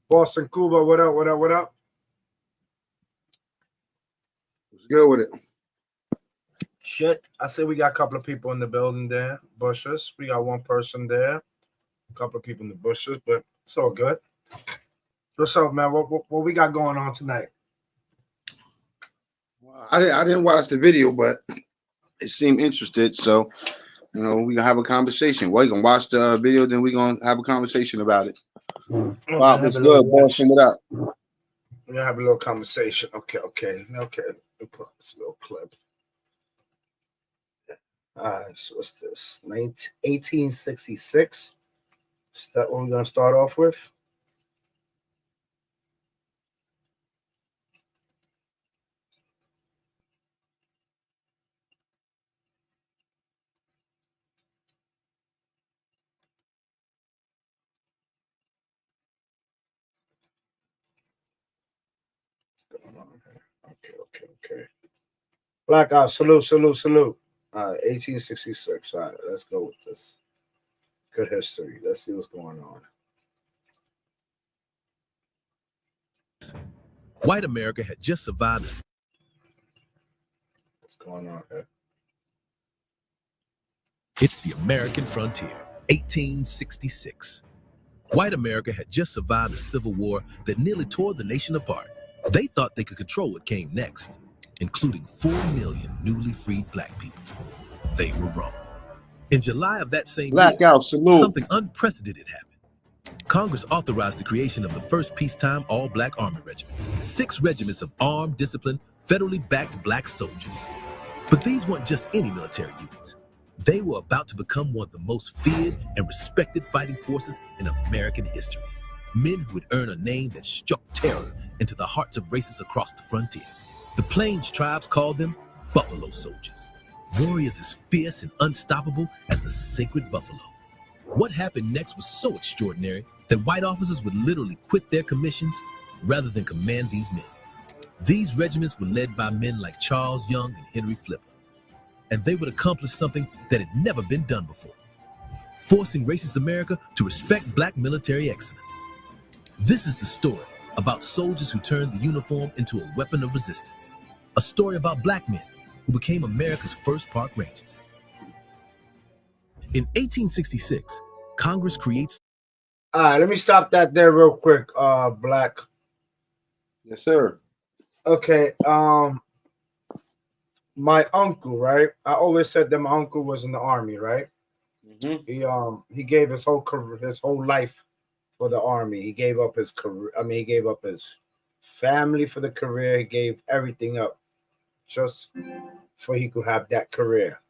Boston Cuba, what up, what up, what up? What's good with it? Shit, I say we got a couple of people in the building there. Bushes, we got one person there. A couple of people in the bushes, but it's all good. What's up, man? What we got going on tonight? Well, I didn't watch the video, but it seemed interested. So, we gonna have a conversation. Well, you can watch the video, then we gonna have a conversation about it. Bob, it's good. Boston, what up? We're gonna have a little conversation. Okay. We'll put this little clip. All right, so what's this? 1866. Is that what we're gonna start off with? What's going on here? Okay. Black out, salute. 1866. All right, let's go with this. Good history. Let's see what's going on. White America had just survived. What's going on here? It's the American frontier, 1866. White America had just survived a civil war that nearly tore the nation apart. They thought they could control what came next, including 4 million newly freed black people. They were wrong. In July of that same Blackout, salute. something unprecedented happened. Congress authorized the creation of the first peacetime all-black army regiments, 6 regiments of armed, disciplined, federally backed black soldiers. But these weren't just any military units. They were about to become one of the most feared and respected fighting forces in American history. Men who would earn a name that struck terror into the hearts of races across the frontier. The Plains tribes called them Buffalo Soldiers, warriors as fierce and unstoppable as the sacred buffalo. What happened next was so extraordinary that white officers would literally quit their commissions rather than command these men. These regiments were led by men like Charles Young and Henry Flipper, and they would accomplish something that had never been done before, forcing racist America to respect black military excellence. This is the story about soldiers who turned the uniform into a weapon of resistance, a story about black men who became America's first park rangers. In 1866, Congress creates. All right, let me stop that there real quick, Black. Yes, sir. Okay, my uncle, right? I always said that my uncle was in the army, right? He gave his whole career, his whole life for the army. He gave up his career. I mean, he gave up his family for the career. He gave everything up just for he could have that career.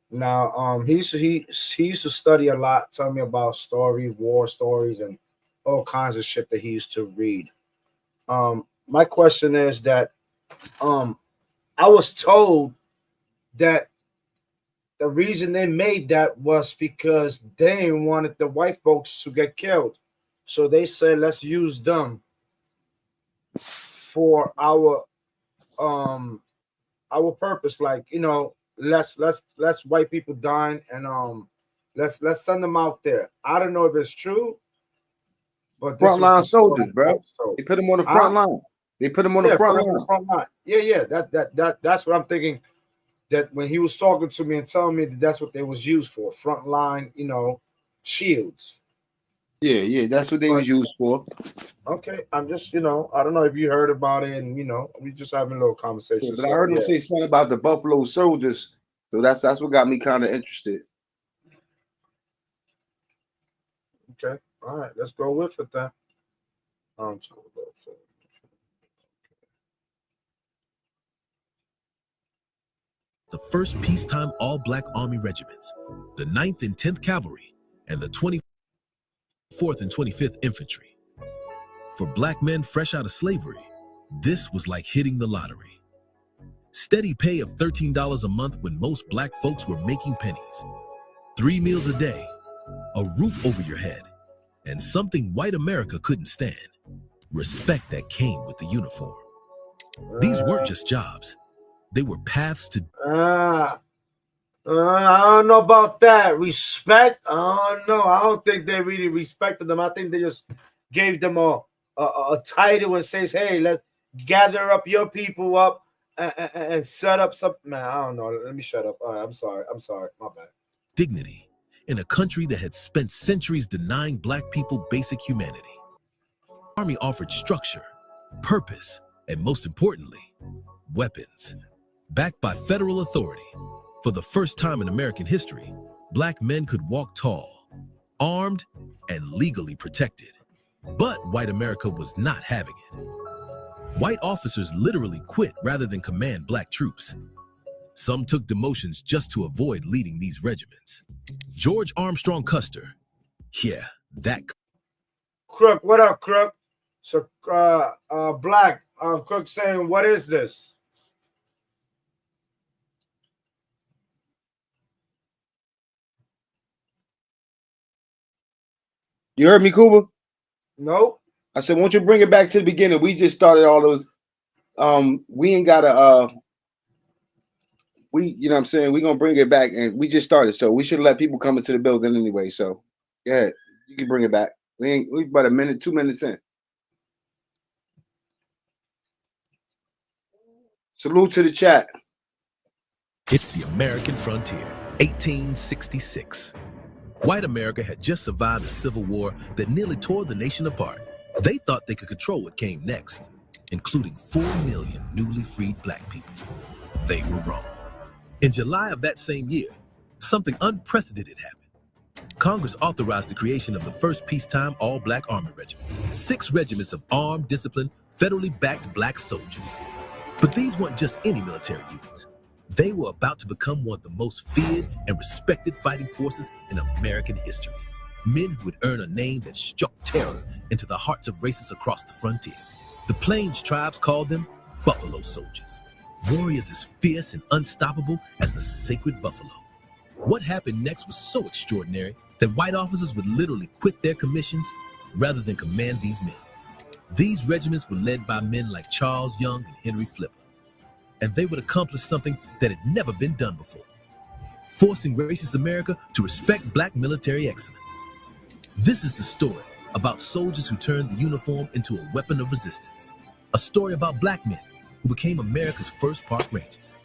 Now, he used to study a lot, tell me about stories, war stories, and all kinds of shit that he used to read. My question is that I was told that the reason they made that was because they wanted the white folks to get killed. So they said, let's use them for our purpose. Like, let's white people dying, and let's send them out there. I don't know if it's true, but Frontline soldiers, bro. They put them on the front line. They put them on the front line. Yeah. That's what I'm thinking. That when he was talking to me and telling me that that's what they was used for, front line, shields. Yeah, that's what they was used for. Okay, I'm just, I don't know if you heard about it, and we just having a little conversation. Yeah, but I heard him say something about the Buffalo Soldiers, so that's what got me kind of interested. Okay, all right, let's go with it then. The first peacetime all-black army regiments, the 9th and 10th Cavalry, and the 24th and 25th Infantry. For black men fresh out of slavery, this was like hitting the lottery. Steady pay of $13 a month when most black folks were making pennies. 3 meals a day, a roof over your head, and something white America couldn't stand: respect that came with the uniform. These weren't just jobs. They were paths to. I don't know about that. Respect? I don't know. I don't think they really respected them. I think they just gave them a a title and says, "Hey, let's gather up your people up and set up some." Man, I don't know. Let me shut up. All right, I'm sorry. My bad. Dignity in a country that had spent centuries denying black people basic humanity. The Army offered structure, purpose, and most importantly, weapons. Backed by federal authority, for the first time in American history, black men could walk tall, armed, and legally protected. But white America was not having it. White officers literally quit rather than command black troops. Some took demotions just to avoid leading these regiments. George Armstrong Custer. Yeah, that. Crook, what up, Crook? So, Black, Crook saying, what is this? You heard me, Cuba? Nope. I said, won't you bring it back to the beginning? We just started all those. We ain't gotta. You know what I'm saying? We're gonna bring it back, and we just started, so we should let people come into the building anyway. So, yeah, you can bring it back. We about a minute, 2 minutes in. Salute to the chat. It's the American frontier, 1866. White America had just survived a civil war that nearly tore the nation apart. They thought they could control what came next, including 4 million newly freed black people. They were wrong. In July of that same year, something unprecedented happened. Congress authorized the creation of the first peacetime all-black army regiments, 6 regiments of armed, disciplined, federally backed black soldiers. But these weren't just any military units. They were about to become one of the most feared and respected fighting forces in American history. Men who would earn a name that struck terror into the hearts of races across the frontier. The Plains tribes called them Buffalo Soldiers. Warriors as fierce and unstoppable as the sacred buffalo. What happened next was so extraordinary that white officers would literally quit their commissions rather than command these men. These regiments were led by men like Charles Young and Henry Flipper, and they would accomplish something that had never been done before, forcing racist America to respect black military excellence. This is the story about soldiers who turned the uniform into a weapon of resistance, a story about black men who became America's first park rangers.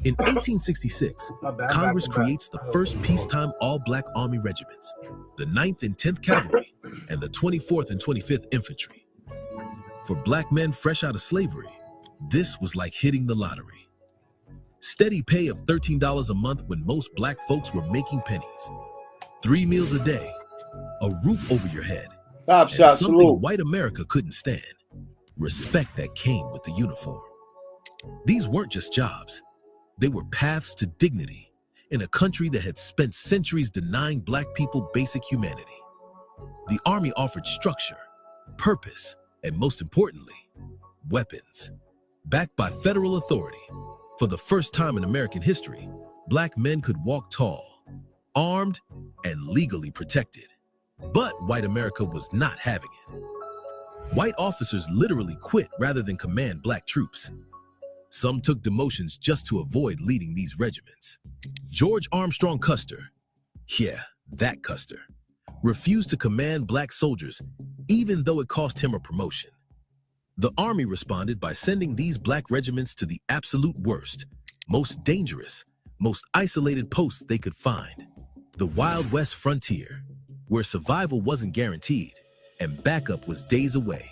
In 1866, Congress creates the first peacetime all-black army regiments, the 9th and 10th Cavalry, and the 24th and 25th Infantry. For black men fresh out of slavery, this was like hitting the lottery. Steady pay of $13 a month when most black folks were making pennies. 3 meals a day, a roof over your head, Top shot, something salute. white America couldn't stand. Respect that came with the uniform. These weren't just jobs. They were paths to dignity in a country that had spent centuries denying black people basic humanity. The Army offered structure, purpose, and most importantly, weapons. Backed by federal authority, for the first time in American history, black men could walk tall, armed, and legally protected. But white America was not having it. White officers literally quit rather than command black troops. Some took demotions just to avoid leading these regiments. George Armstrong Custer, yeah, that Custer, refused to command black soldiers, even though it cost him a promotion. The Army responded by sending these black regiments to the absolute worst, most dangerous, most isolated posts they could find. The Wild West frontier, where survival wasn't guaranteed and backup was days away.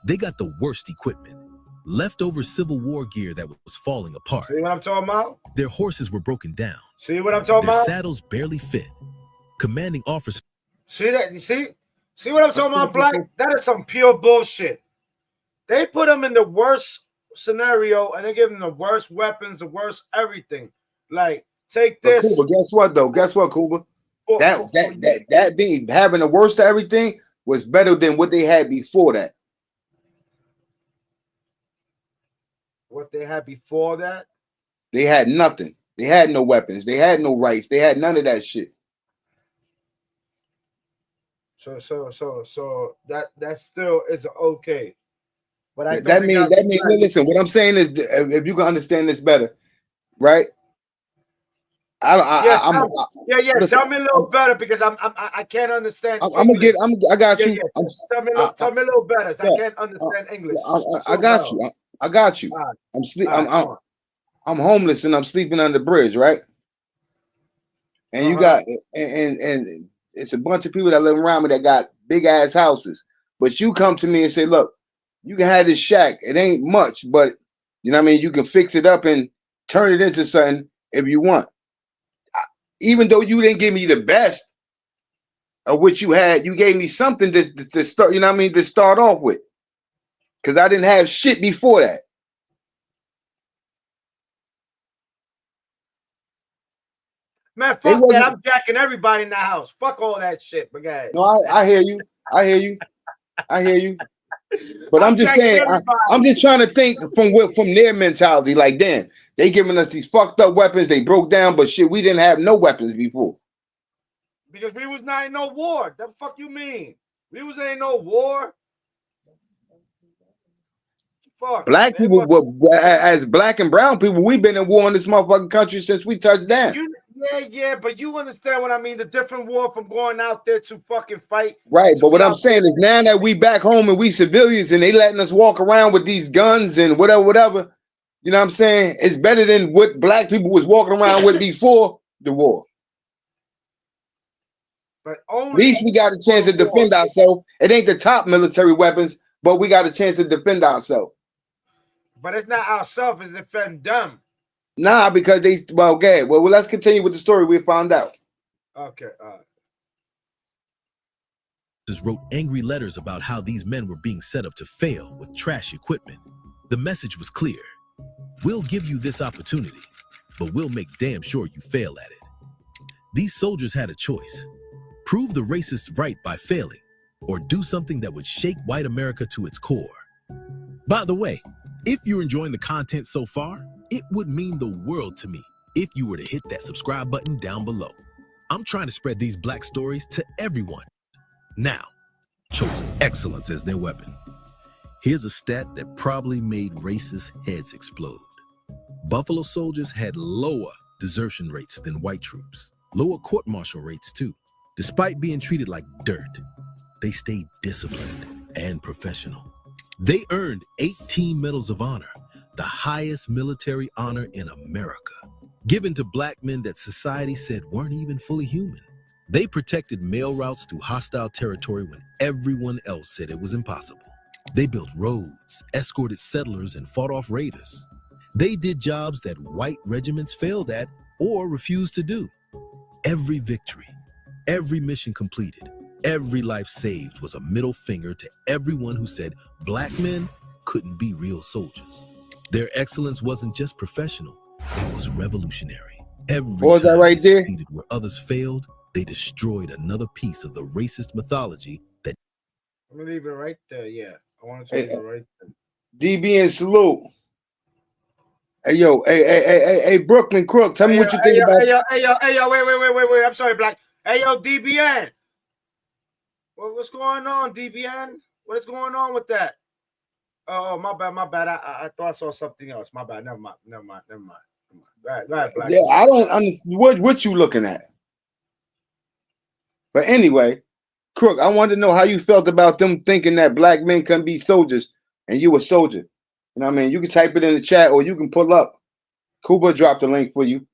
They got the worst equipment, leftover Civil War gear that was falling apart. See what I'm talking about? Their horses were broken down. See what I'm talking Their about? saddles barely fit. Commanding officers. See that? You see what I'm talking about, Black? That is some pure bullshit. They put them in the worst scenario and they give them the worst weapons, the worst everything. Like, take this. But Cuba, guess what though? Guess what, Cuba? That being having the worst of everything was better than what they had before that. What they had before that? They had nothing. They had no weapons. They had no rights. They had none of that shit. So that still is okay. But that means listen, what I'm saying is, if you can understand this better, right? Tell me a little better because I can't understand. I'm gonna get. I got you. Tell me a little better. I can't understand English. I got you. I got you. I'm homeless and I'm sleeping on the bridge, right? And you got and it's a bunch of people that live around me that got big ass houses. But you come to me and say, look, you can have this shack. It ain't much, but you know what I mean? You can fix it up and turn it into something if you want. Even though you didn't give me the best of what you had, you gave me something to start, you know what I mean, to start off with. Because I didn't have shit before that. Man, fuck that. I'm jacking everybody in the house. Fuck all that shit, my guy. No, I hear you. I hear you. But I'm just saying, I'm just trying to think from their mentality. Like, damn, they giving us these fucked up weapons. They broke down, but shit, we didn't have no weapons before. Because we was not in no war. The fuck you mean? We was in no war. Fuck. Black people, as black and brown people, we've been in war in this motherfucking country since we touched down. But you understand what I mean? The different war from going out there to fucking fight. Right, but what I'm saying is now that we back home and we civilians and they letting us walk around with these guns and whatever, you know what I'm saying? It's better than what black people was walking around with before the war. But only at least we got a chance to defend ourselves. It ain't the top military weapons, but we got a chance to defend ourselves. But it's not ourselves, it's defend them. Nah, because okay. Well, let's continue with the story we found out. Okay. Just wrote angry letters about how these men were being set up to fail with trash equipment. The message was clear. We'll give you this opportunity, but we'll make damn sure you fail at it. These soldiers had a choice. Prove the racists right by failing, or do something that would shake white America to its core. By the way, if you're enjoying the content so far, it would mean the world to me if you were to hit that subscribe button down below. I'm trying to spread these black stories to everyone. Now, chose excellence as their weapon. Here's a stat that probably made racist heads explode. Buffalo soldiers had lower desertion rates than white troops, lower court-martial rates too. Despite being treated like dirt, they stayed disciplined and professional. They earned 18 Medals of Honor, the highest military honor in America, given to black men that society said weren't even fully human. They protected mail routes through hostile territory when everyone else said it was impossible. They built roads, escorted settlers, and fought off raiders. They did jobs that white regiments failed at or refused to do. Every victory, every mission completed, every life saved was a middle finger to everyone who said black men couldn't be real soldiers. Their excellence wasn't just professional, it was revolutionary. Every time they succeeded where others failed, they destroyed another piece of the racist mythology that... I'm gonna leave it right there, yeah. I want to leave it right there. DB and salute. Hey, yo, hey, Brooklyn Crook, tell me what you think about... Hey, yo, wait. I'm sorry, Black. Hey, yo, DBN. What's going on, DBN? What is going on with that? Oh, my bad. I thought I saw something else. My bad. Never mind. Go ahead, Black. Yeah, I don't understand what you looking at. But anyway, Crook, I wanted to know how you felt about them thinking that black men can be soldiers and you a soldier. You know what I mean? You can type it in the chat or you can pull up. Kuba dropped the link for you.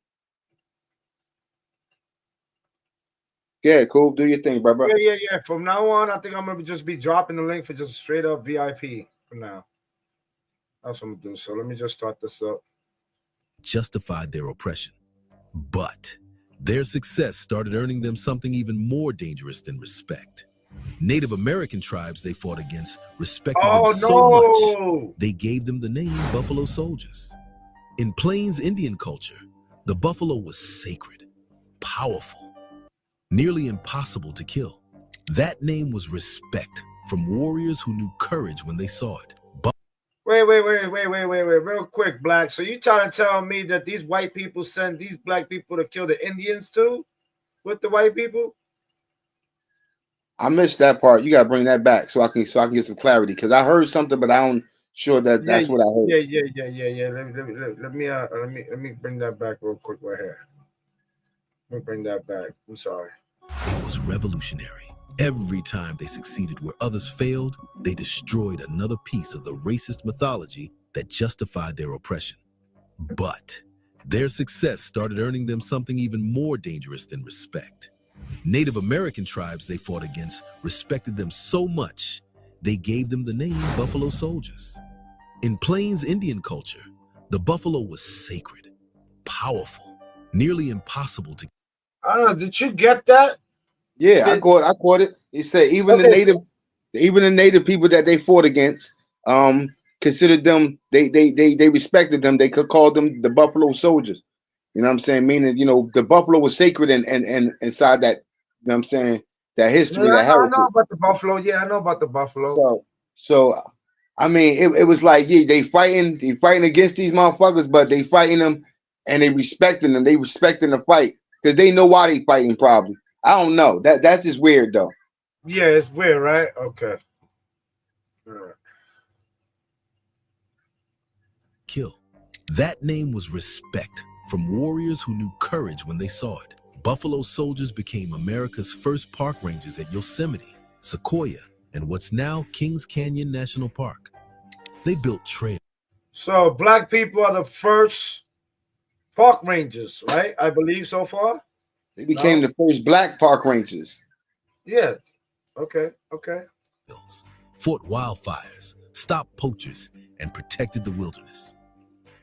Yeah, cool. Do your thing, bro. Yeah. From now on, I think I'm gonna just be dropping the link for just straight up VIP for now. That's what I'm gonna do. So let me just start this up. Justified their oppression, but their success started earning them something even more dangerous than respect. Native American tribes they fought against respected them so much, they gave them the name Buffalo Soldiers. In Plains Indian culture, the buffalo was sacred, powerful, nearly impossible to kill. That name was respect from warriors who knew courage when they saw it. Wait, real quick, Black. So you trying to tell me that these white people send these black people to kill the Indians too? With the white people? I missed that part. You gotta bring that back so I can get some clarity. Because I heard something, but I don't sure that's what I heard. Yeah. Let me bring that back real quick right here. Let me bring that back. I'm sorry. It was revolutionary. Every time they succeeded where others failed, they destroyed another piece of the racist mythology that justified their oppression. But their success started earning them something even more dangerous than respect. Native American tribes they fought against respected them so much, they gave them the name Buffalo Soldiers. In Plains Indian culture, the buffalo was sacred, powerful, nearly impossible to. I don't know. Did you get that? Yeah, I caught it. He said even the native people that they fought against, considered them, they respected them. They could call them the Buffalo Soldiers. You know what I'm saying? Meaning, the buffalo was sacred and inside that, you know what I'm saying, that Yeah, history, that I know heritage. about the buffalo. Yeah, I know about the buffalo. So I mean, it was like, yeah, they fighting against these motherfuckers, but they fighting them and they respecting them. They respecting the fight because they know why they fighting. Probably, I don't know. That's just weird though. Yeah, it's weird, right? Okay. All right. Kill. That name was respect from warriors who knew courage when they saw it. Buffalo Soldiers became America's first park rangers at Yosemite, Sequoia, and what's now Kings Canyon National Park. They built trails. So black people are the first park rangers, right? I believe so far. They became the first black park rangers. Yeah. Okay. Okay. Fought wildfires, stopped poachers, and protected the wilderness.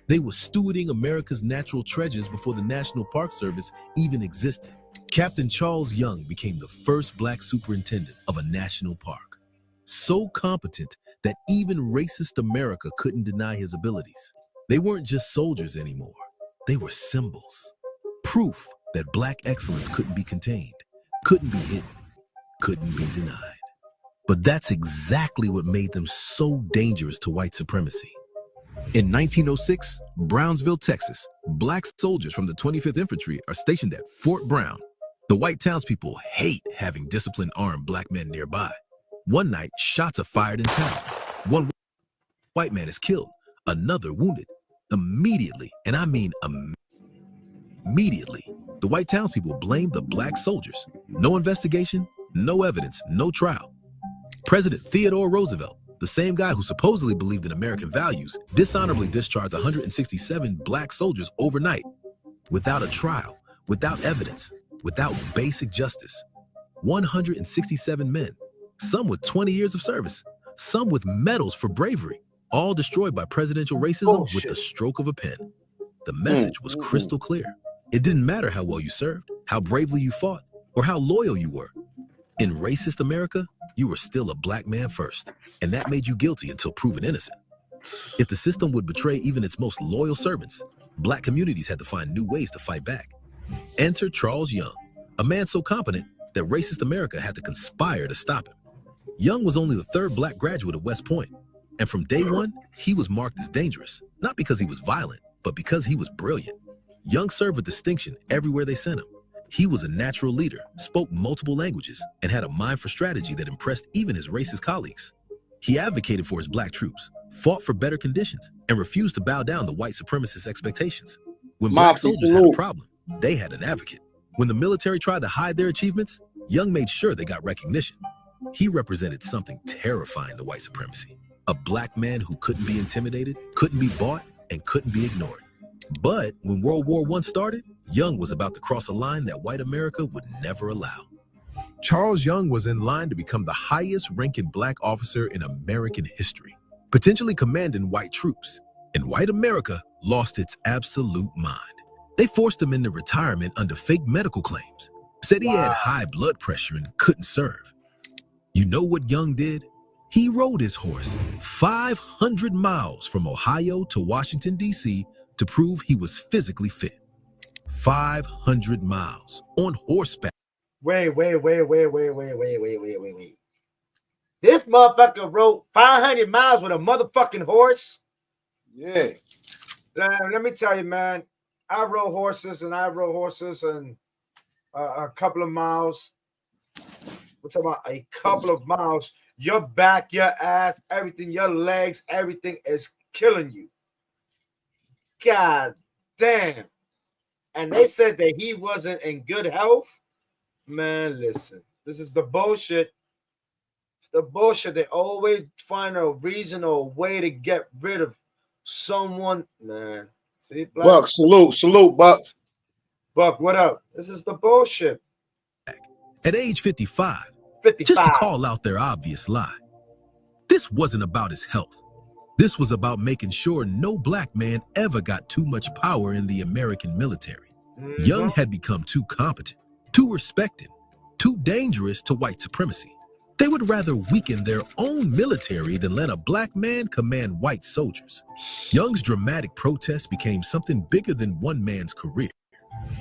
They were stewarding America's natural treasures before the National Park Service even existed. Captain Charles Young became the first black superintendent of a national park. So competent that even racist America couldn't deny his abilities. They weren't just soldiers anymore. They were symbols. Proof that black excellence couldn't be contained, couldn't be hidden, couldn't be denied. But that's exactly what made them so dangerous to white supremacy. In 1906, Brownsville, Texas, black soldiers from the 25th Infantry are stationed at Fort Brown. The white townspeople hate having disciplined armed black men nearby. One night, shots are fired in town. One white man is killed, another wounded. Immediately, and I mean immediately, the white townspeople blame the black soldiers. No investigation, no evidence, no trial. President Theodore Roosevelt, the same guy who supposedly believed in American values, dishonorably discharged 167 black soldiers overnight, without a trial, without evidence, without basic justice. 167 men, some with 20 years of service, some with medals for bravery, all destroyed by presidential racism with the stroke of a pen. The message was crystal clear. It didn't matter how well you served, how bravely you fought, or how loyal you were. In racist America, you were still a black man first, and that made you guilty until proven innocent. If the system would betray even its most loyal servants, black communities had to find new ways to fight back. Enter Charles Young, a man so competent that racist America had to conspire to stop him. Young was only the third black graduate of West Point, and from day one, he was marked as dangerous, not because he was violent, but because he was brilliant. Young served with distinction everywhere they sent him. He was a natural leader, spoke multiple languages, and had a mind for strategy that impressed even his racist colleagues. He advocated for his black troops, fought for better conditions, and refused to bow down to white supremacist expectations. When black soldiers had a problem, they had an advocate. When the military tried to hide their achievements, Young made sure they got recognition. He represented something terrifying to white supremacy. A black man who couldn't be intimidated, couldn't be bought, and couldn't be ignored. But when World War I started, Young was about to cross a line that white America would never allow. Charles Young was in line to become the highest ranking black officer in American history, potentially commanding white troops. And white America lost its absolute mind. They forced him into retirement under fake medical claims, said he had high blood pressure and couldn't serve. You know what Young did? He rode his horse 500 miles from Ohio to Washington, D.C. to prove he was physically fit. 500 miles on horseback. Wait. This motherfucker rode 500 miles with a motherfucking horse? Yeah. Let me tell you, man. I rode horses and a couple of miles. We're talking about a couple of miles. Your back, your ass, everything, your legs, everything is killing you. God damn. and they said that he wasn't in good health. Man, listen, this is the bullshit. It's the bullshit. They always find a reason or a way to get rid of someone. Man, see, Buck, salute, Buck. Buck, what up? This is the bullshit. At age 55, 55. just to call out their obvious lie. This wasn't about his health. This was about making sure no black man ever got too much power in the American military. Young had become too competent, too respected, too dangerous to white supremacy. They would rather weaken their own military than let a black man command white soldiers. Young's dramatic protest became something bigger than one man's career.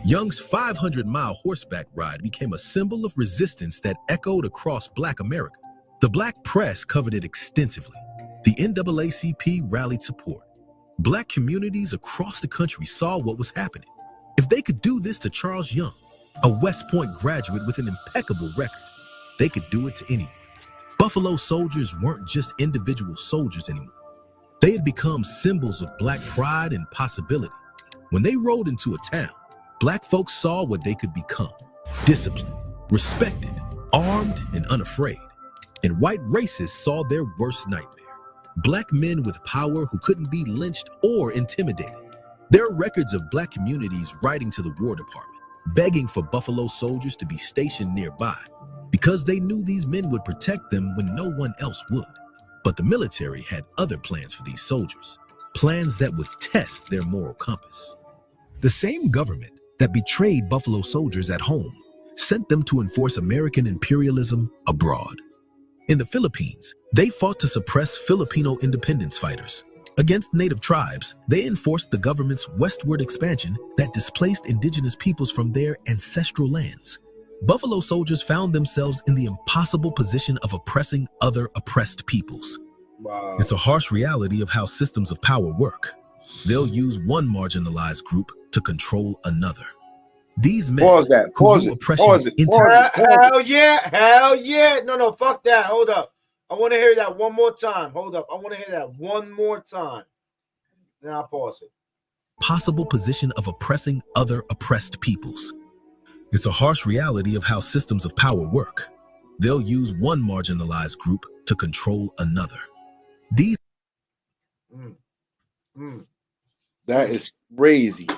Young's 500-mile horseback ride became a symbol of resistance that echoed across black America. The black press covered it extensively. The NAACP rallied support. Black communities across the country saw what was happening. If they could do this to Charles Young, a West Point graduate with an impeccable record, they could do it to anyone. Buffalo soldiers weren't just individual soldiers anymore. They had become symbols of black pride and possibility. When they rode into a town, black folks saw what they could become: disciplined, respected, armed, and unafraid. And white racists saw their worst nightmare: black men with power who couldn't be lynched or intimidated. There are records of black communities writing to the War Department, begging for Buffalo soldiers to be stationed nearby, because they knew these men would protect them when no one else would. But the military had other plans for these soldiers, plans that would test their moral compass. The same government that betrayed Buffalo soldiers at home sent them to enforce American imperialism abroad. In the Philippines, they fought to suppress Filipino independence fighters. Against native tribes, they enforced the government's westward expansion that displaced indigenous peoples from their ancestral lands. Buffalo soldiers found themselves in the impossible position of oppressing other oppressed peoples. Wow. It's a harsh reality of how systems of power work. They'll use one marginalized group to control another. These men Pause it. Hell yeah. No, fuck that. Hold up. I want to hear that one more time. Hold up. I want to hear that one more time. Now I'll pause it. Possible position of oppressing other oppressed peoples. It's a harsh reality of how systems of power work. They'll use one marginalized group to control another. These. That is crazy.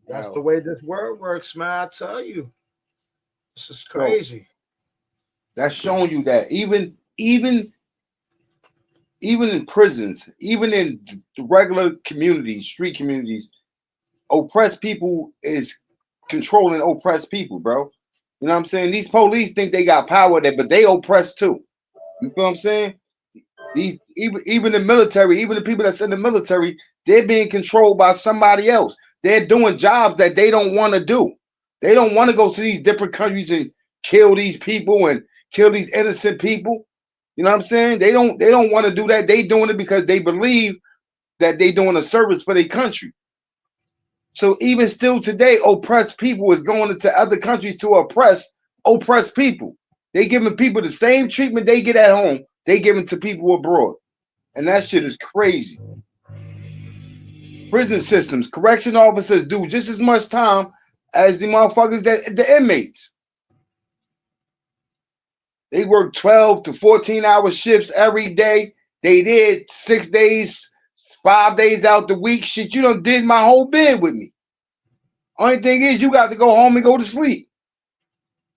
That's the way this world works, man. I tell you, this is crazy. So, that's showing you that even in prisons, even in the regular communities, street communities, oppressed people is controlling oppressed people, bro. You know what I'm saying? These police think they got power there, but they oppressed too. You feel what I'm saying? These even the military, even the people that's in the military, they're being controlled by somebody else. They're doing jobs that they don't want to do. They don't want to go to these different countries and kill these people and kill these innocent people. You know what I'm saying? They don't want to do that. They doing it because they believe that they doing a service for their country. So even still today, oppressed people is going into other countries to oppress oppressed people. They giving people the same treatment they get at home. They giving to people abroad. And that shit is crazy. Prison systems, correction officers do just as much time as the motherfuckers that the inmates. They work 12 to 14-hour shifts every day. They did 6 days, 5 days out the week. Shit, you done did my whole bid with me. Only thing is you got to go home and go to sleep.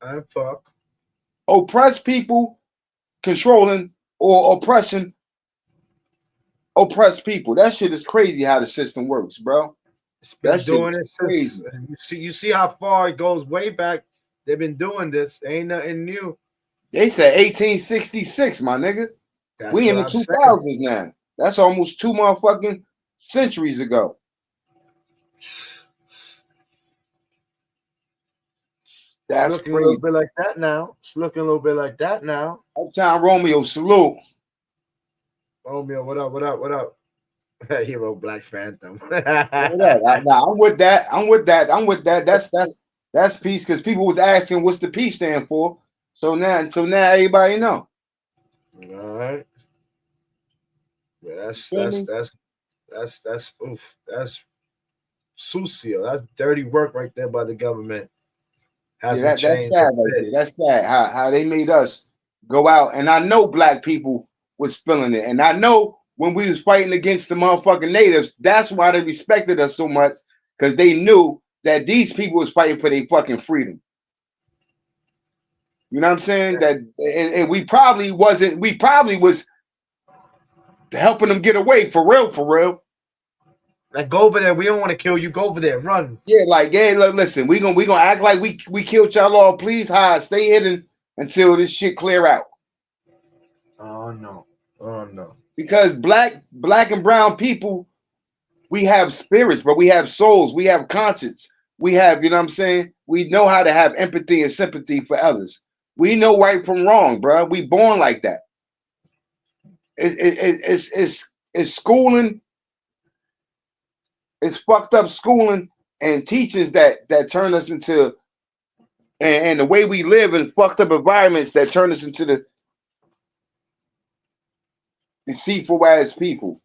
And fuck. Oppressed people controlling or oppressing oppressed people. That shit is crazy how the system works, bro. It's been doing it since you see how far it goes way back. They've been doing this. Ain't nothing new. They said 1866, my nigga. That's we in the 2000s now. That's almost 2 motherfucking centuries ago. That's looking crazy. A little bit like that now. It's looking a little bit like that now. Uptown Romeo, salute. Romeo, what up? Hero Black Phantom. Nah, I'm with that. That's peace, because people was asking what's the peace stand for. So now everybody know. All right. Yeah, that's oof. sucio. That's dirty work right there by the government. Yeah, that's sad right there. That's sad how they made us go out. And I know black people was feeling it. And I know when we was fighting against the motherfucking natives, that's why they respected us so much, because they knew that these people was fighting for their fucking freedom. You know what I'm saying? That and we probably was helping them get away for real. Like, go over there. We don't want to kill you. Go over there. Run. Yeah, like, yeah, look, listen, we gonna act like we killed y'all all. Please hide, stay hidden until this shit clear out. Oh no. Oh no. Because black and brown people, we have spirits, but we have souls, we have conscience, we have, you know what I'm saying? We know how to have empathy and sympathy for others. We know right from wrong, bro. We born like that. It's schooling. It's fucked up schooling and teachings that turn us into, and the way we live in fucked up environments that turn us into the deceitful ass people.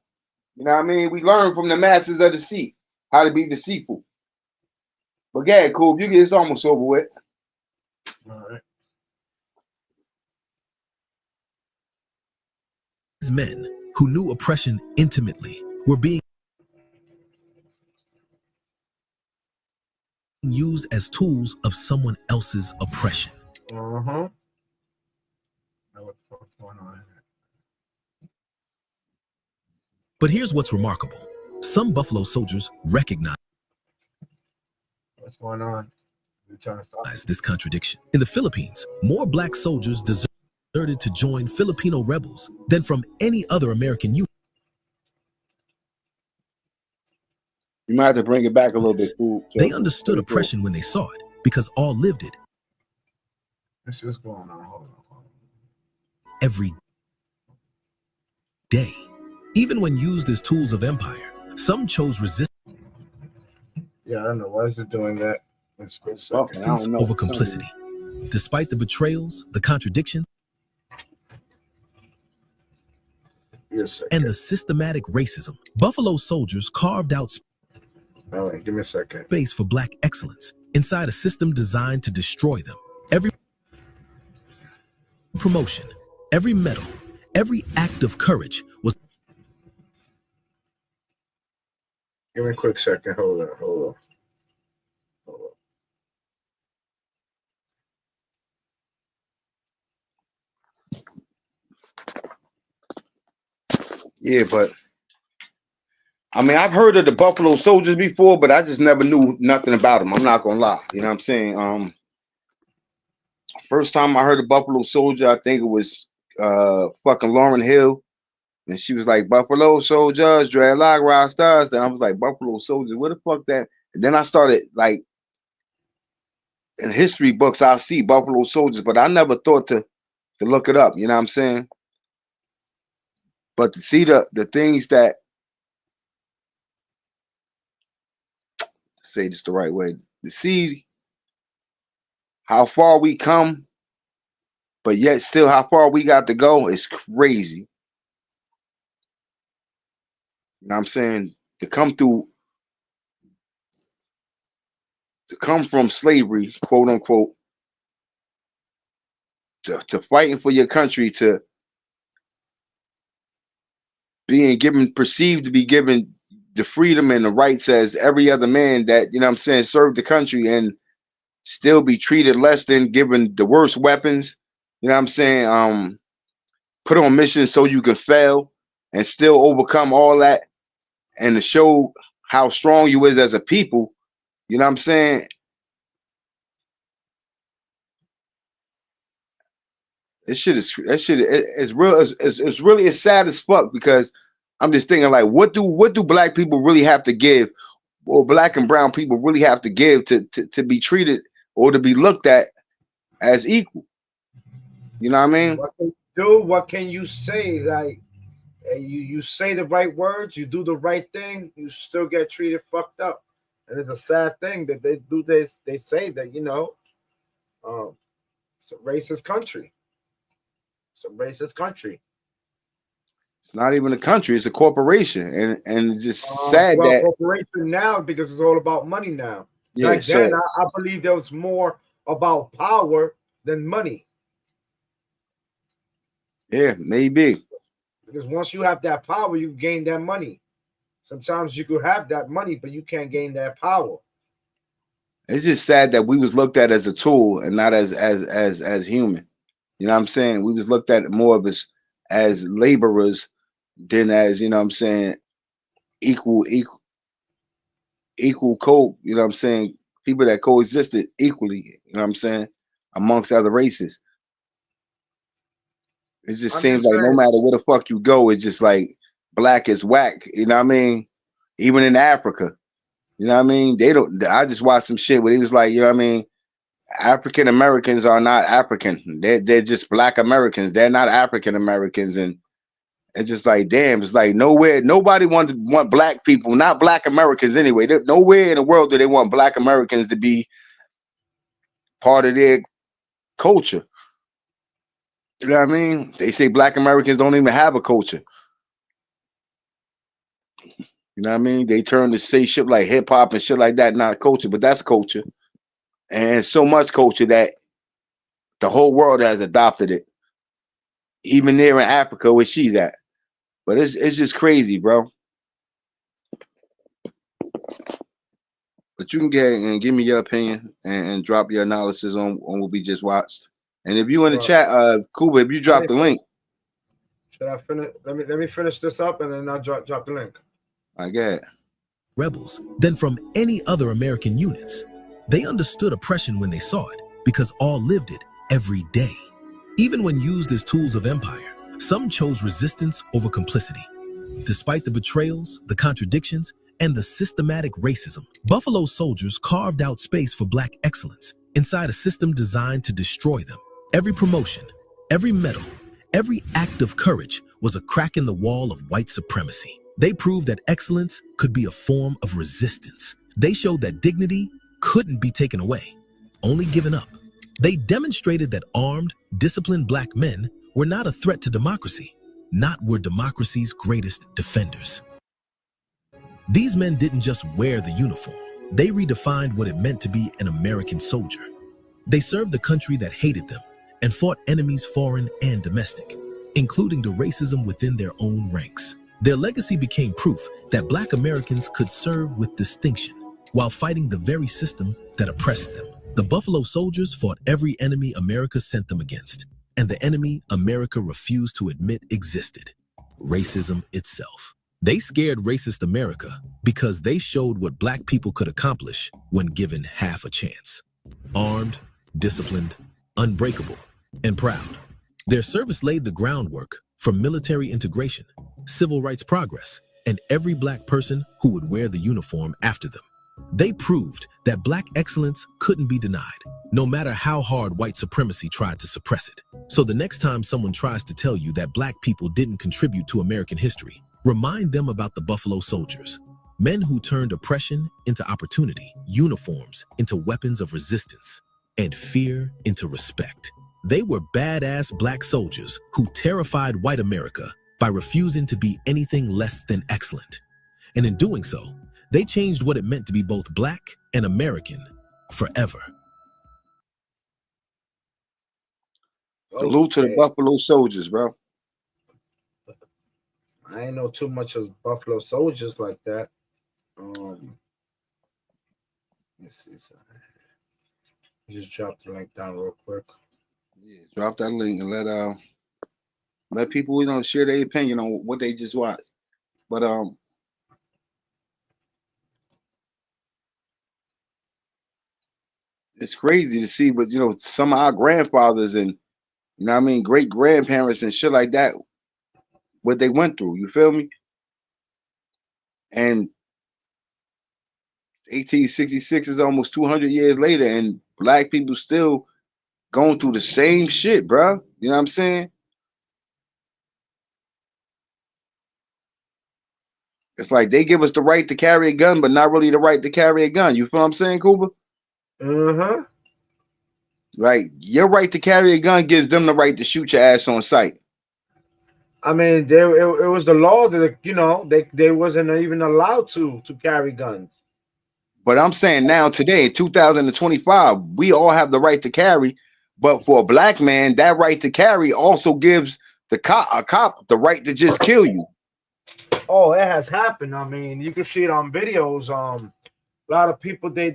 You know what I mean? We learn from the masters of deceit how to be deceitful. But yeah, cool. You get it's almost over with. All right. These men who knew oppression intimately were being used as tools of someone else's oppression. Uh-huh. What the fuck's going on here? But here's what's remarkable. Some Buffalo soldiers recognize What's going on? You're trying to stop this contradiction. In the Philippines, more black soldiers deserted to join Filipino rebels than from any other American unit. You might have to bring it back a little bit. They understood oppression when they saw it, because all lived it. What's going on? Hold on. Every day. Even when used as tools of empire, some chose resistance. Yeah, I don't know. Why is it doing that? Resistance over complicity. Despite the betrayals, the contradictions, and the systematic racism, Buffalo soldiers carved out all right, give me a second. Space for black excellence inside a system designed to destroy them. Every promotion, every medal, every act of courage was. Give me a quick second. Hold on. Yeah, but I mean, I've heard of the Buffalo Soldiers before, but I just never knew nothing about them. I'm not gonna lie. You know what I'm saying? First time I heard of Buffalo Soldier, I think it was fucking Lauryn Hill. And she was like, Buffalo Soldiers, dreadlock rock stars. And I was like, Buffalo Soldiers, what the fuck that? And then I started like in history books, I'll see Buffalo Soldiers, but I never thought to look it up, you know what I'm saying? But to see the things that, say this the right way, to see how far we come, but yet still how far we got to go is crazy. You know what I'm saying? To come from slavery, quote unquote, to fighting for your country, to being perceived to be given the freedom and the rights as every other man that, you know what I'm saying, served the country, and still be treated less than, given the worst weapons, you know what I'm saying, put on missions so you can fail and still overcome all that, and to show how strong you is as a people, you know what I'm saying? It's real. It's really sad as fuck, because I'm just thinking like, what do black people really have to give, or black and brown people really have to give to be treated or to be looked at as equal? You know what I mean? What can you do? What can you say? Like, you say the right words, you do the right thing, you still get treated fucked up. And it's a sad thing that they do this. They say that, it's a racist country. It's a racist country. It's not even a country; it's a corporation, and it's just sad Well, that corporation now because it's all about money now. yeah. Back So then, I believe there was more about power than money. yeah, maybe. Because once you have that power, you gain that money. Sometimes you could have that money, but you can't gain that power. It's just sad that we was looked at as a tool and not as human. You know what I'm saying? We was looked at more of as laborers than as, you know what I'm saying, equal co, you know what I'm saying, people that coexisted equally, you know what I'm saying, amongst other races. It just I'm seems just like no saying. matter where the fuck you go, it's just like black is whack. You know what I mean? Even in Africa, you know what I mean? They don't. I just watched some shit where he was like, you know what I mean? African Americans are not African. They're just black Americans. They're not African Americans, and it's just like, damn. It's like nowhere. Nobody want black people, not black Americans anyway. Nowhere in the world do they want black Americans to be part of their culture. You know what I mean? They say black Americans don't even have a culture. You know what I mean? They turn to say shit like hip hop and shit like that, not culture, but that's culture. And so much culture that the whole world has adopted it, even there in Africa where she's at. But it's just crazy, bro. But you can get and give me your opinion and drop your analysis on what we just watched. And if you in the Well, chat, Kuba, if you drop the link, should I finish? Let me finish this up and then I'll drop the link. I get it. Rebels than from any other American units. They understood oppression when they saw it because all lived it every day. Even when used as tools of empire, some chose resistance over complicity. Despite the betrayals, the contradictions, and the systematic racism, Buffalo soldiers carved out space for black excellence inside a system designed to destroy them. Every promotion, every medal, every act of courage was a crack in the wall of white supremacy. They proved that excellence could be a form of resistance. They showed that dignity couldn't be taken away, only given up. They demonstrated that armed, disciplined black men were not a threat to democracy, not were democracy's greatest defenders. These men didn't just wear the uniform, they redefined what it meant to be an American soldier. They served the country that hated them and fought enemies foreign and domestic, including the racism within their own ranks. Their legacy became proof that black Americans could serve with distinction while fighting the very system that oppressed them. The Buffalo Soldiers fought every enemy America sent them against, and the enemy America refused to admit existed: racism itself. They scared racist America because they showed what black people could accomplish when given half a chance. Armed, disciplined, unbreakable, and proud. Their service laid the groundwork for military integration, civil rights progress, and every black person who would wear the uniform after them. They proved that black excellence couldn't be denied, no matter how hard white supremacy tried to suppress it. So the next time someone tries to tell you that black people didn't contribute to American history, remind them about the Buffalo Soldiers, men who turned oppression into opportunity, uniforms into weapons of resistance, and fear into respect. They were badass black soldiers who terrified white America by refusing to be anything less than excellent. And in doing so, they changed what it meant to be both black and American forever. Salute to the Buffalo Soldiers, bro. I ain't know too much of Buffalo Soldiers like that. Let's see something. Just drop the link down real quick. Yeah, drop that link and let people, you know, share their opinion on what they just watched. But it's crazy to see, but you know, some of our grandfathers and you know what I mean, great grandparents and shit like that, what they went through. You feel me? And 1866 is almost 200 years later, and black people still going through the same shit, bro. You know what I'm saying? It's like they give us the right to carry a gun, but not really the right to carry a gun. You feel what I'm saying, Kuba? Uh-huh. Like your right to carry a gun gives them the right to shoot your ass on sight. I mean, it was the law that they wasn't even allowed to carry guns. But I'm saying now, today, in 2025, we all have the right to carry. But for a black man, that right to carry also gives a cop the right to just kill you. Oh, it has happened. I mean, you can see it on videos. A lot of people they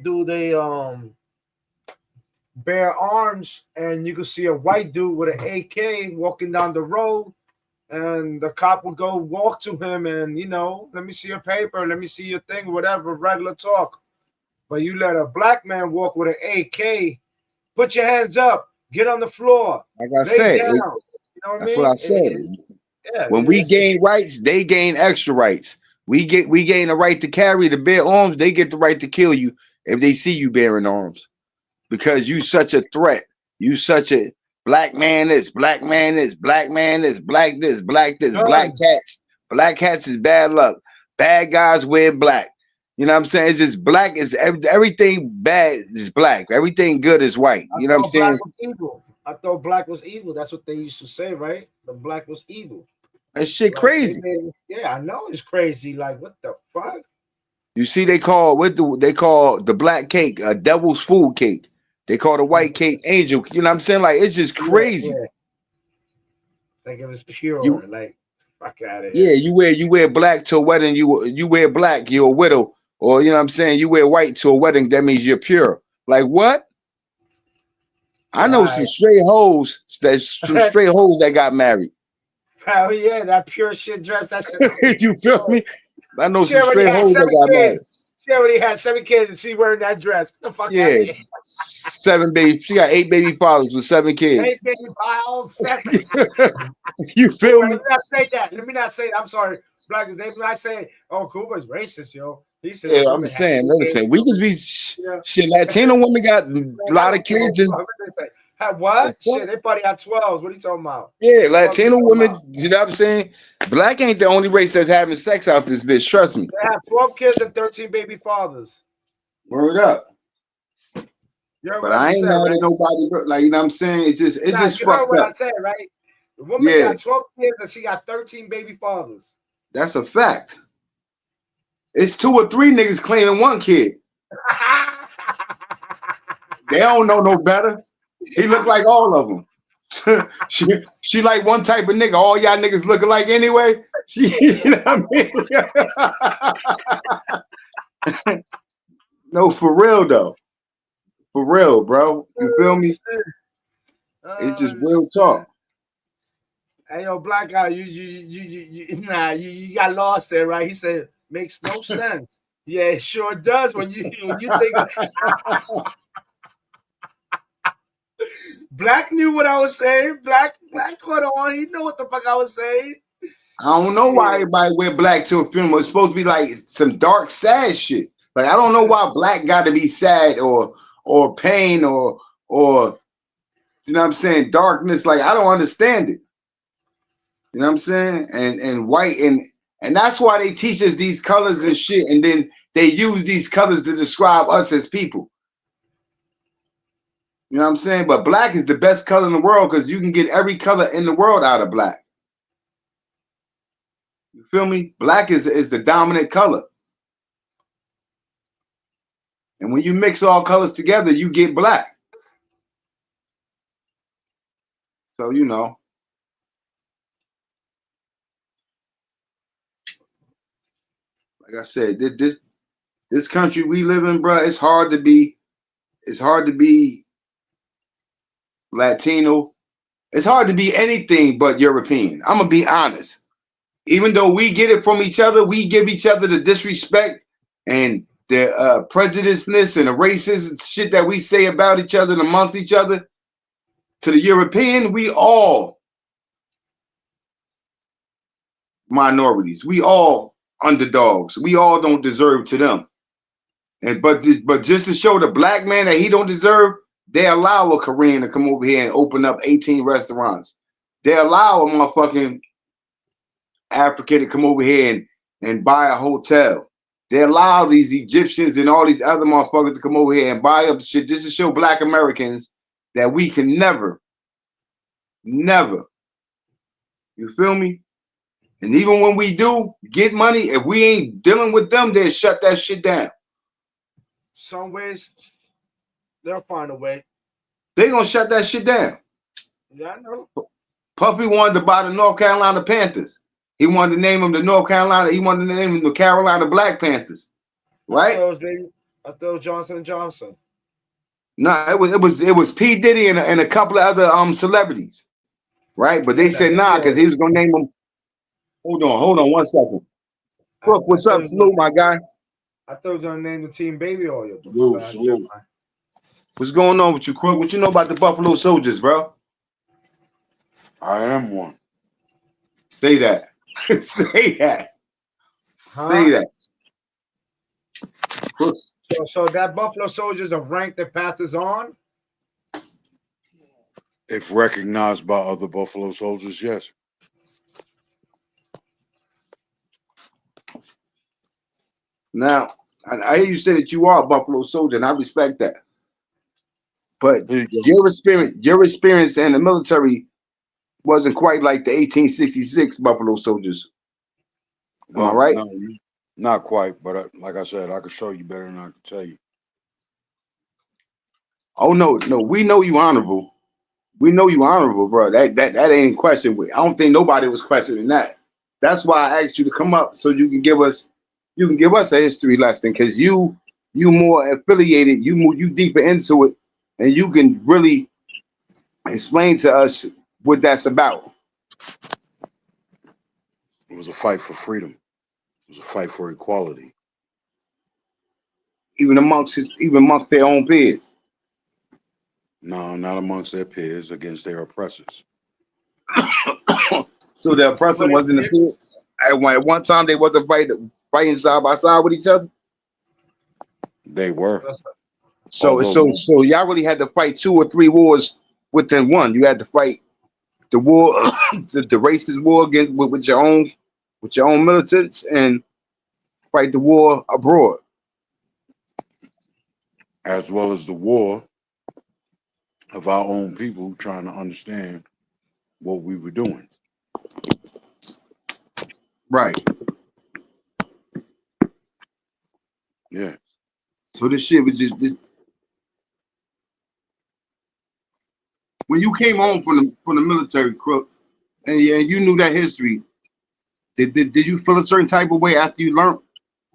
bear arms, and you can see a white dude with an AK walking down the road, and the cop will go walk to him and let me see your paper, let me see your thing, whatever, regular talk. But you let a black man walk with an AK, put your hands up, get on the floor, Like I lay said, down. You know what I that's what I mean? said. Yeah, When we gain rights, they gain extra rights. We gain the right to carry, to bear arms. They get the right to kill you if they see you bearing arms, because you such a threat. You such a black man. Black man. Black man. Black this. Black this. Black guns. cats. Black cats is bad luck. Bad guys wear black. You know what I'm saying? It's just black is everything bad is black. Everything good is white. I You know what I'm thought black saying? was evil. I thought black was evil. That's what they used to say, right? The black was evil. That shit Like crazy. yeah, I know it's crazy. Like, what the fuck? You see, they call the black cake a devil's food cake. They call the white cake angel. You know what I'm saying? Like, it's just Yeah, crazy. yeah. Like it was You pure. Like, fuck out of Yeah, here. you wear black to a wedding. You wear black, you're a widow, or you know what I'm saying. You wear white to a wedding. That means you're pure. Like what? I know some Right. straight hoes that got married. Hell yeah, that pure shit dress. That shit. You feel me? I know She some already straight had hoes that 7 got married. kids. She already had 7 kids, and she wearing that dress. Get the fuck out of Yeah, here. 7 baby. She got 8 baby fathers with 7 kids. Hey, baby, pile 7. You feel Let me? me not say that. Let me not say it. I'm sorry. Black, they might say, "Oh, Cuba's racist, yo." He said the Yeah, I'm women had saying, 8 babies. listen, we just be You know, shit. Latino women got a I lot of don't give a kids, and fuck what they say. Had the what? fuck? Shit, they probably have 12s. What are you talking about? Yeah, Fuck, what you Latino talking women. about? You know what I'm saying? Black ain't the only race that's having sex out this bitch. Trust me. They have 12 kids and 13 baby fathers. Word up. You heard But what I I just ain't said, mad at right? nobody. Like, you know what I'm saying? It Nah, just you heard fucks what up. I said, right? The woman Yeah, got 12 kids and she got 13 baby fathers. that's a fact. It's 2 or 3 niggas claiming one kid. They don't know no better. He look like all of them. she like one type of nigga. All y'all niggas looking like anyway. You know what I mean? No, for real though. For real, bro. You feel me? It's just real Shit. talk. Hey, yo, black guy, you got lost there, right? He said, makes no sense. Yeah, it sure does when you think of Black knew what I was saying. Black caught on. He know what the fuck I was saying. I don't know why Shit. everybody wear black to a funeral. It's supposed to be like some dark, sad shit. Like I don't know why black got to be sad or pain or you know what I'm saying, darkness. Like I don't understand it. You know what I'm saying? And white and that's why they teach us these colors and shit, and then they use these colors to describe us as people. You know what I'm saying? But black is the best color in the world because you can get every color in the world out of black. You feel me? Black is the dominant color. And when you mix all colors together, you get black. So, you know, like I said, this country we live in, bro, it's hard to be Latino. It's hard to be anything but European. I'm gonna be honest. Even though we get it from each other, we give each other the disrespect and the prejudiceness and the racist shit that we say about each other and amongst each other. To the European, we all minorities. We all underdogs. We all don't deserve to them. And but just to show the black man that he don't deserve, they allow a Korean to come over here and open up 18 restaurants. They allow a motherfucking African to come over here and buy a hotel. They allow these Egyptians and all these other motherfuckers to come over here and buy up shit just to show black Americans that we can never, never, you feel me? And even when we do get money, if we ain't dealing with them, they'll shut that shit down. Some ways they'll find a way. They gonna shut that shit down. Yeah, I know. Puffy wanted to buy the North Carolina Panthers. He wanted to name them the North Carolina. He wanted to name them the Carolina Black Panthers. Right? I thought it was Johnson and Johnson. No, it was P. Diddy and a couple of other celebrities. Right? But Yeah, they that said baby nah, because he oil. was gonna name them. Hold on 1 second. Brooke, I what's thought up? Salute, my guy. I thought it was gonna name the team Baby Oil. Salute. What's going on with you, Crook? What you know about the Buffalo Soldiers, bro? I am one. Say that. Say that. Say that. So that Buffalo Soldiers are ranked that passes on. If recognized by other Buffalo Soldiers, yes. Now, I hear you say that you are a Buffalo Soldier, and I respect that. But your experience in the military wasn't quite like the 1866 Buffalo Soldiers. Am I right? No, not quite, but like I said, I could show you better than I could tell you. Oh no, we know you honorable. We know you honorable, bro. That ain't in question. I don't think nobody was questioning that. That's why I asked you to come up so you can give us a history lesson, because you more affiliated, you deeper into it, and you can really explain to us what that's about. It was a fight for freedom. It was a fight for equality. Even amongst their own peers. No, not amongst their peers, against their oppressors. So the oppressor wasn't a peer. At one time, they wasn't fighting side by side with each other. They were. So y'all really had to fight 2 or 3 wars within one. You had to fight the war, the racist war against with your own militants, and fight the war abroad, as well as the war of our own people trying to understand what we were doing. right? Yeah. So this shit was just this. When you came home from the military, Crook, and you knew that history, did you feel a certain type of way after you learned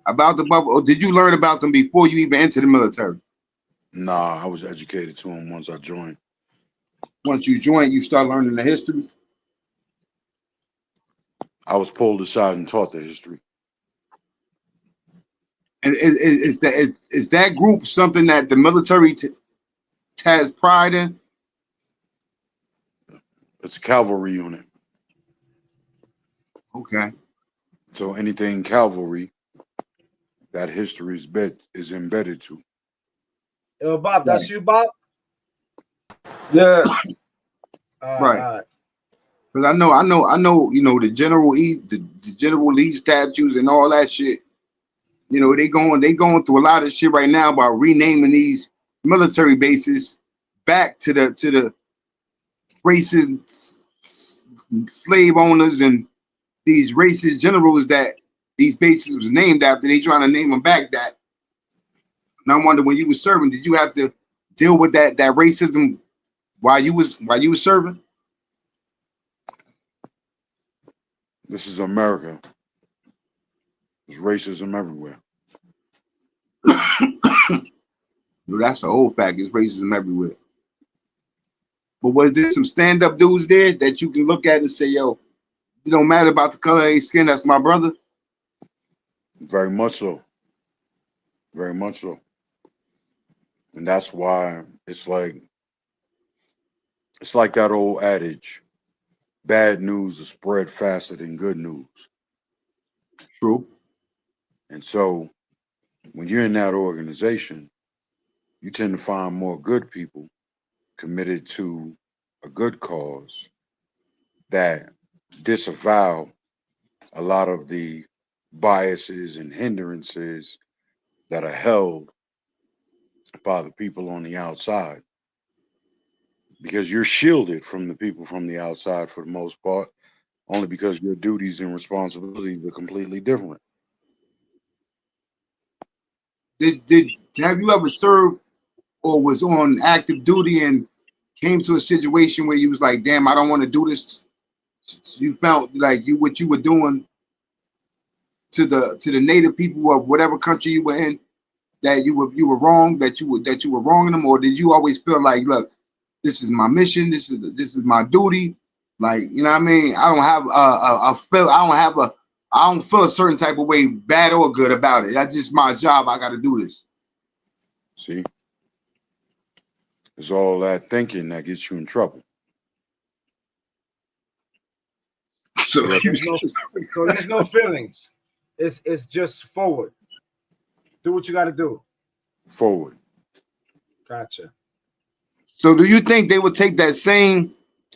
about the bubble, or did you learn about them before you even entered the military? Nah, I was educated to them once I joined. Once you joined, you start learning the history. I was pulled aside and taught the history. And is that group something that the military has pride in? It's a cavalry unit. Okay. So anything cavalry, that history is embedded to. Yo, Bob, that's you, Bob? Yeah. Right. Because I know, the General Lee statues and all that shit. They going through a lot of shit right now about renaming these military bases back to the racist slave owners and these racist generals that these bases was named after. They trying to name them back that. And I wonder, when you were serving, did you have to deal with that racism while you was serving? This is America. There's racism everywhere. That's a whole fact. It's racism everywhere. But was there some stand-up dudes there that you can look at and say, yo, it don't matter about the color of their skin, that's my brother? Very much so. Very much so. And that's why it's like that old adage, bad news is spread faster than good news. True. And so when you're in that organization, you tend to find more good people committed to a good cause that disavow a lot of the biases and hindrances that are held by the people on the outside, because you're shielded from the people from the outside for the most part, only because your duties and responsibilities are completely different. Did have you ever served or was on active duty and came to a situation where you was like, damn, I don't want to do this? You felt like what you were doing to the native people of whatever country you were in, that you were wrong, that you were wronging them, or did you always feel like, look, this is my mission, this is my duty, like, you know what I mean? I don't have I don't feel a certain type of way, bad or good, about it. That's just my job. I got to do this. See, it's all that thinking that gets you in trouble. So, there's no feelings. It's just forward. Do what you got to do. Forward. Gotcha. So do you think they would take that same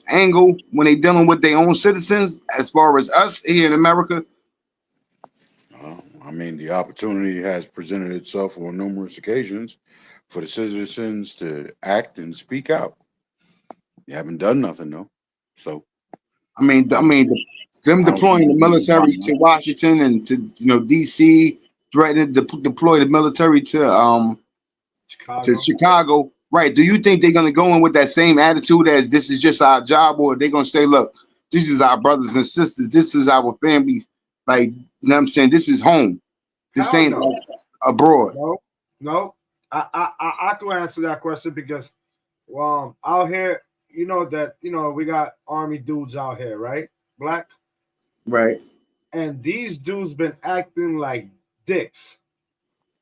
angle when they dealing with their own citizens, as far as us here in America? I mean, the opportunity has presented itself on numerous occasions for the citizens to act and speak out. You haven't done nothing though, so I mean, them deploying the military to Washington and to D.C., threatening to deploy the military to Chicago, right? Do you think they're gonna go in with that same attitude as this is just our job, or they're gonna say, look, this is our brothers and sisters, this is our families, like, you know what I'm saying? This is home. This ain't like abroad. No. I can answer that question because, out here, we got army dudes out here, right? Black, right? And these dudes been acting like dicks.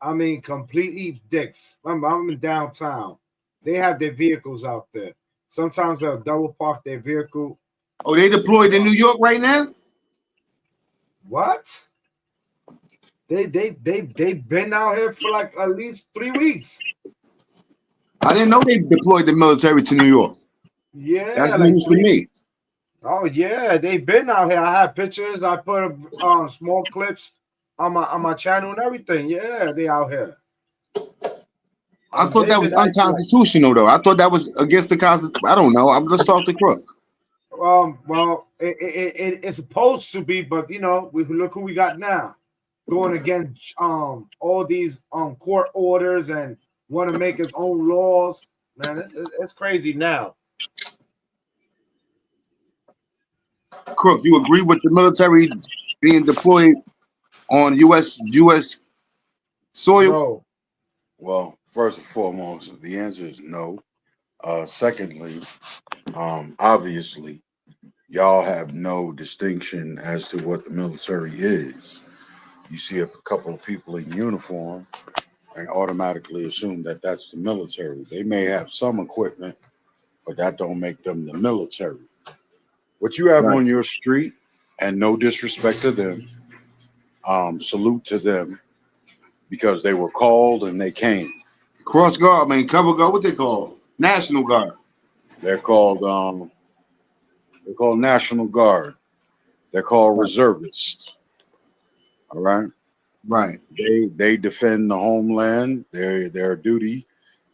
I mean, completely dicks. I'm in downtown. They have their vehicles out there. Sometimes they'll double park their vehicle. Oh, they deployed in New York right now? What? They've been out here for like at least 3 weeks. I didn't know they deployed the military to New York. Yeah, that's news to me. Oh yeah, they've been out here. I have pictures. I put small clips on my channel and everything. Yeah, they out here. I thought that was unconstitutional, though. I thought that was against the Constitution. I don't know. I'm just talking to Crook. Well, it's supposed to be, but we look who we got now, going against all these court orders and want to make his own laws. Man, it's crazy now. Crook, you agree with the military being deployed on U.S. soil? No. Well, first and foremost, the answer is no. Secondly, obviously, y'all have no distinction as to what the military is. You see a couple of people in uniform and automatically assume that that's the military. They may have some equipment, but that don't make them the military. What you have on your street, and no disrespect to them, salute to them because they were called and they came. Cross Guard, cover guard, what they call? National Guard. They're called National Guard. They're called reservists. All right. Right. They defend the homeland. Their duty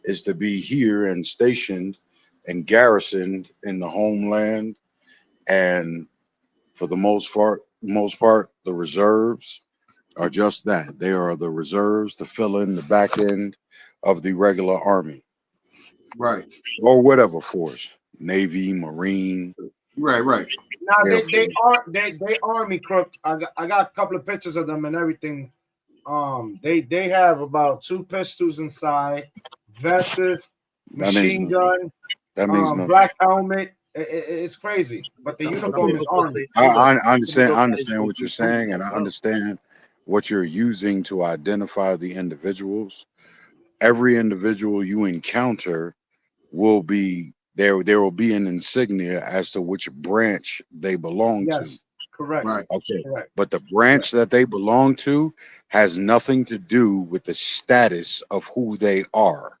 is to be here and stationed and garrisoned in the homeland. And for the most part, the reserves are just that. They are the reserves to fill in the back end of the regular army. Right. Or whatever force. Navy, Marine. Right. Now they army, Crook. I got a couple of pictures of them and everything. They have about 2 pistols inside, vests, machine gun, that means nothing. Black helmet. It's crazy, but the uniform is army. I understand what you're saying, and I understand what you're using to identify the individuals. Every individual you encounter will be there. There will be an insignia as to which branch they belong to. Correct. Right. Okay. Correct. But the branch that they belong to has nothing to do with the status of who they are.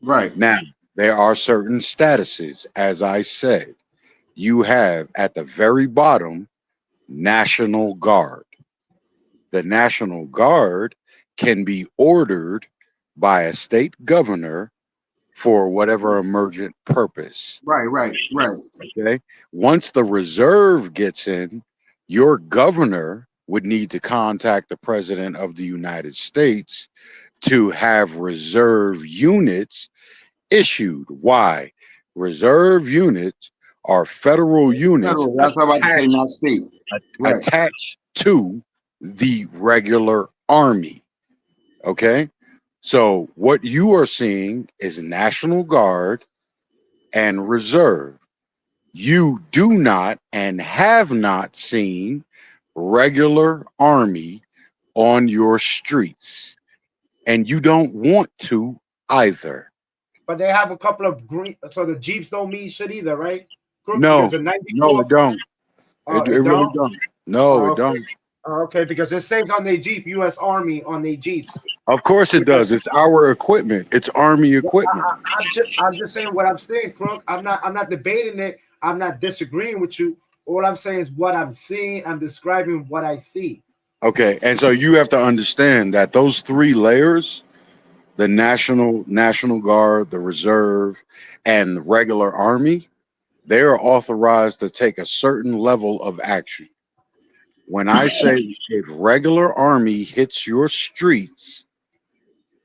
Right. Now, there are certain statuses, as I said. You have at the very bottom, National Guard. The National Guard can be ordered by a state governor for whatever emergent purpose. Right. Okay. Once the reserve gets in, your governor would need to contact the president of the United States to have reserve units issued. Why? Reserve units are federal units Federal. That's what I'm about to say. Not attached, state. Right. attached to the regular army. Okay. So what you are seeing is National Guard and Reserve. You do not and have not seen regular army on your streets, and you don't want to either. But they have a couple of green, so the Jeeps don't mean shit either, right? Crook, No, because the no, 94, it don't. It it really don't. don't. No, it Okay. don't. Okay, because it says on their Jeep, U.S. Army on their Jeeps. Of course it Because does. It's our equipment. It's army equipment. I'm just saying what I'm saying, Crook. I'm not debating it. I'm not disagreeing with you. All I'm saying is what I'm seeing. I'm describing what I see. Okay, and so you have to understand that those three layers, the National Guard, the Reserve, and the regular army, they are authorized to take a certain level of action. When I say if regular army hits your streets,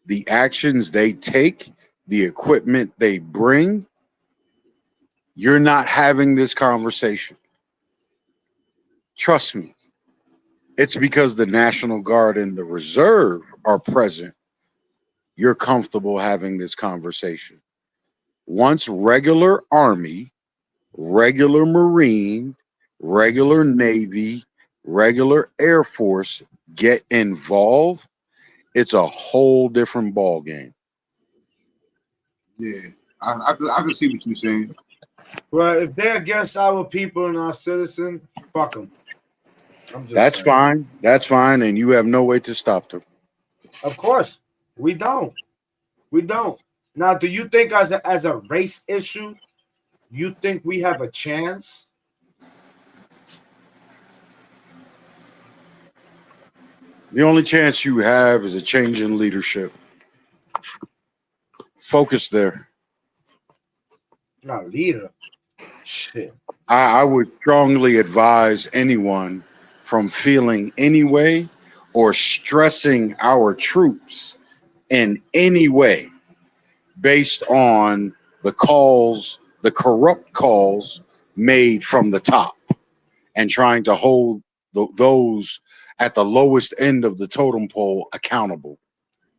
the actions they take, the equipment they bring, you're not having this conversation. Trust me. It's because the National Guard and the Reserve are present. You're comfortable having this conversation. Once regular Army, regular Marine, regular Navy, regular Air Force get involved, it's a whole different ball game. Yeah. I can see what you're saying. Well, if they're against our people and our citizens, fuck them. I'm just That's saying. fine. That's fine, and you have no way to stop them. Of course, we don't. We don't. Now, do you think as a race issue, you think we have a chance? The only chance you have is a change in leadership. Focus there. Not leader. Shit. I would strongly advise anyone from feeling any way or stressing our troops in any way based on the calls, the corrupt calls made from the top and trying to hold those at the lowest end of the totem pole accountable.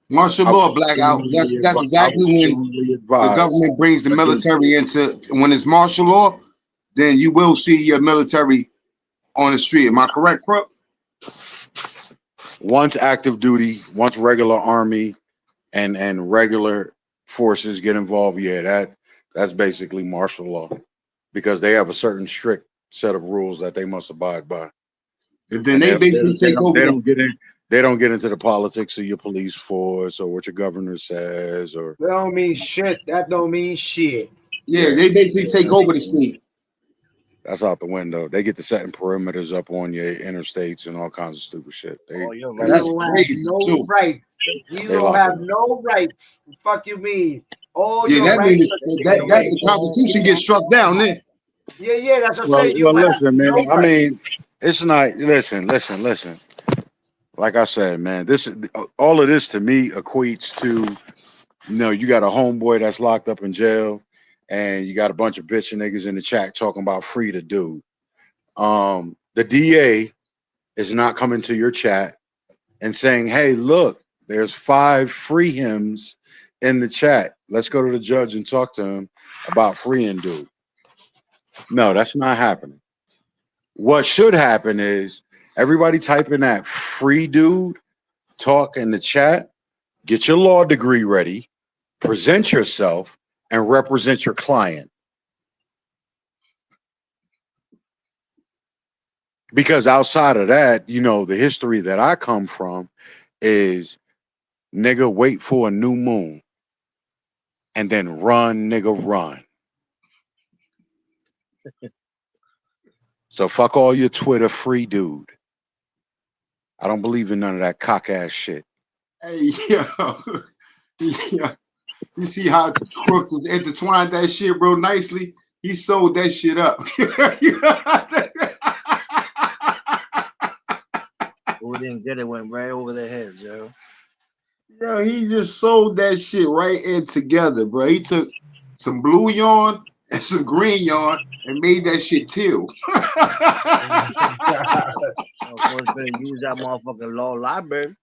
Martial I would law blackout. strongly That's I exactly would when strongly the advise government brings the against military into. When it's martial law, then you will see your military on the street. Am I correct, Prep? once active duty, once regular army and regular forces get involved, yeah, that's basically martial law because they have a certain strict set of rules that they must abide by. And then And they basically take over they the. don't get in they don't get into the politics of your police force or what your governor says or That don't mean shit. That don't mean shit. Yeah, they basically take over the state. that's out the window. They get to setting perimeters up on your interstates and all kinds of stupid shit. Oh, you're You right. That's don't have crazy no too. rights. You They don't lock have it. no rights. Fuck you mean? All Yeah, your that rights means are that taken that away. the Constitution gets struck down then. Yeah, that's what I'm Well, saying. You well, have listen, man. no I rights. mean, it's not. Listen. Like I said, man, this all of this to me equates to you got a homeboy that's locked up in jail, and you got a bunch of bitch niggas in the chat talking about free to do. The DA is not coming to your chat and saying, "Hey, look, there's 5 free hymns in the chat. Let's go to the judge and talk to him about freeing dude." No, that's not happening. What should happen is everybody type in that free dude, talk in the chat, get your law degree ready, present yourself, and represent your client. Because outside of that, the history that I come from is nigga wait for a new moon and then run, nigga, run. So fuck all your Twitter free dude. I don't believe in none of that cock ass shit. Hey, yo, yeah. You see how Crook intertwined that shit real nicely? He sold that shit up. Who didn't get it went right over their heads, yo. Yo, he just sold that shit right in together, bro. He took some blue yarn and some green yarn and made that shit teal. Of course, better use that motherfucking law library.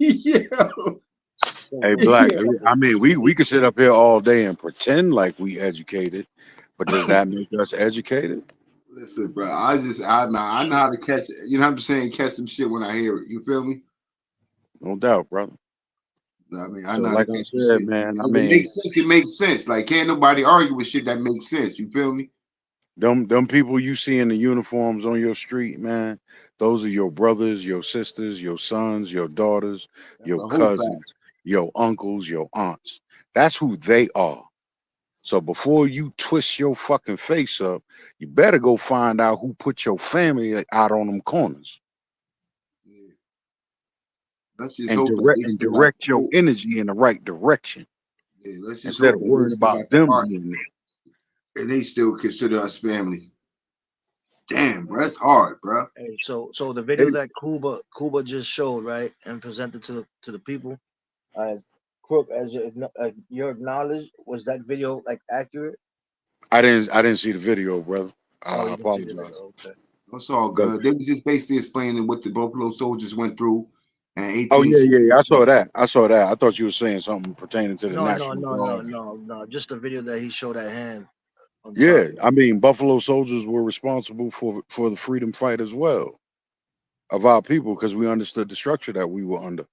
Yeah. Hey, Black. I mean, we could sit up here all day and pretend like we educated, but does that make us educated? Listen, bro. I know how to catch it. You know what I'm saying? Catch some shit when I hear it. You feel me? No doubt, brother. I mean, I So, know how to like I catch some said, shit. man, I If it mean, makes sense, it makes sense. Like, can't nobody argue with shit that makes sense. You feel me? them people you see in the uniforms on your street, man, those are your brothers, your sisters, your sons, your daughters, That's your a whole fact. cousins, your uncles, your aunts. That's who they are. So before you twist your fucking face up, you better go find out who put your family out on them corners Yeah. Let's just and hope that they still got direct your energy in the right direction yeah, let's just instead hope of that they worrying still about got the them heart being there. and they still consider us family. Damn, bro, that's hard, bro. Hey, so the video Hey, that Cuba just showed, right, and presented to the people, as Crook, as your acknowledged, was that video like accurate? I didn't see the video, brother. Oh, I you didn't see the apologize. video. Okay. That's all But good. They were just basically explaining what the Buffalo Soldiers went through in oh yeah, yeah, yeah. I saw 1866. that. I saw that. I thought you were saying something pertaining to the No, no, National no, no, Guard. no, no. Just the video that he showed at hand on top. Yeah, I mean, Buffalo soldiers were responsible for the freedom fight as well of our people because we understood the structure that we were under.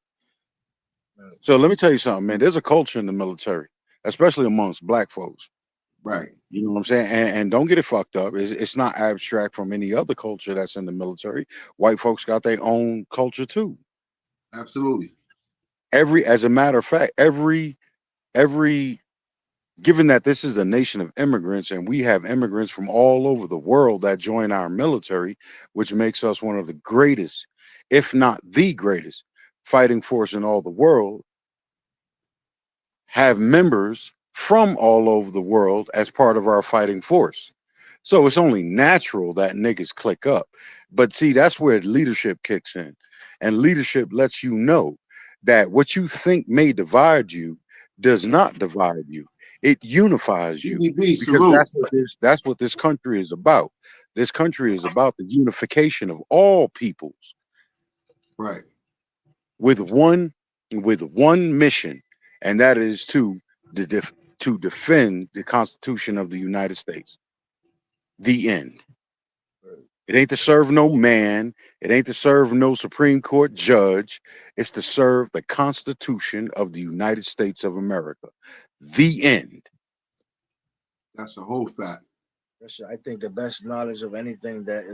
Right. So let me tell you something, man. There's a culture in the military, especially amongst black folks. Right. You know what I'm saying? And don't get it fucked up. It's not abstract from any other culture that's in the military. White folks got their own culture too. Absolutely. As a matter of fact, every given that this is a nation of immigrants and we have immigrants from all over the world that join our military, which makes us one of the greatest, if not the greatest, fighting force in all the world, have members from all over the world as part of our fighting force. So it's only natural that niggas click up. But see, that's where leadership kicks in. And leadership lets you know that what you think may divide you does not divide you. It unifies you BBB, because salute. that's what this country is about. This country is about the unification of all peoples Right. with one mission, and that is to defend the Constitution of the United States. The end. It ain't to serve no man. It ain't to serve no Supreme Court judge. It's to serve the Constitution of the United States of America. The end. That's a whole fact. I think the best knowledge of anything that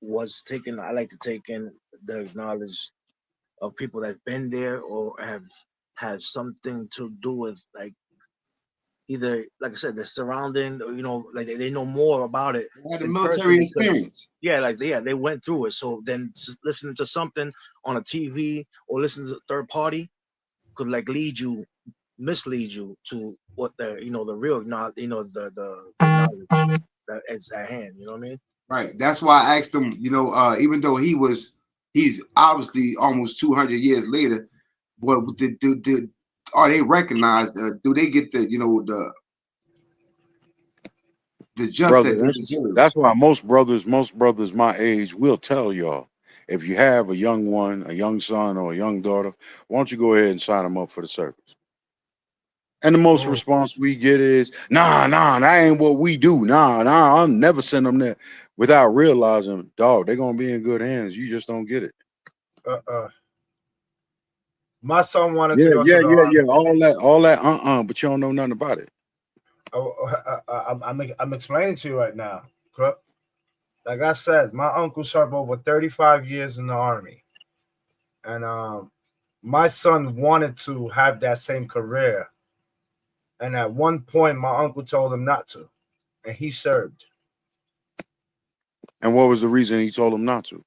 was taken. I like to take in the knowledge of people that've been there or have had something to do with, like, either, like I said, the surrounding, or, like they know more about it They had a in person military because, experience. yeah, like they went through it. So then just listening to something on a TV or listening to a third party could like mislead you to what the real knowledge, the knowledge that is at hand. You know what I mean? Right. That's why I asked him, even though he's obviously almost 200 years later, but are they recognized? Do they get the just Brother, that they that's deserve? that's why most brothers my age will tell y'all. If you have a young one, a young son, or a young daughter, why don't you go ahead and sign them up for the service? And the most Oh, response we get is, nah, that ain't what we do. Nah, I'll never send them there without realizing, dog, they're gonna be in good hands. You just don't get it. uh. My son wanted to Yeah, go to yeah, the yeah, yeah. army. All that, but you don't know nothing about it. I'm explaining to you right now. Crook. Like I said, my uncle served over 35 years in the army, and my son wanted to have that same career. And at one point, my uncle told him not to, and he served. And what was the reason he told him not to?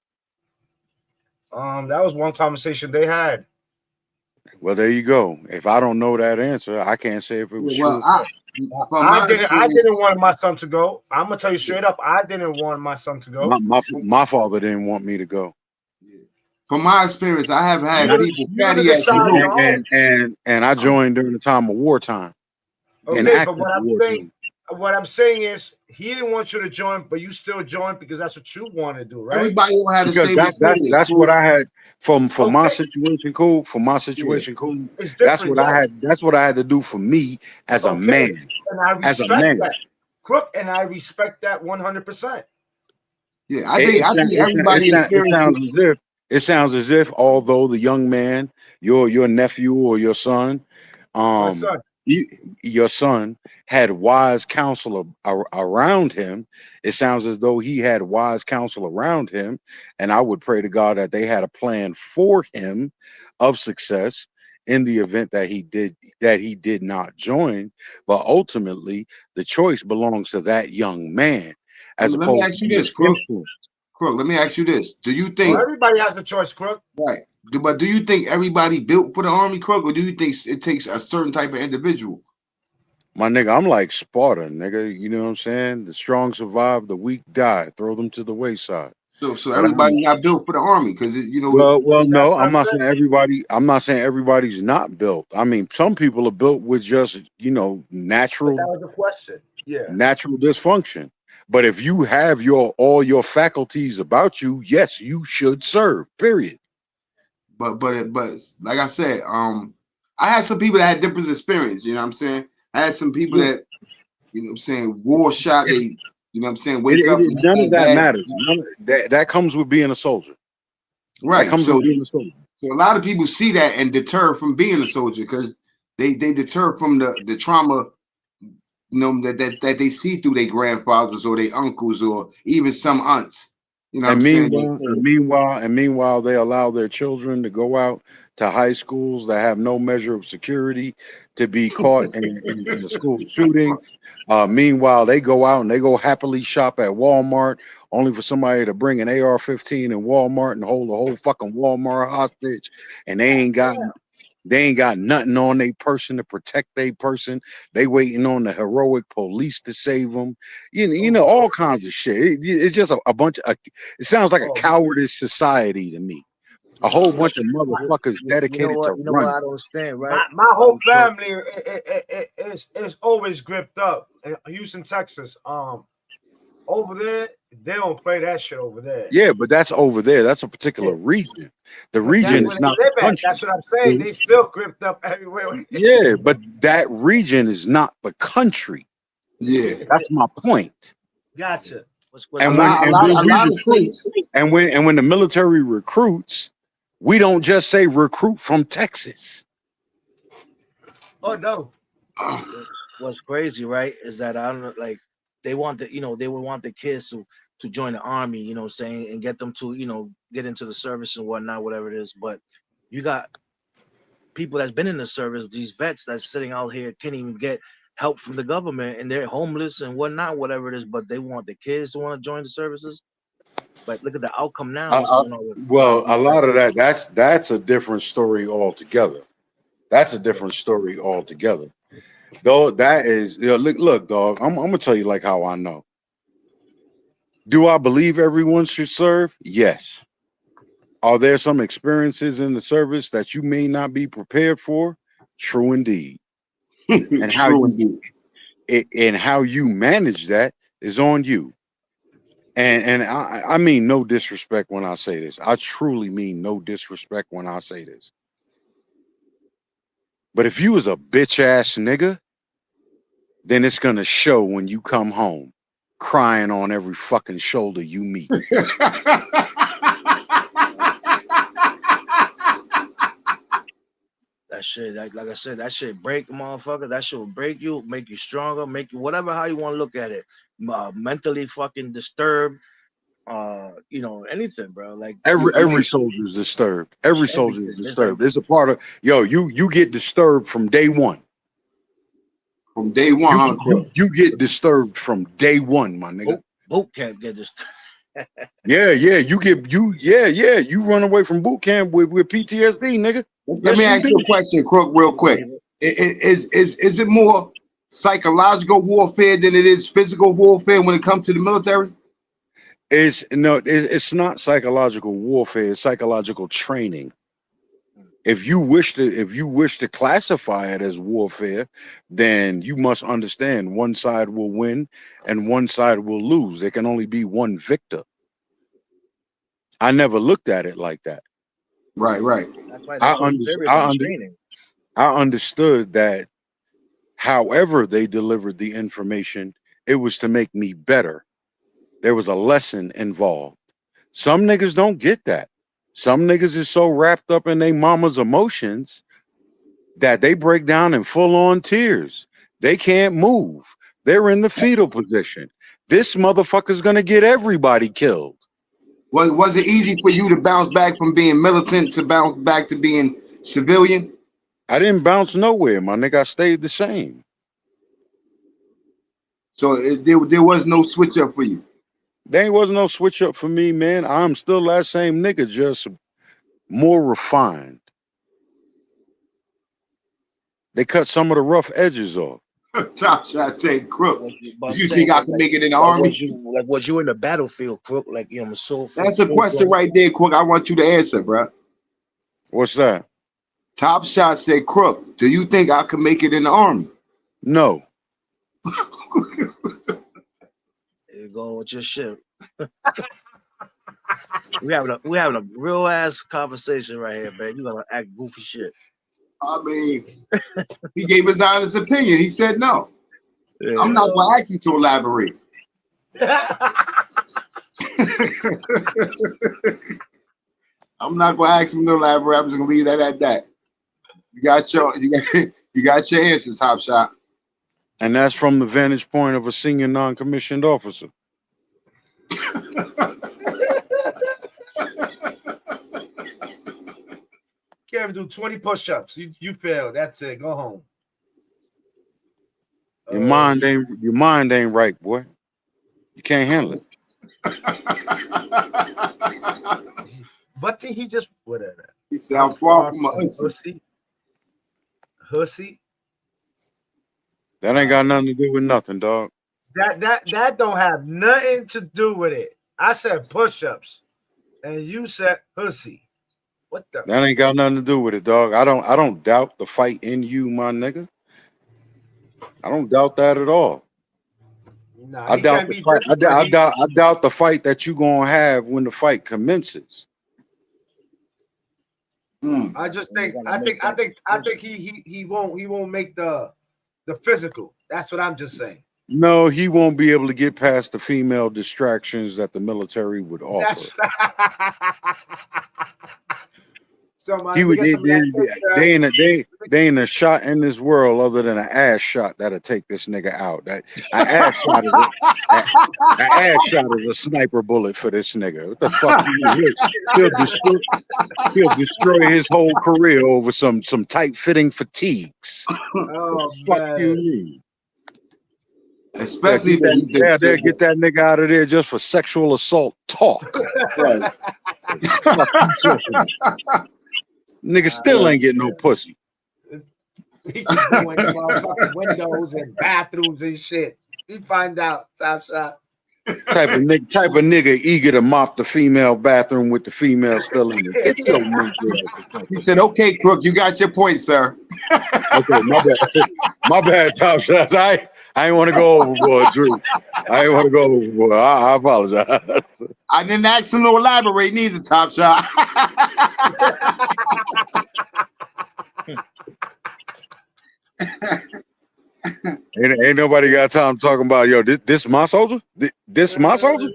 That was one conversation they had. Well, there you go. If I don't know that answer, I can't say if it was Well, true or false. from my I didn't experience, want my son to go. I'm gonna tell you straight up. I didn't want my son to go. My father didn't want me to go. from my experience, I have had people, You're gonna fatty ass decide niggas. your own. And I joined during the time of wartime. In Okay, but active wartime. what I'm saying is, he didn't want you to join, but you still joined because that's what you want to do, right? Everybody don't have the Because same experience. that's what I had for my Okay, situation. Cool. For my Yeah. situation, cool. it's That's different, what I yeah. had. That's what I had to do for me as a Okay, man. and I As a respect man. that, Crook, and I respect that 100%. Yeah, I think everybody It sounds experiences. as if although the young man, your nephew or your son, My um, son, your son had wise counsel around him. It sounds as though he had wise counsel around him, and I would pray to God that they had a plan for him of success in the event that he did not join. But ultimately, the choice belongs to that young man, as Let me opposed ask to you being this, Crook. influenced. Crook, let me ask you this. Do you well, think everybody has a choice, Crook. right? But do you think everybody built for the army, Crook, or do you think it takes a certain type of individual? My nigga, I'm like Sparta, nigga. You know what I'm saying? The strong survive, the weak die. Throw them to the wayside. So But everybody's not built for the army because That's no, what I'm I'm not saying. saying everybody. I'm not saying everybody's not built. I mean, some people are built with just But that was the question. Yeah. natural dysfunction. But if you have all your faculties about you, yes, you should serve. Period. but like I said, I had some people that had different experience. You know what I'm saying? I had some people Sure. that war shot. It, They wake up and none of had that bad. matters. That comes with being a soldier. That Right. comes with being a soldier. So a lot of people see that and deter from being a soldier because they deter from the trauma, that they see through their grandfathers or their uncles or even some aunts. You know what I'm And saying? meanwhile, they allow their children to go out to high schools that have no measure of security to be caught in a school shooting. Meanwhile, they go out and they go happily shop at Walmart, only for somebody to bring an AR-15 in Walmart and hold the whole fucking Walmart hostage, and they ain't got nothing on their person to protect their person. They waiting on the heroic police to save them. You know all kinds of shit. It's just a bunch of. It sounds like a Oh, cowardice society to me. A whole But bunch of motherfuckers you know dedicated what? to You know what running. I don't understand, right? my whole family is always gripped up in Houston, Texas. Over there, they don't play that shit over there. Yeah, but that's over there. That's a Yeah. particular region. The But that's region where is they not the live at. country. That's what I'm saying. They still gripped up everywhere. Yeah, but that region is not the country. Yeah. That's my point. Gotcha. What's A And lot, when a we lot of recruit, states. and when the military recruits, we don't just say recruit from Texas. Oh no. what's crazy, right? Is that I don't know, like they want they would want the kids to join the army, saying, and get them to, get into the service and whatnot, whatever it is. But you got people that's been in the service, these vets that's sitting out here can't even get help from the government and they're homeless and whatnot, whatever it is, but they want the kids to want to join the services. But look at the outcome now, what's going on with a lot of Well, these a lot vets. of that's a different story altogether. That's a different story altogether. Though that is, look, dog. I'm gonna tell you like how I know. Do I believe everyone should serve? Yes. Are there some experiences in the service that you may not be prepared for? True indeed. And how True you indeed. and how you manage that is on you. And I mean no disrespect when I say this. I truly mean no disrespect when I say this. But if you was a bitch ass nigga, then it's gonna show when you come home, crying on every fucking shoulder you meet. That shit, like I said, that shit break a motherfucker. That shit will break you, make you stronger, make you whatever how you want to look at it. Mentally fucking disturbed, anything, bro. Like Every soldier is disturbed. Every soldier is everything. There's disturbed. It's a part of you get disturbed from day one. From day one, huh, Crook? You get disturbed from day one, my nigga. boot camp get this. Yeah, you run away from boot camp with PTSD, nigga. Let me ask you a question, Crook, real quick. Is it more psychological warfare than it is physical warfare when it comes to the military? It's not psychological warfare. It's psychological training. If you wish to classify it as warfare, then you must understand one side will win and one side will lose. There can only be one victor. I never looked at it like that. Right. That's why that's so serious in training. I understood that however they delivered the information, it was to make me better. There was a lesson involved. Some niggas don't get that. Some niggas is so wrapped up in their mama's emotions that they break down in full-on tears. They can't move. They're in the fetal position. This motherfucker's gonna get everybody killed. Was it easy for you to bounce back from being militant to bounce back to being civilian? I didn't bounce nowhere, my nigga. I stayed the same. So there was no switch up for you. There wasn't no switch up for me, man. I'm still that same nigga, just more refined. They cut some of the rough edges off. Top Shot said, Crook, do you think I can make it in the army? Was you in the battlefield, Crook? Like, you know, so that's a question right there, Crook. I want you to answer, bro. What's that? Top Shot said, Crook, do you think I can make it in the army? No. There you go with your shit. we having a real ass conversation right here, man. You gonna act goofy shit. I mean, he gave his honest opinion. He said no. Yeah. I'm not gonna ask him to elaborate. I'm not gonna ask him to elaborate. I'm just gonna leave that at that. You got your answers, Top Shot. And that's from the vantage point of a senior non-commissioned officer. Can't even do 20 push-ups. You failed. That's it. Go home. Your mind ain't right, boy. You can't handle it. But then he just whatever. He said, "I'm far from a hussy." Hussy. That ain't got nothing to do with nothing, dog. That don't have nothing to do with it. I said push-ups, and you said hussy. What the? That ain't got nothing to do with it, dog. I don't doubt the fight in you, my nigga. I don't doubt that at all. Nah, I doubt the fight. I doubt the fight that you gonna have when the fight commences. I think he won't make the physical. That's what I'm just saying. No, he won't be able to get past the female distractions that the military would offer. He would. They ain't a shot in this world other than an ass shot that'll take this nigga out. That an ass shot is a sniper bullet for this nigga. What the fuck? He'll destroy his whole career over some tight fitting fatigues. Oh, what the fuck you mean? Especially they'll get that nigga out of there just for sexual assault talk. Right. Nigga still ain't getting no pussy. He keep doing windows and bathrooms and shit. You find out, Top Shot. Type of nigga eager to mop the female bathroom with the female still in it. Get your nigga. He said, "Okay, Crook, you got your point, sir." Okay, my bad, Top Shots. I ain't want to go overboard, Drew. I ain't want to go overboard. I apologize. I didn't ask him to elaborate neither, Top Shot. Ain't nobody got time talking about, yo, this my soldier? This my soldier?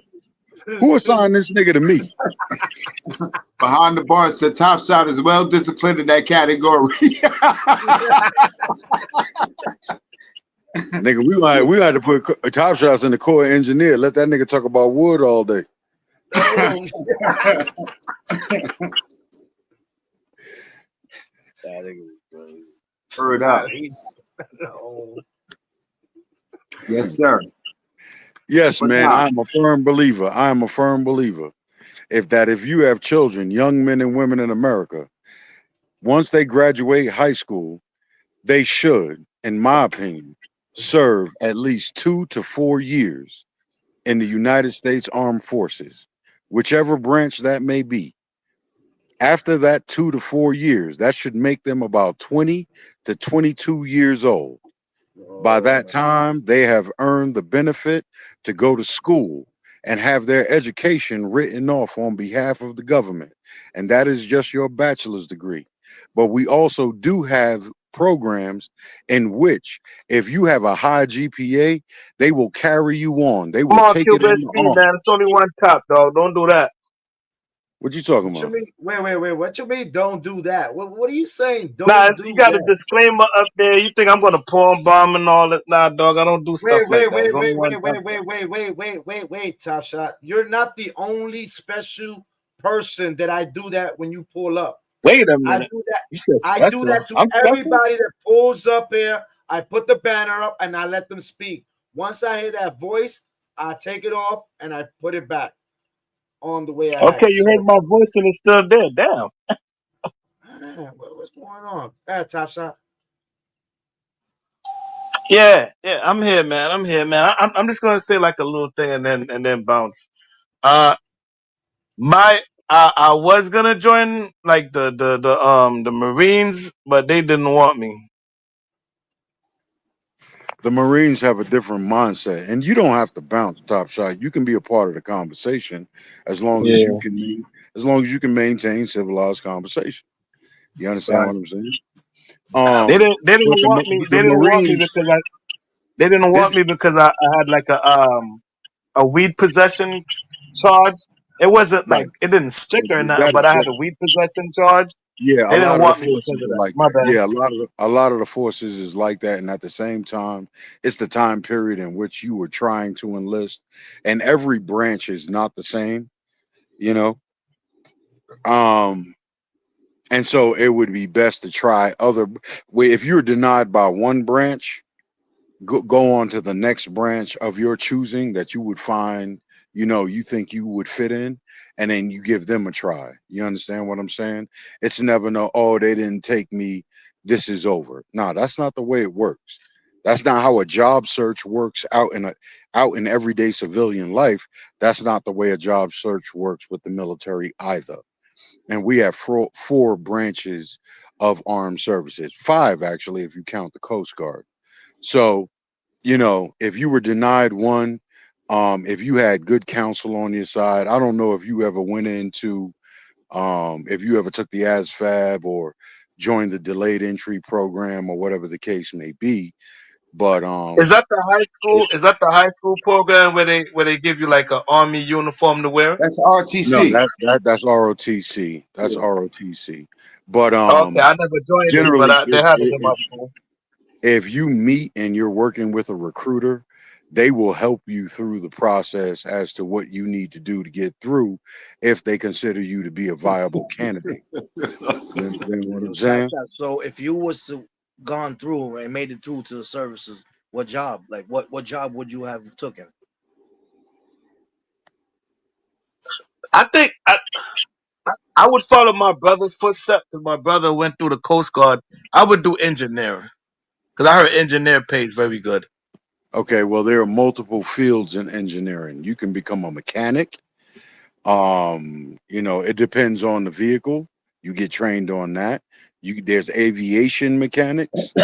Who assigned this nigga to me? Behind the bar said Top Shot is well disciplined in that category. Nigga, we had to put Top Shots in the core engineer. Let that nigga talk about wood all day. Heard up. Yes, sir. Yes, man. I'm a firm believer. If you have children, young men and women in America, once they graduate high school, they should, in my opinion, serve at least 2 to 4 years in the United States Armed Forces, whichever branch that may be. After that 2 to 4 years, that should make them about 20 to 22 years old. By that time, they have earned the benefit to go to school and have their education written off on behalf of the government. And that is just your bachelor's degree. But we also do have programs in which, if you have a high GPA, they will carry you on. They Come will on, take it in the QBSP, arm. man. It's only one top, dog. Don't do that. What you talking What you about? mean? Wait. What you mean? Don't do that. What are you saying? Nah, Don't you do got a that. disclaimer up there. You think I'm gonna porn bomb and all that? Nah, dog. I don't do stuff Wait, like wait, that. It's wait, only wait, one wait, top. wait, wait, wait, wait, wait, wait, wait, Top Shot. You're not the only special person that I do that when you pull up. Wait a I minute. do that. You said I do special. that to I'm special. everybody that pulls up here. I put the banner up and I let them speak. Once I hear that voice, I take it off and I put it back on the way I had Okay, it. you So, heard my voice and it's still there. Damn. what's going on? Top Shot. Yeah, I'm here, man. I'm here, man. I'm just gonna say like a little thing and then bounce. Uh, my I was gonna join like the Marines, but they didn't want me. The Marines have a different mindset, and you don't have to bounce Top Shot. You can be a part of the conversation as long as Yeah, you can maintain civilized conversation. You understand right. what I'm saying? They didn't they But didn't want me. the They didn't want me Marines, because they didn't this want me because I had like a weed possession charge. It wasn't right, like it didn't stick or nothing, that but I had that a weed possession charge. yeah, a They didn't lot of the want me because forces of are that. like My that. bad. Yeah, a lot of the forces is like that, and at the same time, it's the time period in which you were trying to enlist, and every branch is not the same. You know, um, and so it would be best to try other. If you're denied by one branch, go on to the next branch of your choosing that you would find, you think you would fit in, and then you give them a try. You understand what I'm saying? It's never no, oh, they didn't take me, this is over. No, that's not the way it works. That's not how a job search works out in everyday civilian life. That's not the way a job search works with the military either. And we have four branches of armed services, five actually if you count the Coast Guard. So if you were denied one, if you had good counsel on your side, I don't know if you ever went into, if you ever took the ASFAB or joined the delayed entry program or whatever the case may be, but Is that the high school? Is that the high school program where they give you like an army uniform to wear? That's no, RTC. that's ROTC. That's Yeah. ROTC. But Okay, I never joined it, but generally, they had it in my school. if you meet and you're working with a recruiter, they will help you through the process as to what you need to do to get through if they consider you to be a viable candidate. You understand what I'm Top saying? shot. So if you was to gone through and made it through to the services, what job? Like what job would you have taken? I think I would follow my brother's footsteps because my brother went through the Coast Guard. I would do engineering because I heard engineer pays very good. Okay, well, there are multiple fields in engineering. You can become a mechanic. It depends on the vehicle. You get trained on that. There's aviation mechanics.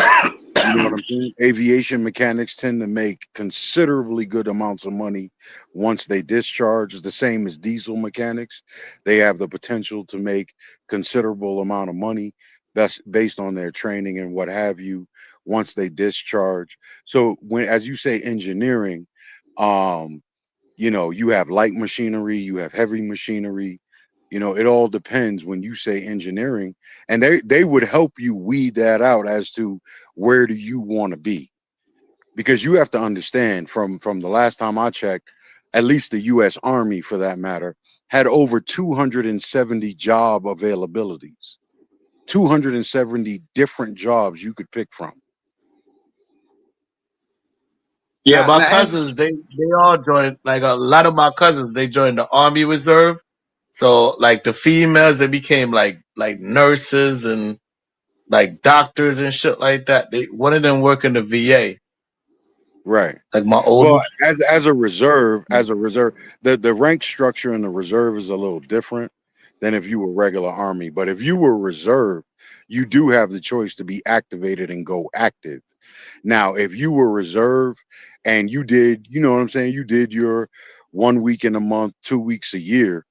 You know what I'm saying? Aviation mechanics tend to make considerably good amounts of money once they discharge. The same as diesel mechanics. They have the potential to make considerable amount of money. That's based on their training and what have you once they discharge. So as you say, engineering, um, you have light machinery, you have heavy machinery. It all depends when you say engineering, and they would help you weed that out as to where do you want to be, because you have to understand from the last time I checked, at least the U.S. Army, for that matter, had over 270 job availabilities, 270 different jobs you could pick from. Yeah, my Now, cousins they all joined. Like a lot of my cousins, they joined the Army Reserve. So like the females, they became like nurses and like doctors and shit like that. One of them work in the VA. Right. Like my Well, oldest. as a reserve, the rank structure in the reserve is a little different than if you were regular Army. But if you were reserve, you do have the choice to be activated and go active. Now, if you were reserve and you did, you know what I'm saying, you did your 1 week in a month, 2 weeks a year,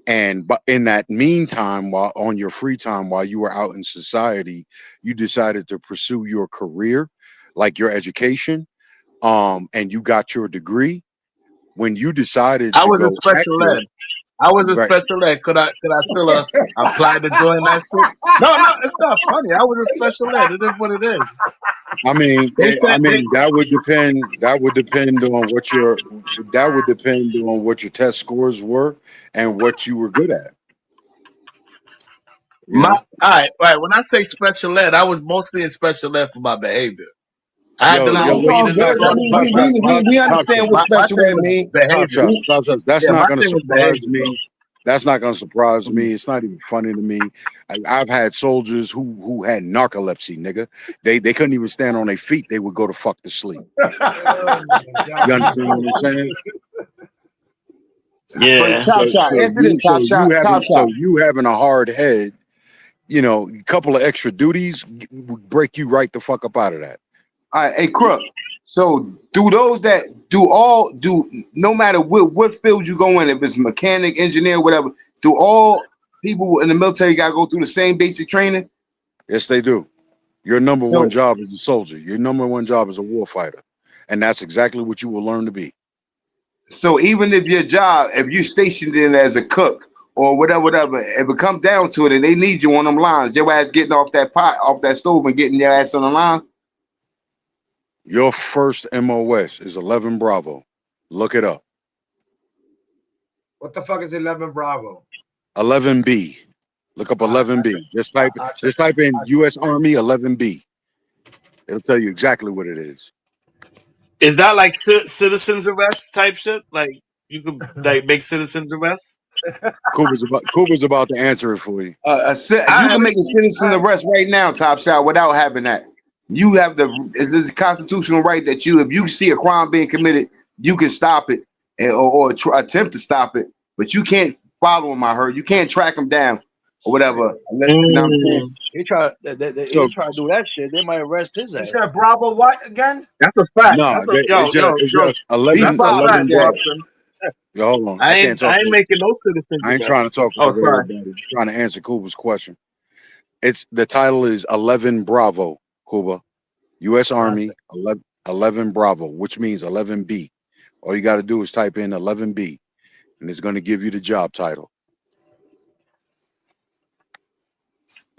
and but in that meantime, while on your free time, while you were out in society, you decided to pursue your career, like your education, and you got your degree. When you decided I to was a go special active, ed. I was a right? special ed. Could I still apply to join that shit? No, it's not funny. I was a special ed. It is what it is. They I said they mean, that would depend. That would depend on what your test scores were and what you were good at. You my know, all right. When I say special ed, I was mostly in special ed for my behavior. I had to Nah, go it's all read in the good. I school. mean, My my my we understand what my special thing ed was means. behavior. Top shots. That's Yeah, not my going to thing was surprise behavior, bro. me. That's not going to surprise me. It's not even funny to me. I've had soldiers who had narcolepsy, nigga. They couldn't even stand on their feet. They would go to fuck to sleep. Oh my You God. understand what I'm saying? But Yeah. Top Shot, answer this, Top Shot, Top So Shot. you having a hard head, you know, a couple of extra duties would break you right the fuck up out of that. All right, hey Crook. So do those that do no matter what field you go in, if it's mechanic, engineer, whatever, do all people in the military gotta go through the same basic training? Yes, they do. Your number one So job is a soldier. Your number one job is a war fighter, and that's exactly what you will learn to be. so even if your job, if you're stationed in as a cook or whatever, if it comes down to it and they need you on them lines, your ass getting off that pot, off that stove and getting your ass on the line. Your first MOS is 11 Bravo. Look it up. What the fuck is 11 Bravo? 11B. Look up I, 11B. I check. Just type in U.S. Army 11B. It'll tell you exactly what it is. Is that like citizens arrest type shit? Like you could like make citizens arrest? Kuba's about to answer it for you. You I can make a see. citizen arrest right now, Top Shot, without having that. You have it's a constitutional right that if you see a crime being committed, you can stop it or attempt to stop it, but you can't follow him. I heard you can't track him down or whatever. Unless, you know what I'm saying? He try So he try to do that shit. They might arrest his You ass. said Bravo what again? That's a fact. no, That's a it's yo. just 11, That's a B5, he fact, 11 said. Bravo. Boston. Yo, hold on. I ain't making no citizens I ain't trying to arrest. talk Oh, over sorry. everybody. I'm trying to answer Kuba's question. It's the title is 11 Bravo, Kuba. U.S. Army 11 Bravo, which means 11B. All you got to do is type in 11B, and it's going to give you the job title.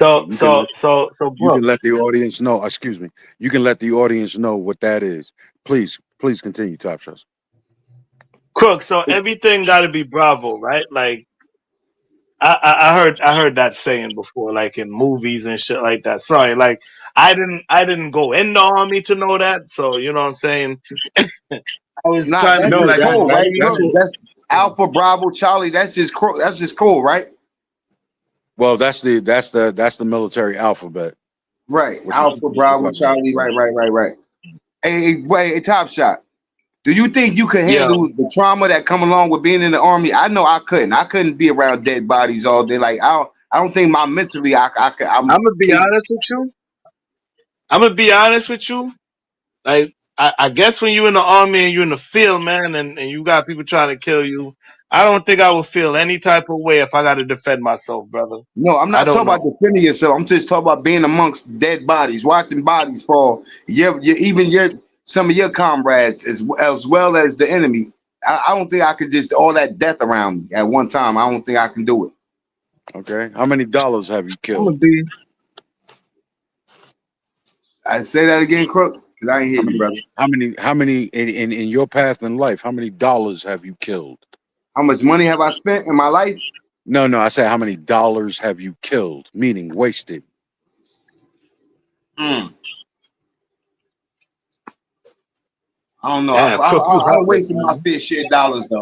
So You can Brooke. let the audience know. Excuse me. You can let the audience know what that is. Please continue, Top Shots. Crook, so everything got to be Bravo, right? Like I heard that saying before, like in movies and shit like that. Sorry, like I didn't go in the army to know that, so you know what I'm saying. I was Nah, trying to that's be No, just like cool, right? ready. Crook, that's Alpha Bravo Charlie. That's just cool, right? well, that's the military alphabet. Right. What you Alpha Bravo Charlie. Right. Hey, Top Shot. Do you think you could Yo, handle the trauma that come along with being in the army? I know I couldn't. I couldn't be around dead bodies all day. Like I don't think my mentally I could. I'm gonna be honest with you. I'm gonna be honest with you. Like I guess when you're in the army and you're in the field, man, and you got people trying to kill you, I don't think I would feel any type of way if I got to defend myself, brother. No, I'm I not don't talking about know. defending yourself. I'm just talking about being amongst dead bodies, watching bodies fall. Even some of your comrades as well as the enemy. I don't think I could just all that death around me at one time. I don't think I can do it. Okay. How many dollars have you I'm gonna killed? be. I say that again, Crook, because I ain't hear you, brother. How many in your path in life? How many dollars have you killed? How much money have I spent in my life? No, I say how many dollars have you killed? Meaning wasted. I don't know. Damn, Crook, you I don't heartless, wasted my man. fair share of dollars though.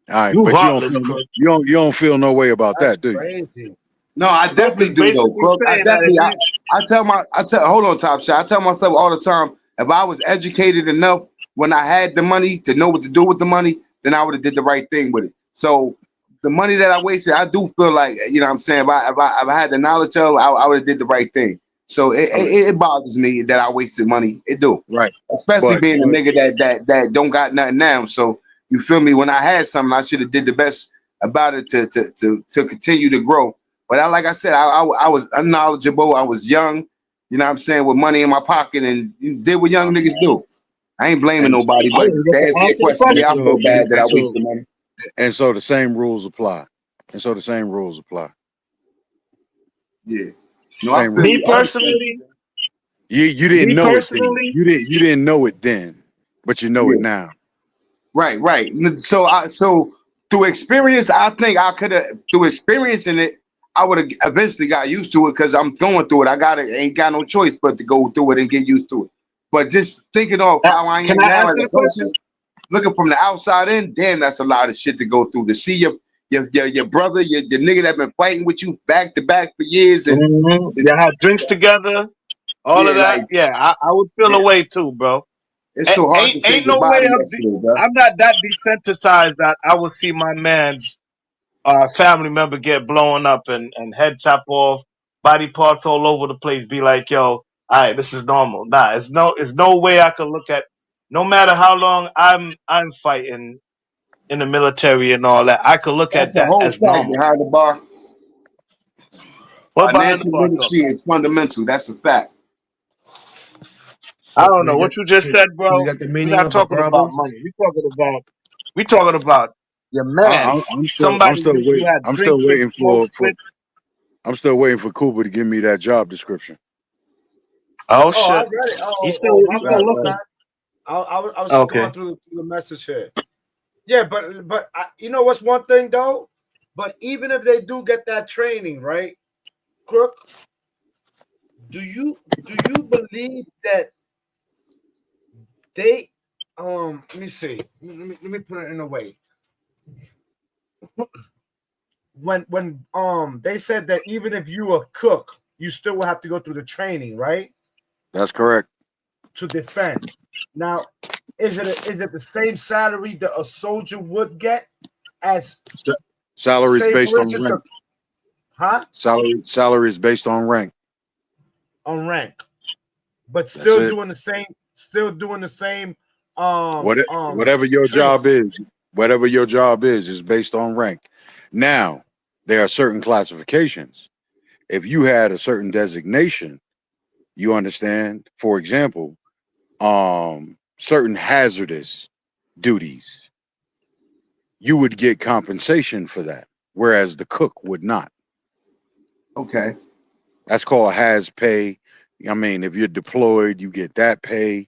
All right, You but heartless, Crook. you don't feel no way about That's that, do you? crazy. No, I Crook definitely is do though, basically Crook. I saying that if definitely, you I tell, hold on, Top Shot. I tell myself all the time, if I was educated enough when I had the money to know what to do with the money, then I would have did the right thing with it. So the money that I wasted, I do feel like, you know what I'm saying, if I had the knowledge of, I would have did the right thing. So it bothers me that I wasted money. It do. Right. Especially But being a nigga that don't got nothing now. So you feel me? When I had something, I should have did the best about it to continue to grow. But like I said, I was unknowledgeable. I was young, you know what I'm saying, with money in my pocket and did what young niggas do. I ain't blaming and nobody, I but didn't get to to answer your answer the question, and yeah, I question. feel so bad that I and so wasted money. and so the same rules apply. And so the same rules apply. Yeah. No, I Same feel rules. Me you. I understand. personally, You didn't me know it then. personally, You didn't know it then, but you know it Yeah. now. Right. So through experience, I think I could have through experiencing it, I would have eventually got used to it because I'm going through it. Ain't got no choice but to go through it and get used to it. But just thinking of how I can am I now as answer the a person, question? looking from the outside in, damn, that's a lot of shit to go through. To see your brother, the nigga that been fighting with you back to back for years, and You had drinks together, all of yeah, that. like Yeah, I would feel yeah, away too, bro. it's so hard to say Ain't no goodbye way to that shit, bro. I'm not that desensitized that I will see my man's family member get blown up and head chop off, body parts all over the place. Be like, yo, all right, this is normal. Nah, it's no way I could look at. No matter how long I'm fighting in the military and all that, I could look at That's a that whole as fact normal. behind the bar. What behind the Financial bar literacy talking? is fundamental. That's a fact. I So don't can know we get what you just can said, we bro. get the We're meaning not of a talking about bravo? money. We talking about your man's. I'm Somebody still you waiting. had drinks with, smokes with. I'm still waiting for Cooper to give me that job description. Oh Oh, I shit. read it. He's My still bad, my looking. bad. I was just Okay. going through the message here. Yeah, but you know what's one thing though? But even if they do get that training, right, Crook, do you believe that they let me see. Let me put it in a way. When they said that even if you a cook, you still will have to go through the training, right? That's correct. To defend. Now, is it the same salary that a soldier would get as Sa- Salary is say based for on instance rank. huh? Salary is based on rank. On rank, but That's still it. doing the same What training. whatever your job is based on rank. Now, there are certain classifications. If you had a certain designation, you understand, for example, certain hazardous duties, you would get compensation for that, whereas the cook would not. Okay. That's called has pay. I mean, if you're deployed, you get that pay.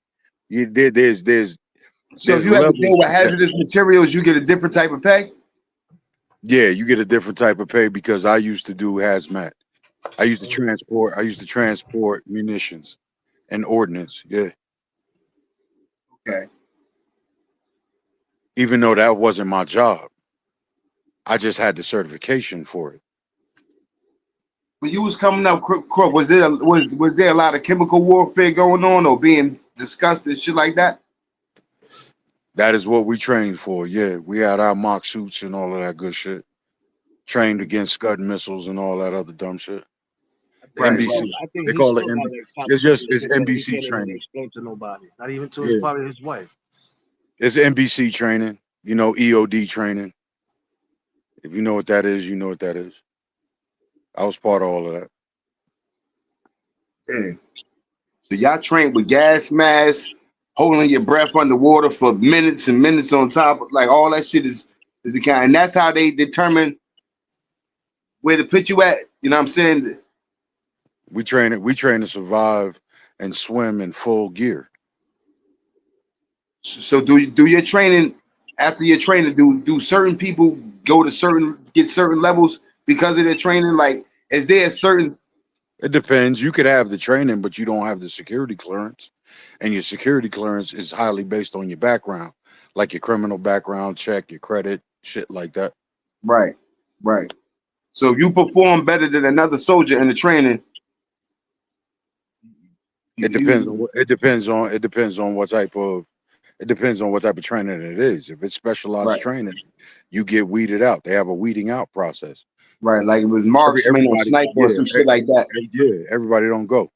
There's So if you have to levels deal with to pay. hazardous materials, you get a different type of pay. Yeah, you get a different type of pay because I used to do hazmat. I used to transport munitions and ordnance. Yeah. Okay. Even though that wasn't my job. I just had the certification for it. When you was coming up, Crook, was there a lot of chemical warfare going on or being discussed and shit like that? That is what we trained for. Yeah, we had our mock suits and all of that good shit. Trained against Scud missiles and all that other dumb shit. Right. NBC. I think They he call it still got like top secret it's shit that he NBC can't even training. explain to nobody, not even to his Yeah. probably his wife. It's NBC training, EOD training. If you know what that is, you know what that is. I was part of all of that. Yeah. So y'all trained with gas masks, holding your breath underwater for minutes and minutes on top. Like all that shit is the kind, and that's how they determine where to put you at. You know what I'm saying? We train to survive and swim in full gear. So do your training after your training? Do certain people get certain levels because of their training? Like, is there a certain? It depends. You could have the training, but you don't have the security clearance. And your security clearance is highly based on your background, like your criminal background check, your credit, shit like that. Right. So if you perform better than another soldier in the training, It depends on what type of training it is. If it's specialized right, training, you get weeded out. They have a weeding out process. right, like it was marksman or Everybody, sniper or some shit like that. everybody don't go.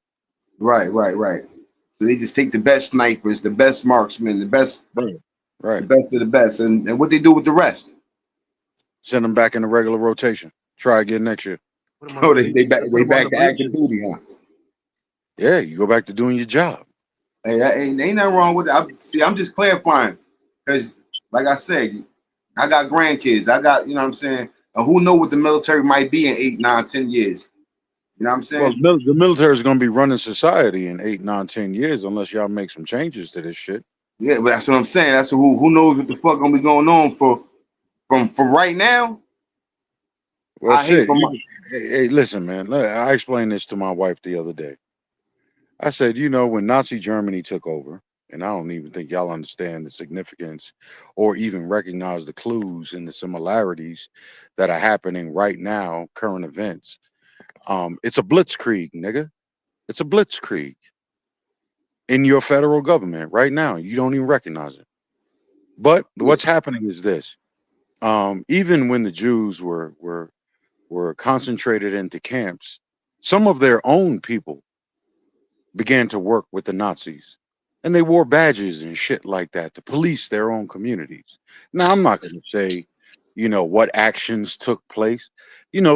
Right, right, right. So they just take the best snipers, the best marksmen, the best Right. of the best, and what they do with the rest? Send them back in the regular rotation. Try again next year. Oh, they back to active duty, huh? Yeah, you go back to doing your job. Hey, ain't nothing wrong with it. I'm just clarifying because, like I said, I got grandkids. I got, you know what I'm saying. And who know what the military might be in 8, 9, 10 years? You know what I'm Well, saying? the military is going to be running society in 8, 9, 10 years unless y'all make some changes to this shit. Yeah, but that's what I'm saying. That's who knows what the fuck gonna be going on from right now. Well, I hate shit. from my Hey, listen, man. I explained this to my wife the other day. I said, when Nazi Germany took over, and I don't even think y'all understand the significance or even recognize the clues and the similarities that are happening right now, current events. It's a blitzkrieg, nigga. It's a blitzkrieg in your federal government right now. You don't even recognize it. But what's happening is this. Even when the Jews were concentrated into camps, some of their own people began to work with the Nazis. And they wore badges and shit like that to police their own communities. Now, I'm not going to say, what actions took place,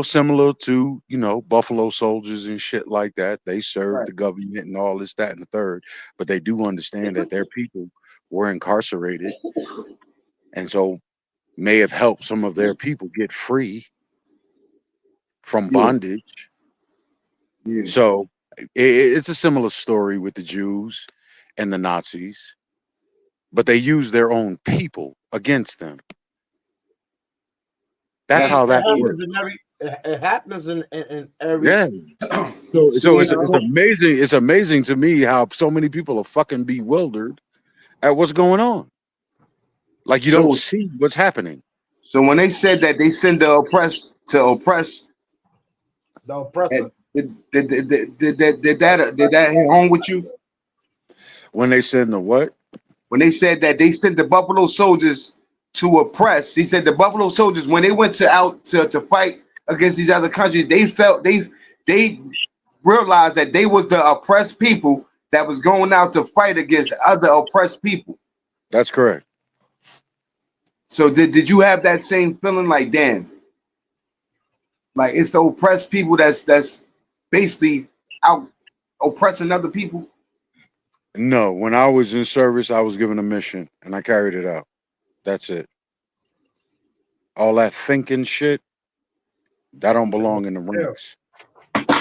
similar to, Buffalo Soldiers and shit like that. They served right. the government and all this, that, and the third. But they do understand that their people were incarcerated. And so may have helped some of their people get free from Yeah, bondage. yeah. So it's a similar story with the Jews and the Nazis, but they use their own people against them. That's That's how It that happens works. in every. It happens in every. Yeah. So see, it's amazing. It's amazing to me how so many people are fucking bewildered at what's going on. Like you don't so see what's happening. so when they said that they send the oppressed to oppress, The oppressor. did that hit home with you? When they said the what? When they said that they sent the Buffalo Soldiers to oppress, he said the Buffalo Soldiers when they went to fight against these other countries, they felt they realized that they was the oppressed people that was going out to fight against other oppressed people. That's correct. So did you have that same feeling like, damn, like it's the oppressed people that's basically out oppressing other people? No, when I was in service, I was given a mission and I carried it out. That's it. All that thinking shit, that don't belong in the Yeah. ranks.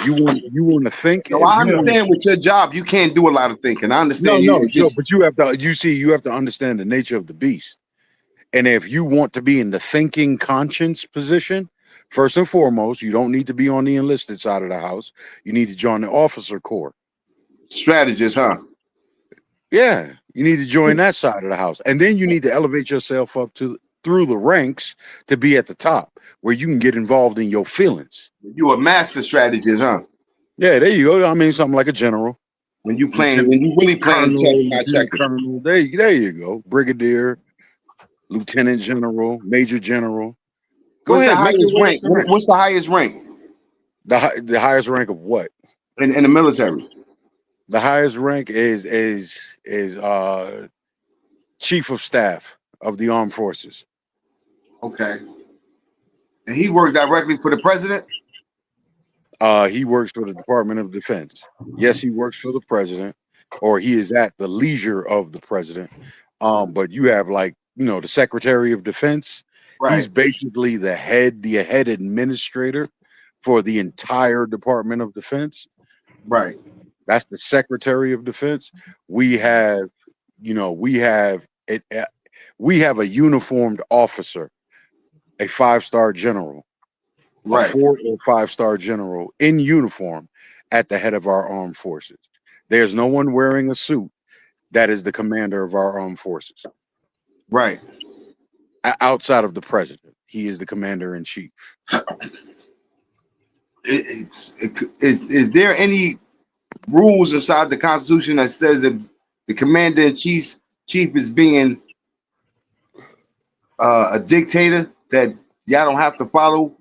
You want to think No, if I you want to understand with your job, you can't do a lot of thinking. I no understand no you so just but you have to understand the nature of the beast. And if you want to be in the thinking conscience position, first and foremost, you don't need to be on the enlisted side of the house. You need to join the officer corps. strategist, huh? Yeah, you need to join that side of the house. And then you need to elevate yourself up to through the ranks to be at the top where you can get involved in your feelings. You a master strategist, huh? Yeah, there you go. I mean, something like a general, When lieutenant you really playing chess, colonel, not lieutenant checkers. colonel. There you go. Brigadier, lieutenant general, major general. Go What's the ahead, make your highest way up rank? the ranks. What's the highest rank The highest rank of what? in the military? The highest rank is chief of staff of the armed forces. Okay, and he worked directly for the president. He works for the Department of Defense. Yes, he works for the president, or he is at the leisure of the president. But you have like the Secretary of Defense. Right, He's basically the head administrator for the entire Department of Defense. right, That's the Secretary of Defense. We have, we have it. We have a uniformed officer, a 5-star general, a right, 4 or 5-star general in uniform at the head of our armed forces. There's no one wearing a suit that is the commander of our armed forces right. outside of the president. He is the commander in chief. Is there any rules inside the Constitution that says if the commander-in-chief is being a dictator that y'all don't have to follow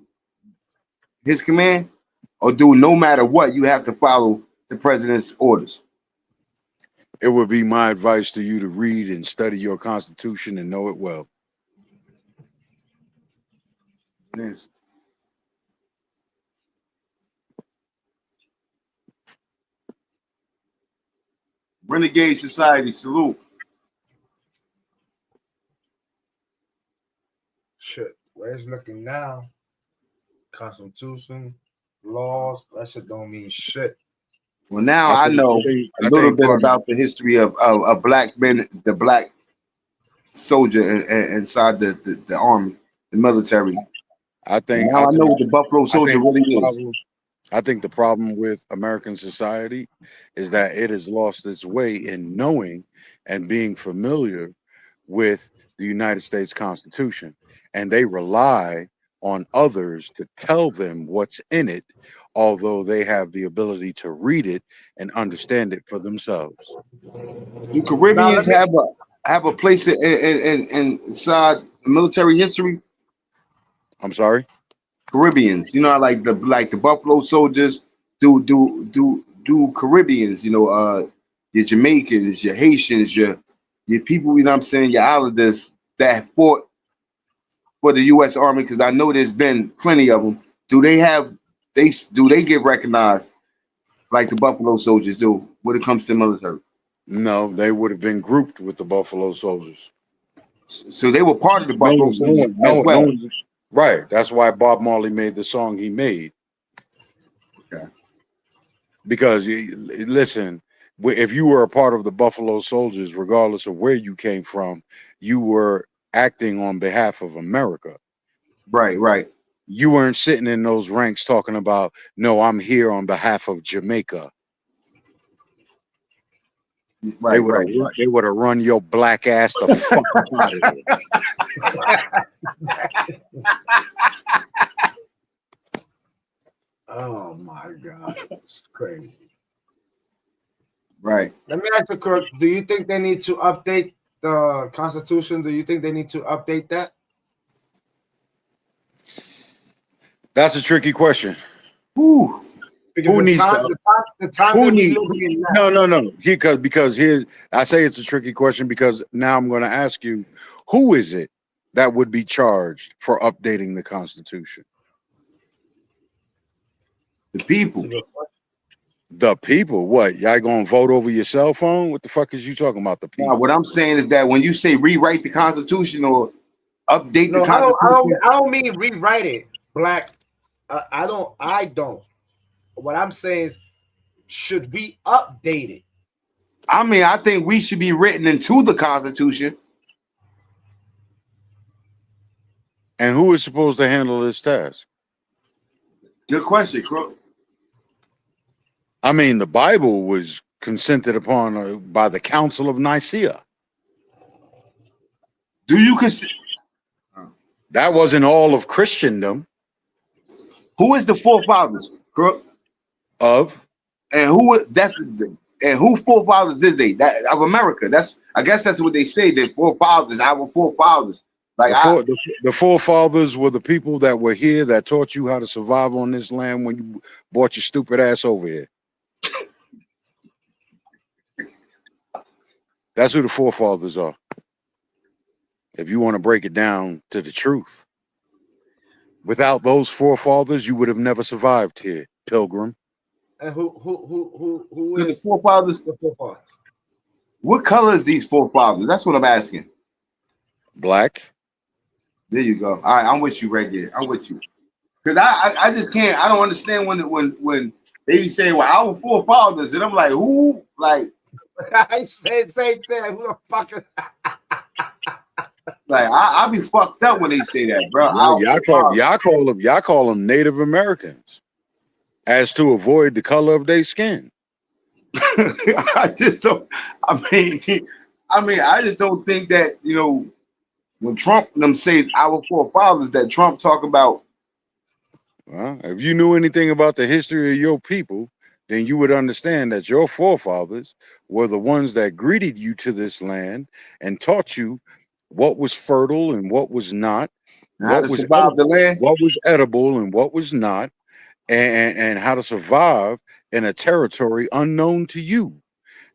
his command, or do no matter what you have to follow the president's orders? It would be my advice to you to read and study your Constitution and know it well. Yes. Renegade Society, salute. Shit, where it's looking now, Constitution, laws, that shit don't mean shit. Well, now I know a little bit about the history of black men, the black soldier inside the army, the military. I think now I know what the Buffalo Soldier really is. I think the problem with American society is that it has lost its way in knowing and being familiar with the United States Constitution, and they rely on others to tell them what's in it, although they have the ability to read it and understand it for themselves. Do Caribbeans have a place in inside military history? I'm sorry? Caribbeans, you know, like the Buffalo Soldiers do Caribbeans, you know, your Jamaicans, your Haitians, your people, you know what I'm saying, your Islanders that fought for the U.S. Army, because I know there's been plenty of them. Do they get recognized like the Buffalo Soldiers do when it comes to military? No, they would have been grouped with the Buffalo Soldiers. So they were part of the Buffalo Soldiers as well. Right. That's why Bob Marley made the song he made. Okay. Because, listen, if you were a part of the Buffalo Soldiers, regardless of where you came from, you were acting on behalf of America. Right, right. You weren't sitting in those ranks talking about, no, I'm here on behalf of Jamaica. Right, they would have run your black ass the fuck out of it. Oh my God, it's crazy. Right. Let me ask you, Kirk, do you think they need to update the Constitution? Do you think they need to update that? That's a tricky question. Ooh. Because who needs the time who that needs, we live in now. No. Because here's, I say it's a tricky question because now I'm going to ask you, who is it that would be charged for updating the Constitution? The people. The people? What? Y'all gonna vote over your cell phone? What the fuck is you talking about? The people? Now, what I'm saying is that when you say rewrite the Constitution or update the Constitution, I don't mean rewrite it, Black. I don't. What I'm saying is, should we update it? I mean, I think we should be written into the Constitution. And who is supposed to handle this task? Good question, Crook. I mean, the Bible was consented upon by the Council of Nicaea. Do you consider that wasn't all of Christendom? Who is the forefathers, Crook? Of and who forefathers is they that of America? I guess that's what they say. Their forefathers, our forefathers. Like the forefathers were the people that were here that taught you how to survive on this land when you brought your stupid ass over here. That's who the forefathers are. If you want to break it down to the truth. Without those forefathers, you would have never survived here, Pilgrim. And who is the forefathers? The forefathers. What color is these forefathers? That's what I'm asking. Black. There you go. All right, I'm with you right there. I'm with you. Because I just can't. I don't understand when they be saying, "Well, our forefathers," and I'm like, who? Like, I say, who the fuck is like I be fucked up when they say that, bro. Y'all call them Native Americans, as to avoid the color of their skin. I just don't. I mean, I just don't think that, you know, when Trump them say our forefathers, that Trump talk about If you knew anything about the history of your people, then you would understand that your forefathers were the ones that greeted you to this land and taught you what was fertile and what was not, How to survive the land. what was edible and what was not, and how to survive in a territory unknown to you.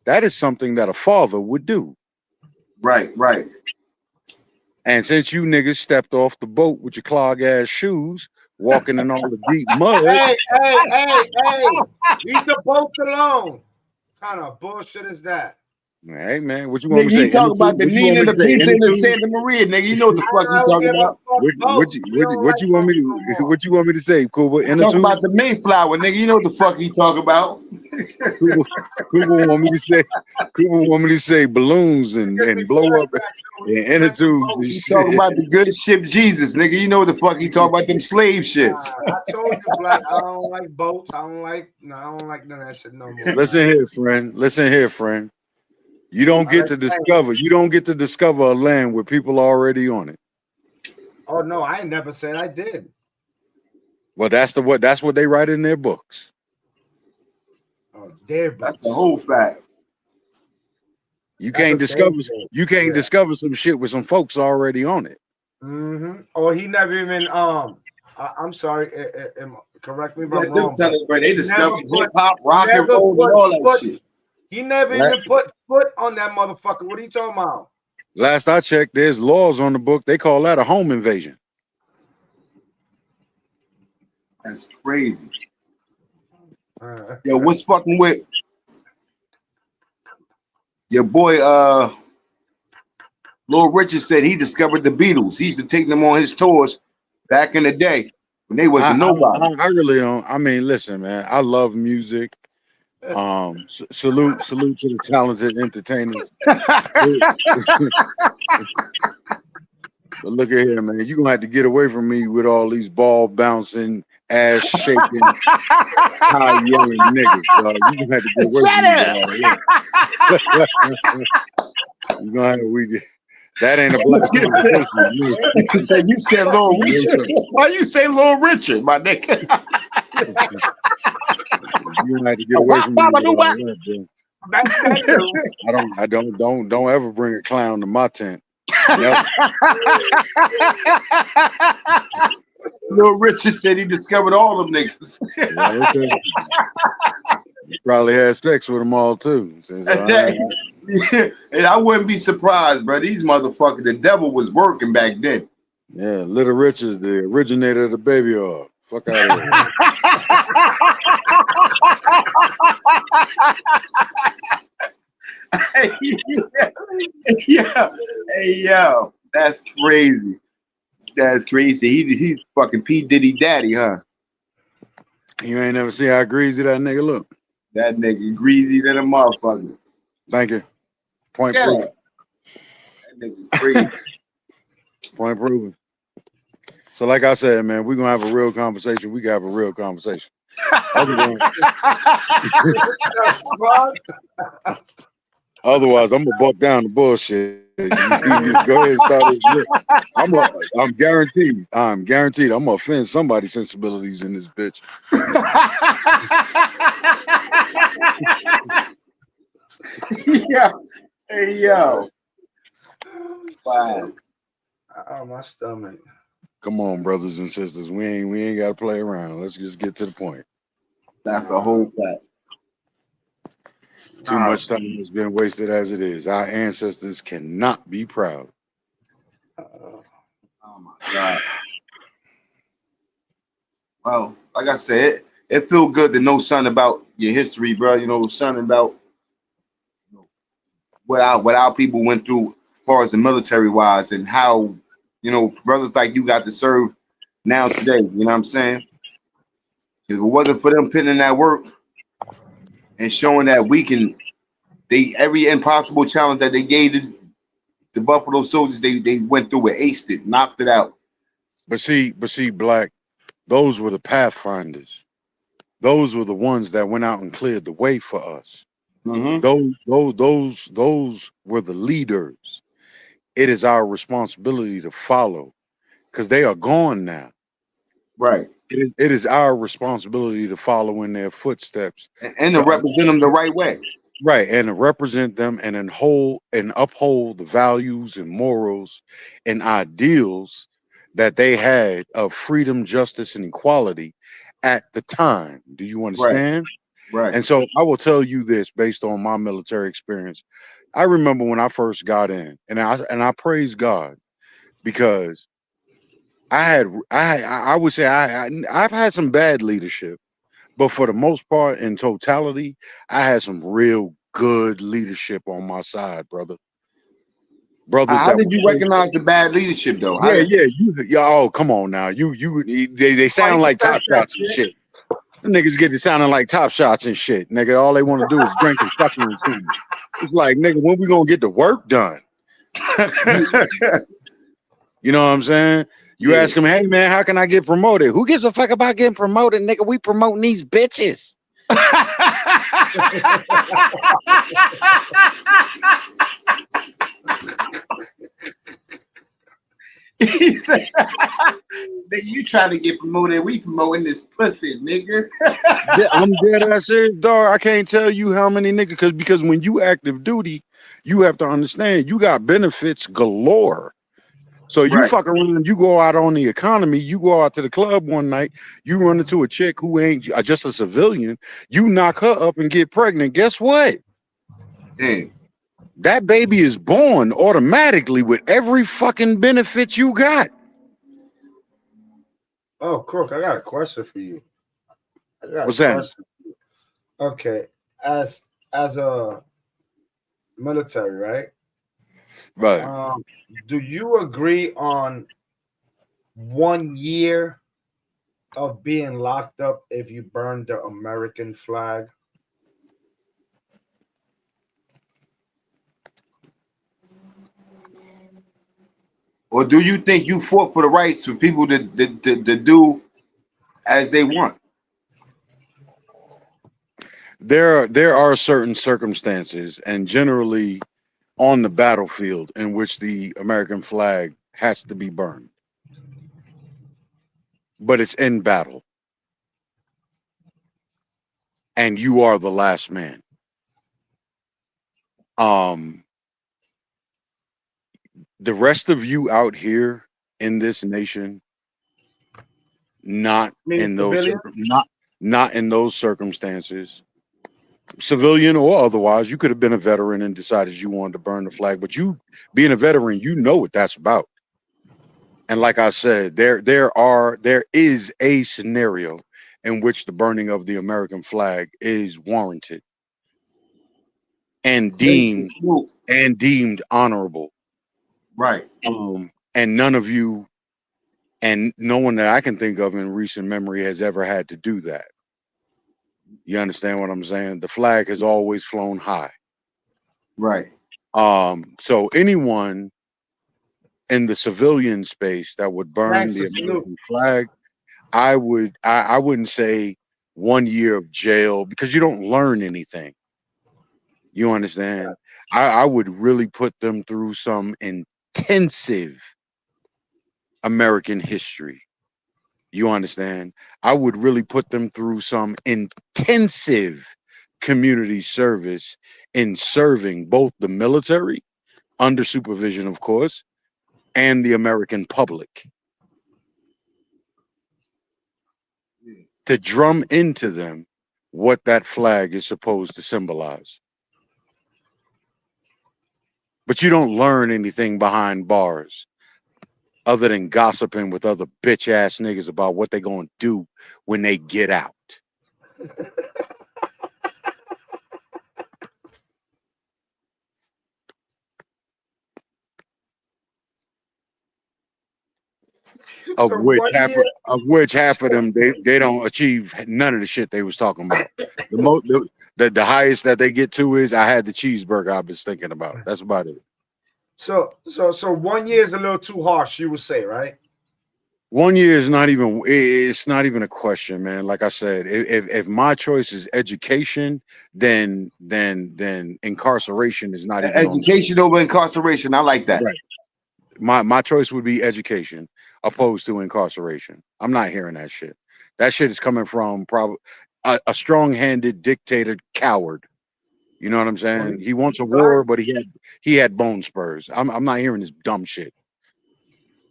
That is something that a father would do. Right, right. And since you niggas stepped off the boat with your clog ass shoes, walking in all the deep mud. Hey, leave the boats alone. What kind of bullshit is that? Hey man, what you want Nigga, me to say? he talking about the Nina, the Pinta, and the Santa Maria, nigga. You know what the fuck he talking about? What you want me to what you want me to say, Kuba? Talk about the Mayflower, nigga. You know what the fuck he talking about? Kuba want me to say balloons and blow up and inner tubes and He shit. talking about the good ship Jesus, nigga. You know what the fuck he talking about? Them slave ships. I told you, Black. I don't like boats. I don't like none of that shit no more. Listen here, friend. You don't get to discover a land with people already on it. Oh no, I never said I did. Well, that's what they write in their books. Oh, their books. That's a whole fact. You can't discover some shit with some folks already on it. Mm-hmm. Oh, he never even I'm sorry, correct me if I'm wrong. They discovered hip hop, rock and roll, and all that shit. He never even put foot on that motherfucker. What are you talking about? Last I checked, there's laws on the book. They call that a home invasion. That's crazy. Yo, what's fucking with your boy? Lord Richard said he discovered the Beatles. He used to take them on his tours back in the day when they wasn't nobody. I really don't. I mean, listen, man. I love music. Salute to the talented entertainers. But look at here, man. You're gonna have to get away from me with all these ball bouncing, ass shaking, high yelling niggas. You're gonna have to get away from me. You're gonna have that ain't a black conversation. You said Lil Richard. Why you say Lil Richard, my nigga? You gonna have to get away from me. I don't ever bring a clown to my tent. Lil Richard said he discovered all them niggas. He probably had sex with them all too. And I wouldn't be surprised, bro. These motherfuckers, the devil was working back then. Yeah, Little Richard's the originator of the baby oil. Fuck out of here. Hey, yo, that's crazy. That's crazy. He's fucking P. Diddy daddy, huh? You ain't never see how greasy that nigga look. That nigga greasy than a motherfucker. Thank you. Point proven. That nigga crazy. Point proven. So like I said, man, we're gonna have a real conversation. We gotta have a real conversation. Otherwise, I'm gonna buck down the bullshit. You just go ahead and start it. I'm guaranteed I'm gonna offend somebody's sensibilities in this bitch. Yeah. Hey yo. Wow. Oh, my stomach. Come on, brothers and sisters. We ain't gotta play around. Let's just get to the point. That's a whole fact. Too much time has been wasted as it is. Our ancestors cannot be proud. Oh my God. Well, like I said, it feels good to know something about your history, bro. You know, something about what our people went through as far as the military wise and how, you know, brothers like you got to serve now today. You know what I'm saying? If it wasn't for them putting in that work and showing that we can, every impossible challenge that they gave the Buffalo Soldiers, they went through it, aced it, knocked it out. But see, Black, those were the pathfinders. Those were the ones that went out and cleared the way for us. Mm-hmm. Those were the leaders. It is our responsibility to follow, because they are gone now. Right. it is our responsibility to follow in their footsteps and to represent them the right way. Right, and to represent them and uphold the values and morals and ideals that they had of freedom, justice, and equality at the time. Do you understand? Right. And so I will tell you this based on my military experience. I remember when I first got in, and I praise God because I would say I've had some bad leadership, but for the most part, in totality, I had some real good leadership on my side, brother. Brothers How that did were you recognize the bad leadership though? oh, come on now. They sound like top shots and shit. The niggas get to sounding like top shots and shit. Nigga, all they want to do is drink and fucking and food. It's like, nigga, when we gonna get the work done? You know what I'm saying? You ask them, hey man, how can I get promoted? Who gives a fuck about getting promoted, nigga? We promoting these bitches. He said, "Nigga, you trying to get promoted? We promoting this pussy, nigga." I'm dead ass serious, dog. I can't tell you how many niggas because when you active duty, you have to understand you got benefits galore. So you fuck around, you go out on the economy, you go out to the club one night, you run into a chick who ain't just a civilian, you knock her up and get pregnant. Guess what? Damn. That baby is born automatically with every fucking benefit you got. Oh, Crook, I got a question for you. What's that? Okay, as a military, right? Right. Do you agree on 1 year of being locked up if you burn the American flag? Or do you think you fought for the rights for people to do as they want? There are certain circumstances, and generally on the battlefield, in which the American flag has to be burned. But it's in battle. And you are the last man. The rest of you out here in this nation, not in those circumstances, civilian or otherwise, you could have been a veteran and decided you wanted to burn the flag. But you being a veteran, you know what that's about. And like I said, there is a scenario in which the burning of the American flag is warranted and deemed honorable. Right. And none of you and no one that I can think of in recent memory has ever had to do that. You understand what I'm saying? The flag has always flown high. Right. So anyone in the civilian space that would burn the American flag, I wouldn't say 1 year of jail because you don't learn anything. You understand? I would really put them through some intensive American history. You understand? I would really put them through some intensive community service in serving both the military, under supervision, of course, and the American public. To drum into them what that flag is supposed to symbolize. But you don't learn anything behind bars other than gossiping with other bitch ass niggas about what they gonna do when they get out. Of which half of them they don't achieve none of the shit they was talking about. The highest that they get to is I had the cheeseburger I was thinking about. That's about it. So 1 year is a little too harsh, you would say, right? 1 year is not even it's not even a question, man. Like I said, if my choice is education, then incarceration is not even education over incarceration. I like that. Right. My choice would be education opposed to incarceration. I'm not hearing that shit. That shit is coming from probably a strong-handed dictator coward. You know what I'm saying? He wants a war, but he had bone spurs. I'm not hearing this dumb shit.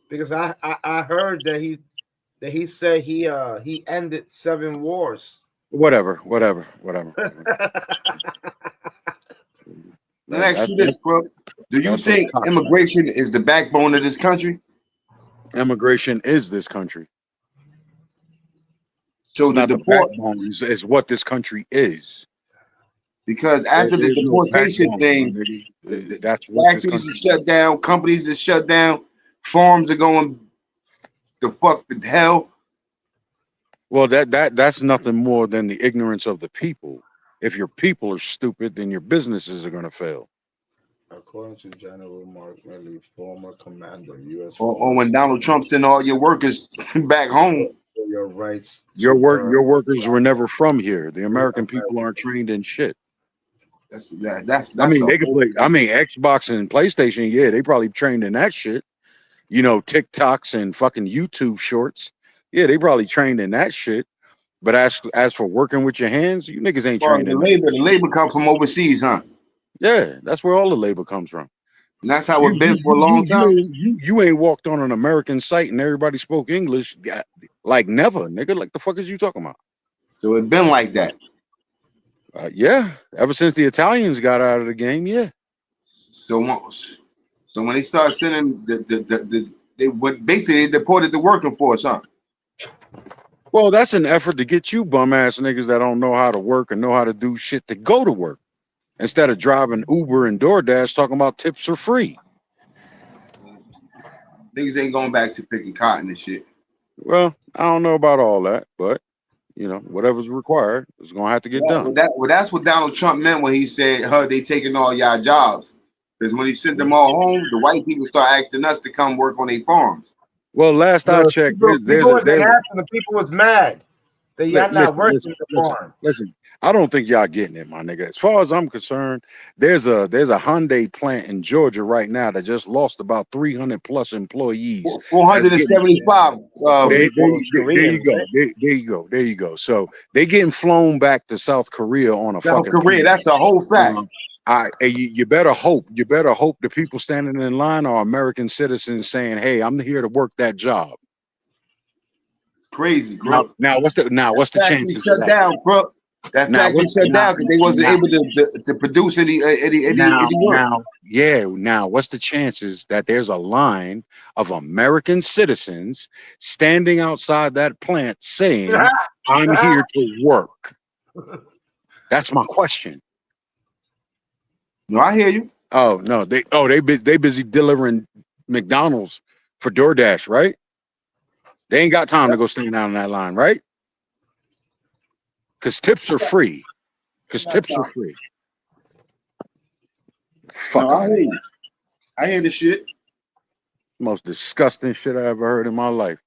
Because I heard that he said he ended 7 wars. Whatever. Let me ask you this, bro. Do you think immigration is the backbone of this country? Immigration is this country. So the backbone is what this country is. Because after the deportation thing, that's what factories are shut down, companies are shut down, farms are going the hell. Well, that's nothing more than the ignorance of the people. If your people are stupid, then your businesses are going to fail. According to General Mark Milley, former commander of U.S. Or when Donald Trump sent all your workers back home. Your rights. Your workers were never from here. The American people aren't trained in shit. That's I mean, they could play. I mean, Xbox and PlayStation, yeah, they probably trained in that shit. You know, TikToks and fucking YouTube shorts. Yeah, they probably trained in that shit. But as for working with your hands, you niggas ain't trained in that. The labor come from overseas, huh? Yeah, that's where all the labor comes from. And that's how it's been for a long time. You ain't walked on an American site and everybody spoke English like never, nigga. Like the fuck is you talking about? So it's been like that. Yeah, ever since the Italians got out of the game, yeah. So when they start sending they deported the working force, huh? Well, that's an effort to get you bum ass niggas that don't know how to work and know how to do shit to go to work instead of driving Uber and DoorDash talking about tips are free. Niggas ain't going back to picking cotton and shit. Well, I don't know about all that, but you know, whatever's required is gonna have to get done. That's what Donald Trump meant when he said, they taking all y'all jobs. Because when he sent them all home, the white people start asking us to come work on their farms. Well, last I checked, the people was mad that y'all not working the farm. Listen, I don't think y'all getting it, my nigga. As far as I'm concerned, there's a Hyundai plant in Georgia right now that just lost about 300 plus employees. 475. There you go. So they getting flown back to South Korea on a South fucking Korea. That's a whole fact. You better hope the people standing in line are American citizens saying, "Hey, I'm here to work that job." Crazy, bro. Now what's the chances? Shut down, bro. That factory shut down because they wasn't able to produce any work. Now what's the chances that there's a line of American citizens standing outside that plant saying, "I'm here to work"? That's my question. No, I hear you. Oh no, they busy delivering McDonald's for DoorDash, right? They ain't got time to go stand down in that line, right? Because tips are free. Fuck out of here. I hear the shit. Most disgusting shit I ever heard in my life.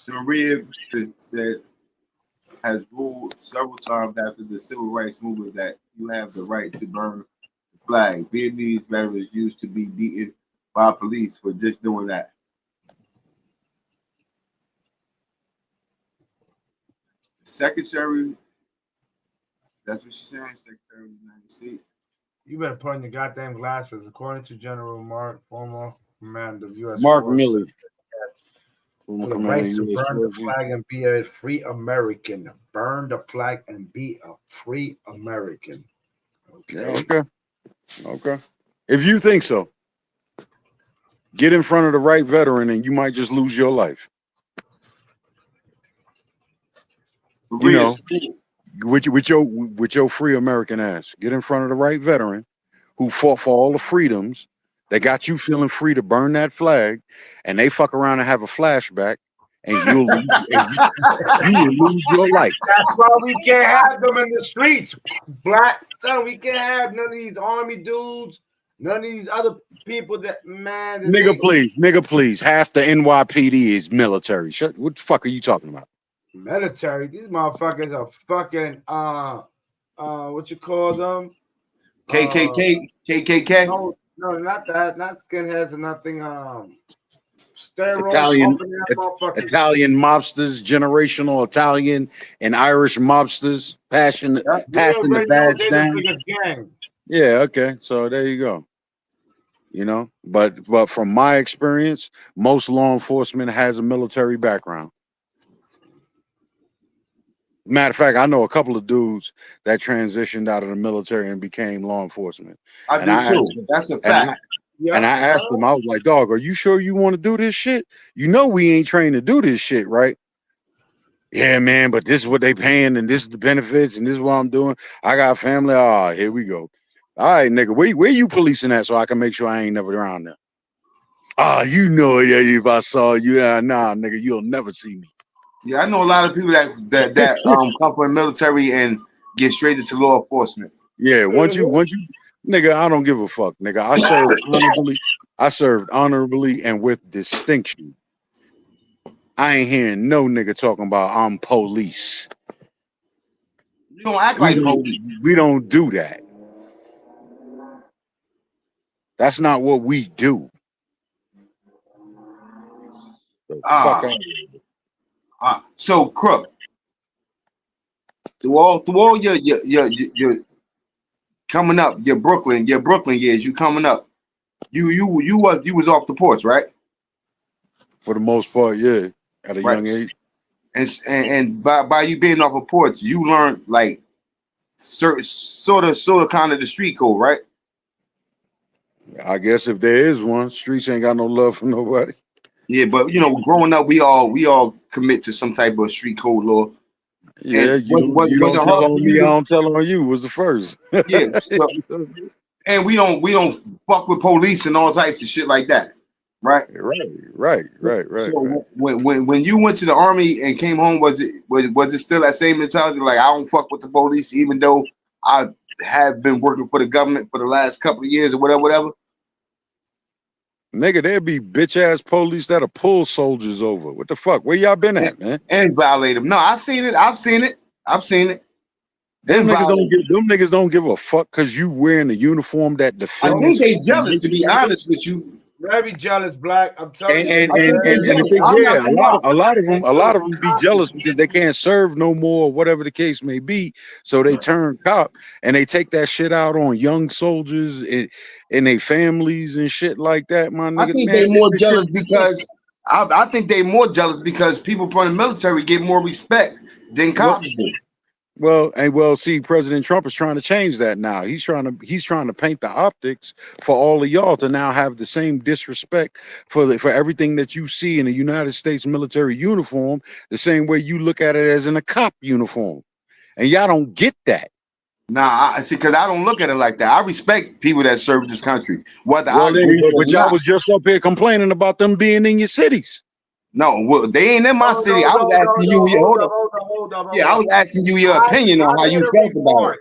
Maria said has ruled several times after the civil rights movement that you have the right to burn the flag. Vietnamese veterans used to be beaten by police for just doing that. Secretary, that's what she's saying, Secretary of the United States. You better put on your goddamn glasses. According to General Mark, former commander of U.S. Mark Forces, Milley. The right to burn the flag and be a free American. Burn the flag and be a free American. Okay. If you think so, get in front of the right veteran and you might just lose your life. You know, with your free American ass. Get in front of the right veteran who fought for all the freedoms that got you feeling free to burn that flag, and they fuck around and have a flashback, and you'll lose your life. That's why we can't have them in the streets, black son. We can't have none of these army dudes, none of these other people that Nigga, please. Half the NYPD is military. What the fuck are you talking about? Military. These motherfuckers are fucking what you call them? KKK. No, not that. Not skinheads or nothing. Steroids pumping that motherfucker. Italian mobsters, generational Italian and Irish mobsters, passing the badge down. Gang. Yeah, okay. So there you go. You know, but from my experience, most law enforcement has a military background. Matter of fact, I know a couple of dudes that transitioned out of the military and became law enforcement. I do too. That's a fact. And I asked them, I was like, dog, are you sure you want to do this shit? You know we ain't trained to do this shit, right? Yeah, man, but this is what they paying, and this is the benefits, and this is what I'm doing. I got family. Oh, here we go. All right, nigga, where you policing at so I can make sure I ain't never around there? Ah, you know it, yeah, if I saw you. Nah, nigga, you'll never see me. Yeah, I know a lot of people that come from the military and get straight into law enforcement. Yeah, once you, nigga, I don't give a fuck, nigga. I served honorably and with distinction. I ain't hearing no nigga talking about I'm police. You don't act like police. We don't do that. That's not what we do. So Crook, through all your coming up, your Brooklyn years, you coming up, you was off the porch, right? For the most part, yeah, at a young age. And by you being off a porch, you learned like certain sort of kind of the street code, right? I guess if there is one, streets ain't got no love for nobody. Yeah, but you know, growing up, we all commit to some type of street code law. Yeah, you don't tell on me, I don't tell on you was the first. Yeah, so, and we don't fuck with police and all types of shit like that, right? Right. So when you went to the army and came home, was it still that same mentality? Like, I don't fuck with the police, even though I have been working for the government for the last couple of years or whatever. Nigga, there'd be bitch ass police that'll pull soldiers over. What the fuck? Where y'all been at, man? And violate them. No, I've seen it. Them niggas don't give a fuck because you wearing the uniform that defends. I think they jealous, to be honest with you. Very jealous, Black. I'm telling you. And a lot of them be jealous because they can't serve no more, whatever the case may be. So they turn cop and they take that shit out on young soldiers and their families and shit like that. My nigga, I think they more jealous because I think they more jealous because people from the military get more respect than cops do. Well, see, President Trump is trying to change that now. He's trying to paint the optics for all of y'all to now have the same disrespect for everything that you see in the United States military uniform, the same way you look at it as in a cop uniform, and y'all don't get that. Nah, I see, because I don't look at it like that. I respect people that serve this country. But y'all was just up here complaining about them being in your cities. No, well, they ain't in my city. I was asking you. Hold up. Yeah, I was asking you your opinion on how you felt about it.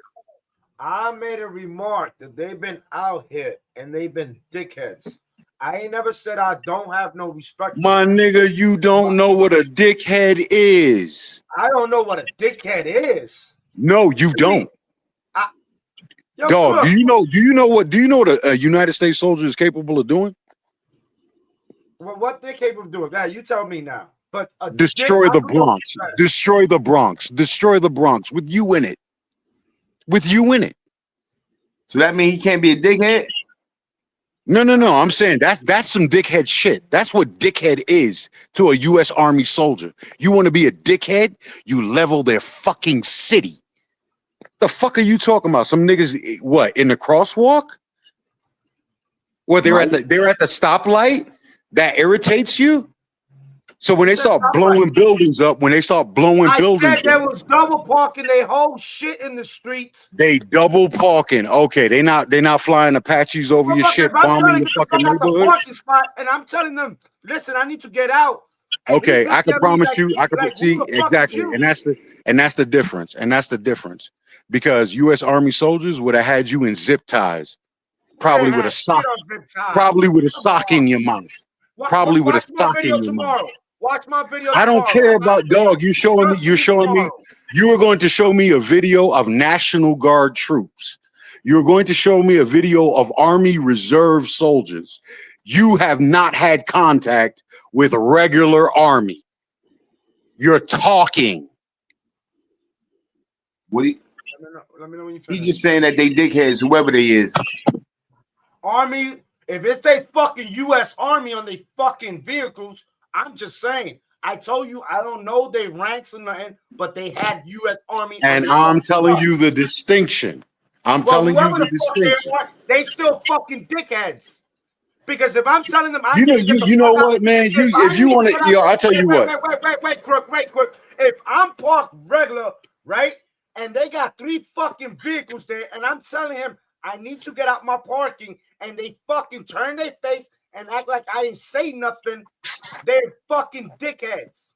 I made a remark that they've been out here and they've been dickheads. I ain't never said I don't have no respect. My nigga, you don't know what a dickhead is. I don't know what a dickhead is. No, you don't. Dog, do you know what a United States soldier is capable of doing? Well, what they're capable of doing? Yeah, you tell me now. But destroy the Bronx. Destroy the Bronx. Destroy the Bronx with you in it. So that means he can't be a dickhead? No. I'm saying that's some dickhead shit. That's what dickhead is to a U.S. Army soldier. You want to be a dickhead? You level their fucking city. The fuck are you talking about? Some niggas, what, in the crosswalk? What, they're at the stoplight? That irritates you? So when they start blowing buildings up, I said they was double parking their whole shit in the streets. They double parking. Okay, they not flying Apaches over your shit, bombing your fucking neighborhood. And I'm telling them, listen, I need to get out. Okay, I can promise you, I can see exactly, and that's the difference. Because U.S. Army soldiers would have had you in zip ties, probably with a sock in your mouth. Probably with a stock in your mouth. Watch my video. I don't care about dog. You're showing me. You are going to show me a video of National Guard troops. You're going to show me a video of Army Reserve soldiers. You have not had contact with regular army. You're talking. What he? Let me know when you He finish. just saying that they dickheads, whoever they is. Army, if it says fucking U.S. Army on the fucking vehicles, I'm just saying. I told you I don't know their ranks or nothing, but they had U.S. Army. And I'm telling you the distinction. I'm telling you the distinction. They still fucking dickheads. Because if I'm telling them, I You know, need to get the you know fuck out. what, man? If you want to, yo, I tell you what. Wait, Crook. If I'm parked regular, right, and they got 3 fucking vehicles there, and I'm telling him I need to get out my parking, and they fucking turn their face and act like I didn't say nothing, they're fucking dickheads.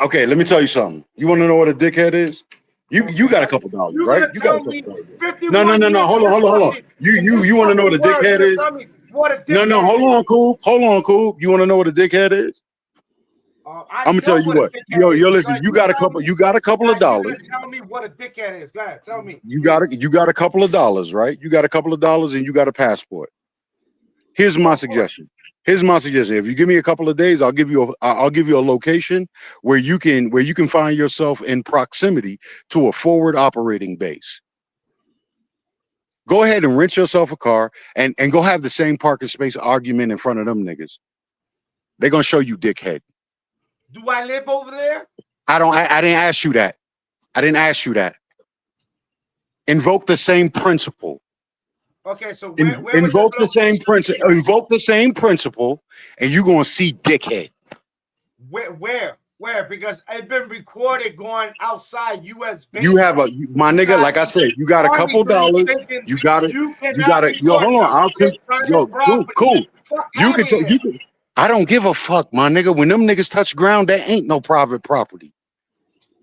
Okay, let me tell you something. You want to know what a dickhead is? You got a couple dollars, right? You got a couple dollars. No. Hold on. You want to know what a dickhead is? No. Hold on, Coop. You want to know what a dickhead is? I'm gonna tell you what. Yo, listen. You got a couple of dollars. Tell me what a dickhead is. Go ahead, tell me. You got a couple of dollars, right? You got a couple of dollars and you got a passport. Here's my suggestion. If you give me a couple of days, I'll give you a location where you can find yourself in proximity to a forward operating base. Go ahead and rent yourself a car and go have the same parking space argument in front of them niggas. They're gonna show you dickhead. Do I live over there? I didn't ask you that. Invoke the same principle. Okay, so invoke the same principle. Invoke the same principle, and you're gonna see dickhead. Where? Because it's been recorded going outside U.S. base. You have my nigga. Like I said, you got a couple dollars. You got it. Yo, hold on. Cool. You can. I don't give a fuck, my nigga. When them niggas touch ground, that ain't no private property.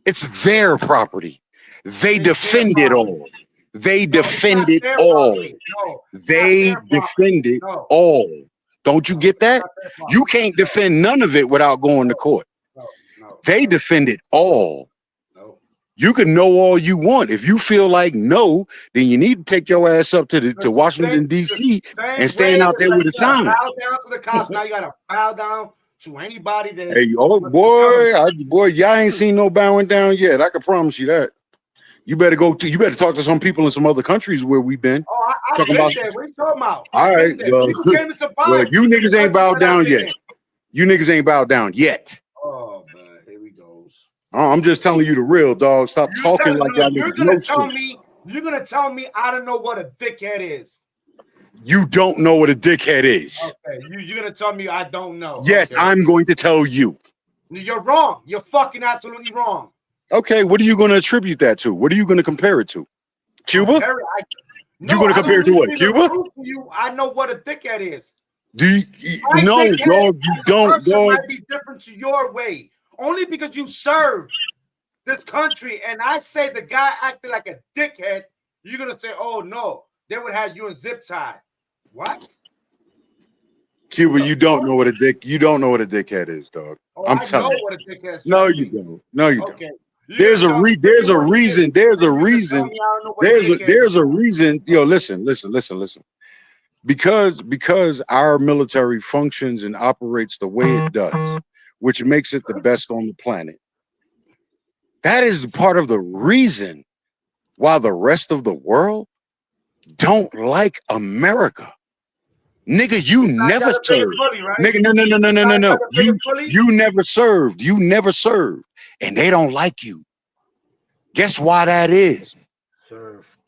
It's their property. They defend it all. They defend it all. They defend it all. Don't you get that? You can't defend none of it without going to court. They defend it all. You can know all you want. If you feel like no, then you need to take your ass up to Washington, D.C. and stand out there with a sign. Bow down to the cops. Now you got to bow down to anybody that. Hey, boy, y'all ain't seen no bowing down yet. I can promise you that. You better talk to some people in some other countries where we've been. Oh, I've been there. What are you talking about? All right, well, you niggas ain't bowed down yet. You niggas ain't bowed down yet. Oh man, here we go. I'm just telling you the real, dog. Stop talking like y'all niggas know shit. You're gonna tell me I don't know what a dickhead is. You don't know what a dickhead is. Okay, you're gonna tell me I don't know. Yes, okay. I'm going to tell you. You're wrong. You're fucking absolutely wrong. Okay, what are you going to attribute that to? What are you going to compare it to? Cuba? You're going to compare it to what? Cuba? I know what a dickhead is. No, dog, you don't, dog. Might be different to your way. Only because you serve this country, and I say the guy acted like a dickhead, you're going to say, oh, no, they would have you in zip tie. What? Cuba, you don't know what a dickhead is, dog. Oh, I'm telling you. What a dickhead is. No, you don't. No, you don't. There's a reason. Yo, listen. Because our military functions and operates the way it does, which makes it the best on the planet. That is part of the reason why the rest of the world don't like America. Nigga, you never served. Nigga, no. You never served. You never served. And they don't like you. Guess why that is?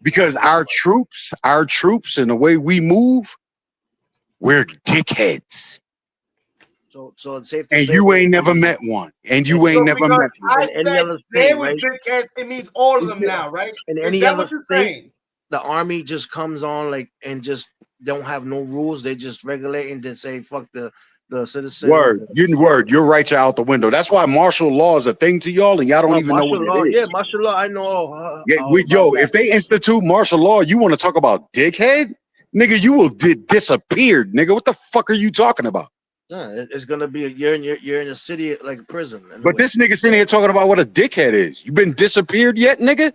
Because our troops and the way we move, we're dickheads. So it's safe to and say you ain't never met one. And you ain't never met one. I said they was dickheads, it means all of them now, right? And any other thing, the army just comes on like and just don't have no rules. They just regulate and just say fuck the citizen. Word. Your rights are out the window. That's why martial law is a thing to y'all, and y'all don't even know what it is. Yeah, martial law. I know. If they institute martial law, you want to talk about dickhead, nigga? You will disappeared, nigga. What the fuck are you talking about? Yeah, it's gonna be you're in a city like a prison. But this nigga sitting here talking about what a dickhead is. You been disappeared yet, nigga?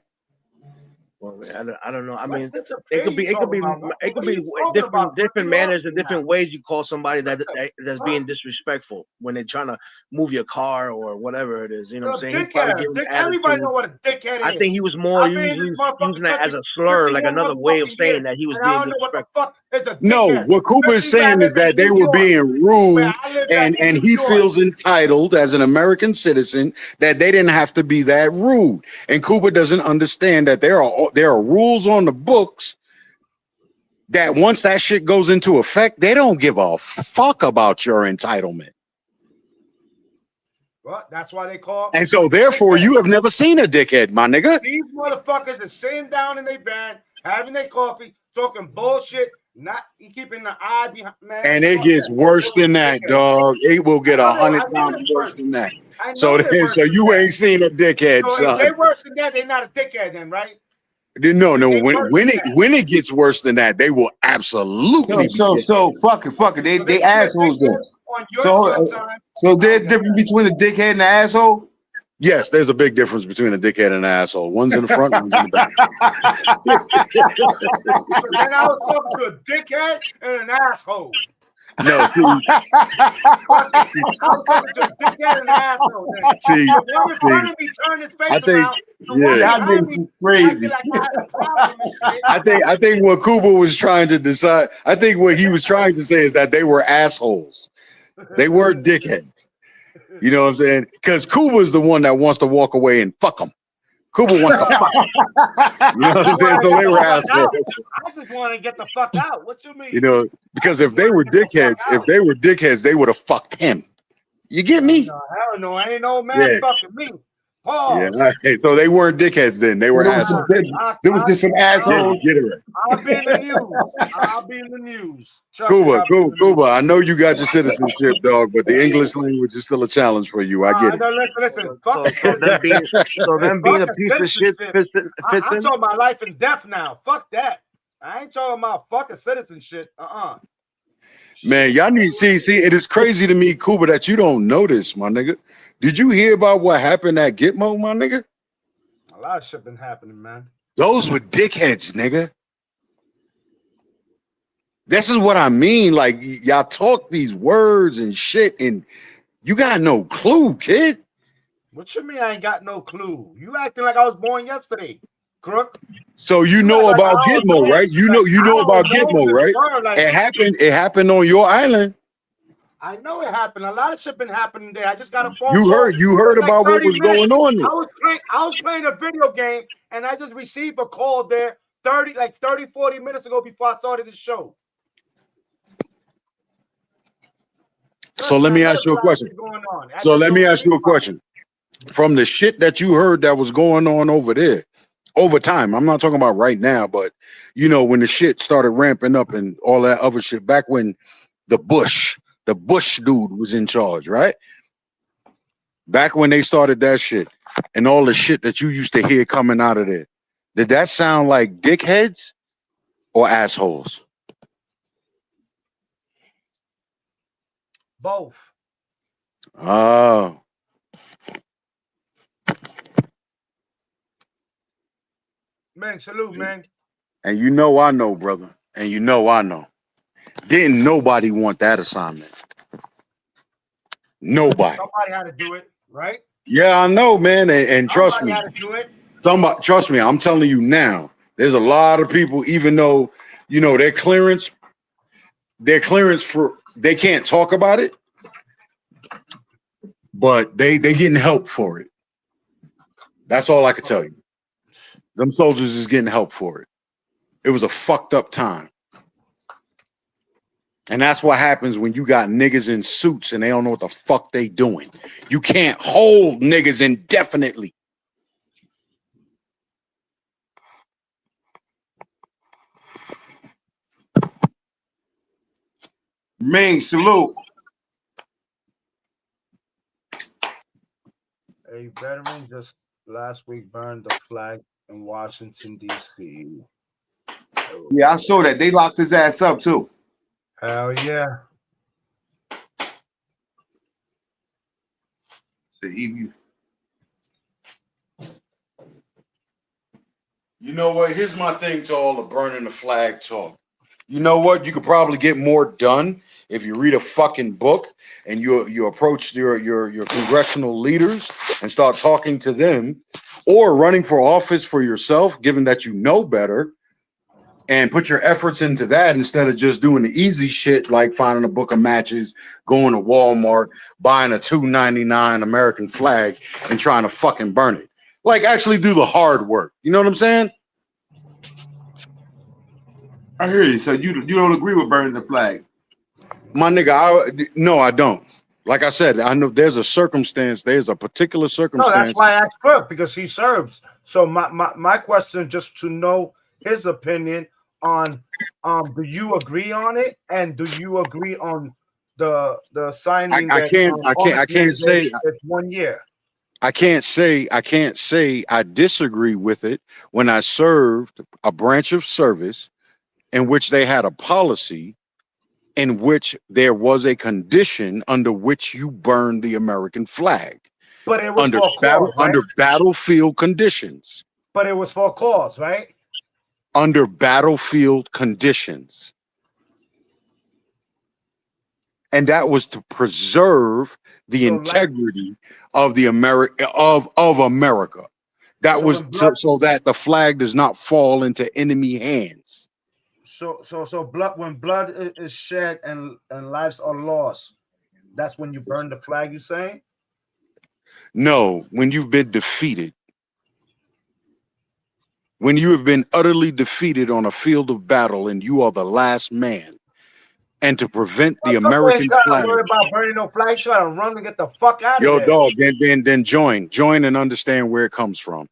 Well, I don't know. I What mean, disappear you talking about? it could What are be you talking about? different You lost manners and me different now. ways you call somebody What the that's fuck? being disrespectful when they're trying to move your car or whatever it is. You know what I'm saying? He's probably Dickhead. giving Everybody know attitude. what a dickhead I think is. he was more I've been in this using motherfucking that as country a slur, like 51 another way of motherfucking years, saying that he was and I being don't know what the disrespectful. fuck is a No, dickhead. what Cooper is Especially where I saying is live that in they New were York. being Where rude, I live at and in New he York. feels entitled as an American citizen that they didn't have to be that rude. And Cooper doesn't understand that there are rules on the books that once that shit goes into effect, they don't give a fuck about your entitlement. Well, that's why they call. And so therefore you have never seen a dickhead, my nigga. These motherfuckers are sitting down in their van, having their coffee, talking bullshit, not keeping the eye behind. Man, And it gets worse than that, dog. It will get I know 100 times it's worse than that. I So, know they're worse so than you that. ain't seen a dickhead, So if son. they're worse than that, they're not a dickhead then, right? No. They When it gets worse than that, they will absolutely be dickheads. So fuck it. So They can be a assholes then. dickhead on your time. So there's difference between a dickhead and an asshole. Yes, there's a big difference between a dickhead and an asshole. One's in the front, one's in the back. So then I was talking to a dickhead and an asshole. No, see, I was talking to a dickhead and an asshole. Then the one in front of me turned his face I think, around. The one yeah, behind me acted like I had a problem and shit. I think what Cooper was trying to decide, I think what he was trying to say is that they were assholes. They were dickheads. You know what I'm saying? Because Cooper's the one that wants to walk away and fuck them. Cooper wants to fuck them. You know what I'm saying? So they were assholes. I just want to get the fuck out. What you mean? You know, because if they were dickheads, they would have fucked him. You get me? No, hell no, ain't no man fucking me. Pause. Yeah. Hey, so they weren't dickheads then. They were assholes. There was just some assholes. Get it right. I'll be in the news. I'll be in the news. Cuba, I know you got your citizenship, dog, but the English language is still a challenge for you. I get it. Listen. Fuck So them being a piece of shit fits I'm in. talking about life and death now. Fuck that. I ain't talking about fucking citizenship. Man, y'all need see. It is crazy to me, Cuba, that you don't notice, my nigga. Did you hear about what happened at Gitmo, my nigga? A lot of shit been happening, man. Those were dickheads, nigga. This is what I mean. Like, y'all talk these words and shit, and you got no clue, kid. What you mean I ain't got no clue? You acting like I was born yesterday, crook. So you know about Gitmo, right? You know about Gitmo, right? It happened on your island. I know it happened. A lot of shit been happening there. I just got a phone You call. heard about what was going on there. I was playing a video game and I just received a call there 40 minutes ago before I started the show. So let me ask you a question. So let me ask you a question. From the shit that you heard that was going on over there, over time, I'm not talking about right now, but you know, when the shit started ramping up and all that other shit, back when the Bush dude was in charge, right? Back when they started that shit and all the shit that you used to hear coming out of there, did that sound like dickheads or assholes? Both. Oh. Man, salute, man. And you know I know, brother. And you know I know. Didn't nobody want that assignment. Nobody. Somebody had to do it, right? Yeah, I know, man. And trust me. Somebody had to do it. Trust me, I'm telling you now. There's a lot of people, even though, you know, their clearance for, they can't talk about it, but they getting help for it. That's all I can tell you. Them soldiers is getting help for it. It was a fucked up time. And that's what happens when you got niggas in suits and they don't know what the fuck they doing. You can't hold niggas indefinitely. Ming, salute. A veteran just last week burned the flag in Washington, D.C. Yeah, I saw that. They locked his ass up too. Hell yeah. So you You know what? Here's my thing to all the burning the flag talk. You know what? You could probably get more done if you read a fucking book and you approach your congressional leaders and start talking to them, or running for office for yourself, given that you know better, and put your efforts into that instead of just doing the easy shit like finding a book of matches, going to Walmart, buying a $2.99 American flag, and trying to fucking burn it. Like, actually do the hard work. You know what I'm saying? I hear you. So you don't agree with burning the flag? My nigga, no, I don't. Like I said, I know there's a circumstance, there's a particular No, that's circumstance. why I asked Brooke, because he serves. So my question, just to know his opinion on do you agree on it, and do you agree on the signing I that can't I can't I arms can't mandate say it's 1 year? I can't say I disagree with it when I served a branch of service in which they had a policy in which there was a condition under which you burn the American flag But it was for a cause, right? under battlefield conditions. But it was for a cause, right? Under battlefield conditions. And that was to preserve the So like, integrity of the of America. That so was when blood, so that the flag does not fall into enemy hands. so blood, when blood is shed and lives are lost, that's when you burn the flag. You saying? No, when you've been defeated, when you have been utterly defeated on a field of battle and you are the last man, and to prevent the Fuck, ain't American trying to flag, worry about burning no flag. Trying to run and get the fuck out of yo, there. dog, then join and understand where it comes from.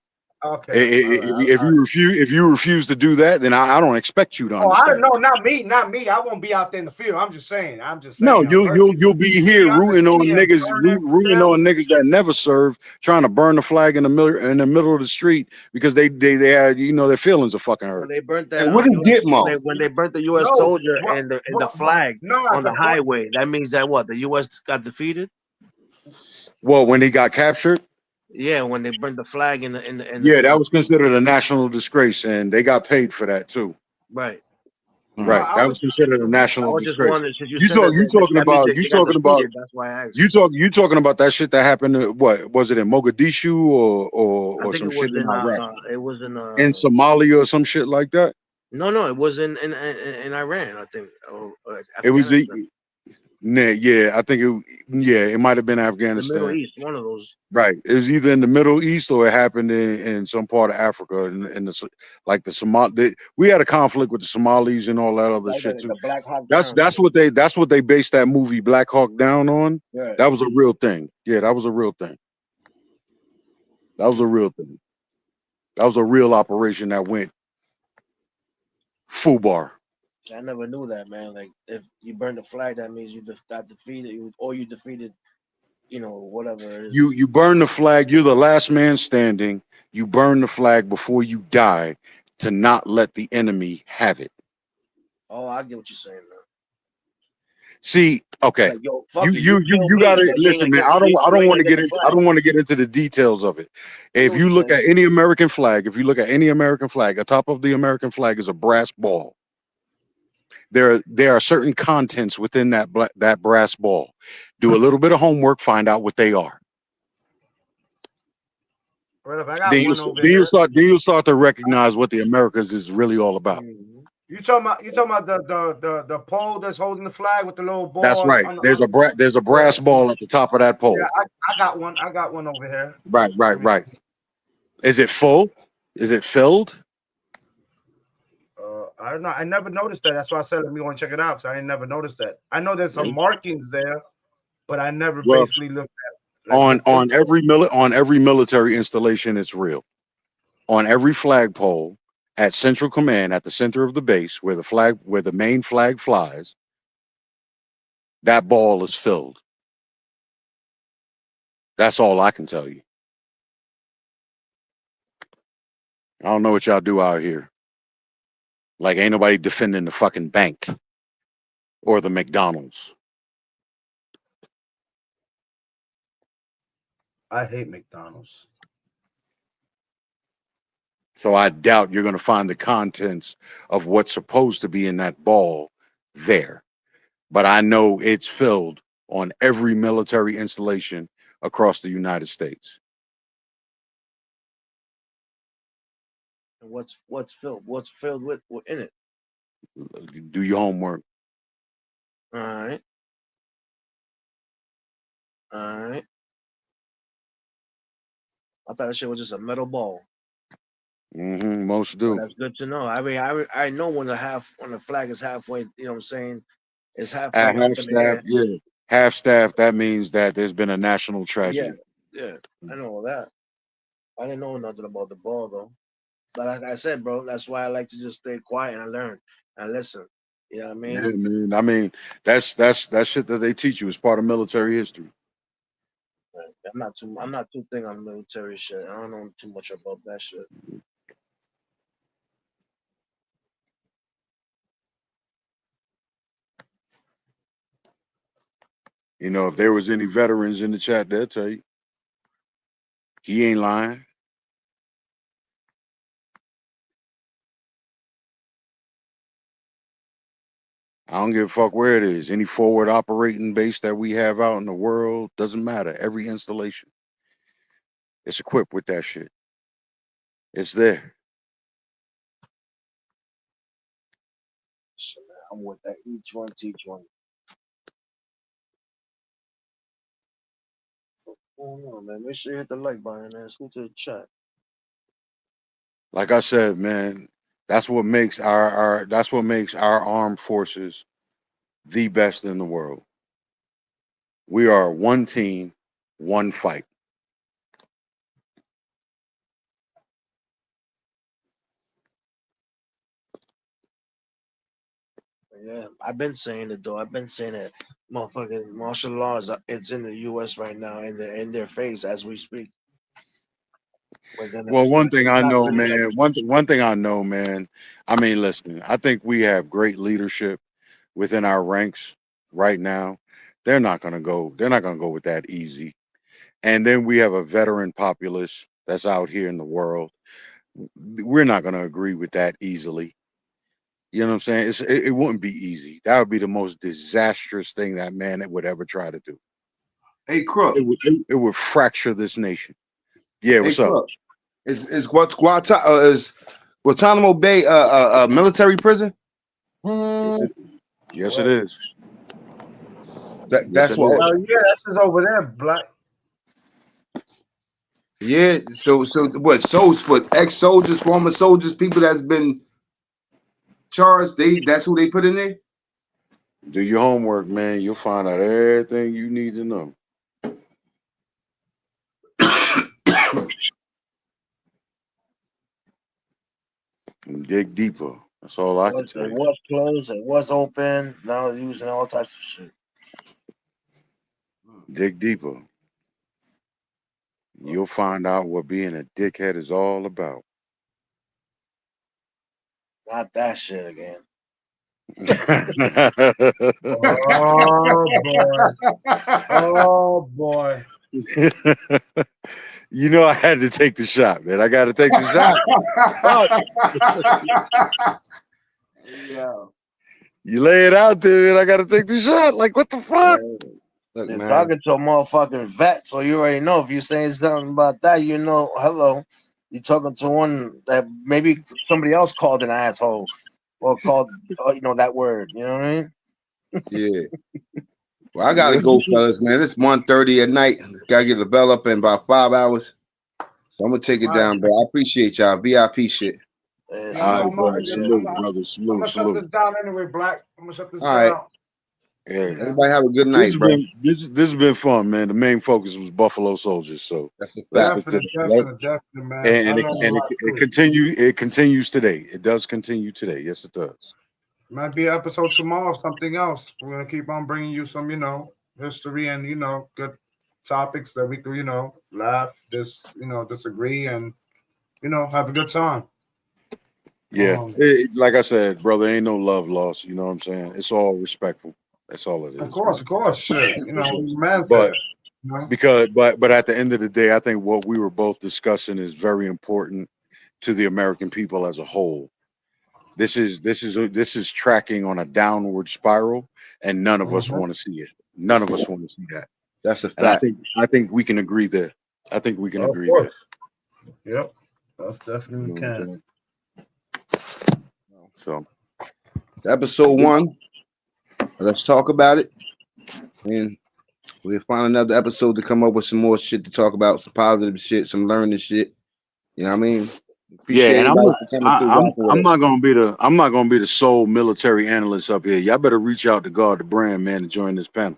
Okay, all right. If you refuse to do that, then I don't expect you to Oh, I don't understand. know. Not me. Not me. I won't be out there in the field. I'm just saying. I'm just No, saying. A person you'll be be here on the sea and burning rooting themselves. on niggas that never served, trying to burn the flag in the middle of the street because they had, you know, their feelings are fucking When hurt. they burnt And that what is Gitmo? when they burnt the U.S. No, soldier and the flag no. on the The point. highway, that means that what, the U.S. got defeated. Well, when he got captured, Yeah, when they burnt the flag yeah, that was considered a national disgrace, and they got paid for that too. right. No, Right, I that was was. considered a I national was just disgrace. wondering, since you said that, that means they got defeated. That's why I asked. You talking about that shit that happened? What was it, in Mogadishu I or think some shit in Iraq, it was in in Somalia or some shit like that? no, it was in Iran, I think, or It was Afghanistan, yeah, I think it might have been the Middle Afghanistan. East, one of those. Right, it was either in the Middle East or it happened in some part of Africa, in the like the Somali. We had a conflict with the Somalis and all that other Like shit too. the Black Hawk That's Down that's shit. what they that's what they based that movie Black Hawk Down on. Right. That was a real thing. Yeah, that was a real thing. That was a real thing. That was a real operation that went FUBAR. I never knew that, man. Like, if you burn the flag, that means you got defeated, or you defeated, whatever it is. You burn the flag. You're the last man standing. You burn the flag before you die to not let the enemy have it. Oh, I get what you're saying, man. See, okay. Like, yo, fuck you kill You me, gotta but listen, man. I you don't ain't want gonna to get get the into flag. the details of it. I get If what you you're look saying. at any American flag, if you look at any American flag, atop of the American flag is a brass ball. There are certain contents within that brass ball. Do a little bit of homework, find out what they are. Right up, I got one over Then here. you'll start to recognize what the Americas is really all about. Mm-hmm. You talking about the pole that's holding the flag with the little That's ball right. on There's a yeah, brass ball at the top of that yeah. pole. I got one. I got one over here. Right, Let me. right. Is it full? Is it filled? I don't know. I never noticed that. That's why I said let me go and check it out. So I ain't never noticed that. I know there's some markings there, but I never Well, basically looked at like the on picture. every military installation, it's real. On every flagpole at Central Command, at the center of the base, where the main flag flies, that ball is filled. That's all I can tell you. I don't know what y'all do out here. Like, ain't nobody defending the fucking bank or the McDonald's. I hate McDonald's. So I doubt you're going to find the contents of what's supposed to be in that ball there. But I know it's filled on every military installation across the United States. And what's filled? What's filled with in it? Do your homework. All right. All right. I thought that shit was just a metal ball. Most Well, do. that's good to know. I mean, I know when the flag is halfway. You know what I'm saying? It's halfway At up half in the staff, air. yeah. Half staff, that means that there's been a national Yeah, tragedy. yeah. I know all that. I didn't know nothing about the ball though. But like I said, bro, that's why I like to just stay quiet and learn and listen. You know what I mean? Yeah, man. I mean, that's shit that they teach you as part of military history. I'm not too thing on military shit. I don't know too much about that shit. You know, if there was any veterans in the chat, they'll tell you. He ain't lying. I don't give a fuck where it is. Any forward operating base that we have out in the world, doesn't matter. Every installation, it's equipped with that shit. It's there. Shit, man, I'm with that each one, teach one. What's going on, man? Make sure you hit the like button and scoot to the chat. Like I said, man, that's what makes our armed forces the best in the world. We are one team, one fight. Yeah, I've been saying it though. I've been saying that motherfucking martial laws. It's in the U.S. right now, in their face as we speak. Well, one thing It's I not know, really like man. One thing I know, man. I mean, listen. I think we have great leadership within our ranks right now. They're not gonna go. They're not gonna go with that easy. And then we have a veteran populace that's out here in the world. We're not gonna agree with that easily. You know what I'm saying? It wouldn't be easy. That would be the most disastrous thing that man would ever try to do. Hey, Crook. It would fracture this nation. Yeah, Hey, what's up? Crook. Is Guantanamo Bay a military prison? Yes, it is. Yes, That's it what. is. Oh yeah, that's just over there, Black. Yeah. So what? So for ex-soldiers, former soldiers, people that's been charged, that's who they put in there. Do your homework, man. You'll find out everything you need to know. Dig deeper. That's all I can tell it you. was closed, it was open. Now they're using all types of shit. Dig deeper. You'll find out what being a dickhead is all about. Not that shit again. Oh boy. Oh boy. You know I had to take the shot, man. I got to take the shot. Fuck. Yeah. You lay it out there, man. I got to take the shot. Like, what the fuck? Look, You're man. talking to a motherfucking vet, so you already know. If you're saying something about that, you know, hello. You're talking to one that maybe somebody else called an asshole or called, that word. You know what I mean? Yeah. Well, I gotta go, fellas, man. It's 1:30 at night. Gotta get the bell up in about 5 hours. So I'm gonna take it All right. down, bro. I appreciate y'all. VIP shit. All right, bro. Yeah. Salute, brother. I'm Salute, gonna shut salute. this down anyway, Black. I'm gonna shut this All right. down. Yeah. Yeah. Everybody have a good This night, has bro. been this has been fun, man. The main focus was Buffalo Soldiers, so That's a let's fact. Definitely, man. I and learned a lot too. it continues today. It does continue today. Yes, it does. Might be an episode tomorrow, something else. We're gonna keep on bringing you some, history and good topics that we could, laugh, disagree, and have a good time. Yeah. Like I said, brother, ain't no love lost. You know what I'm saying? It's all respectful. That's all it is, man. Of course, shit. Man But said. but at the end of the day, I think what we were both discussing is very important. to the American people as a whole. This is tracking on a downward spiral, and none of us want to see it. None of us want to see that. That's a And fact. I think we can agree there. I think we can Of agree course. there. Yep. That's definitely You know what I'm can. saying? So Episode 1. Let's talk about it. And we'll find another episode to come up with some more shit to talk about, some positive shit, some learning shit. You know what I mean? Appreciate yeah, and everybody for coming through. I'm not gonna be the sole military analyst up here. Y'all better reach out to God the brand, man, to join this panel.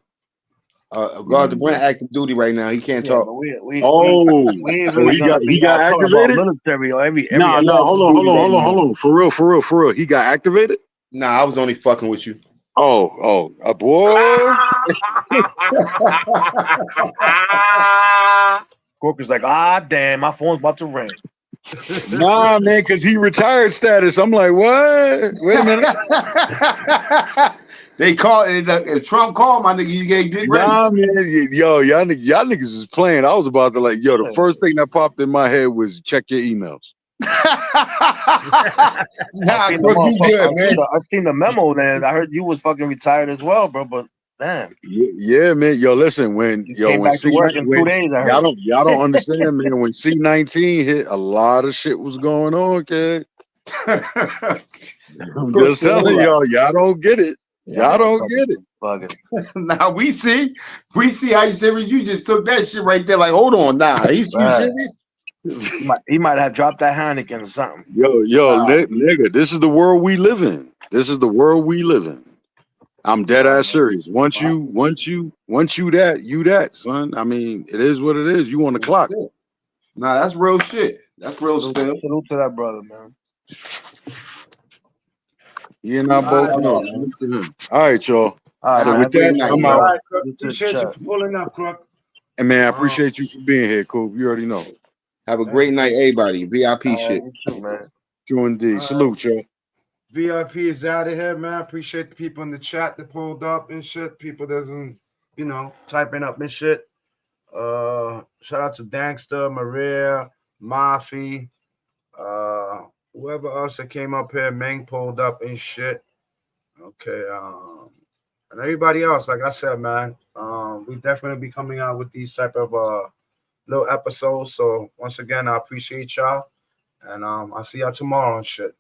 God, the brand active duty right now. He can't talk. But we We ain't really gonna be he got talking about activated. military or every Nah, active hold duty that he on. For real. He got activated. Nah, I was only fucking with you. Oh, boy. Corker's like, damn, my phone's about to ring. Nah, man, because he retired status. I'm like, what? Wait a minute. They called if Trump called my nigga, you get ready. Nah, man, yo, y'all niggas is playing. I was about to the first thing that popped in my head was check your emails. Nah, Crook, you good, man. I've seen the memo, man. I heard you was fucking retired as well, bro. But damn. Yeah, man. Yo, listen, when came back to work in 2 days, I heard. y'all don't understand, man. When C-19 hit, a lot of shit was going on, kid. I'm just telling y'all don't get it. Y'all don't get it. Now we see how serious you just took that shit right there. Like, hold on, nah, you serious? He might have dropped that Heineken or something. Yo, nigga, this is the world we live in. I'm dead ass serious. Once you that, you that, son. I mean, it is what it is. You on the clock. Nah, that's real shit. That's real shit. Salute to that brother, man. You and I both know. Salute to him. All right, y'all. So with that, I'm All out. right, Crook. Appreciate you for pulling up, Crook. And man, I appreciate you for being here, Coop. You already know. Have a great night, everybody. VIP shit. You too, man. You indeed. Salute, y'all. VIP is out of here, man. Appreciate the people in the chat that pulled up and shit. People doesn't, typing up and shit. Shout out to Dankster, Maria, Mafi, whoever else that came up here, Meng pulled up and shit. Okay, and everybody else, like I said, man, we definitely be coming out with these type of little episodes. So once again, I appreciate y'all, and I'll see y'all tomorrow and shit.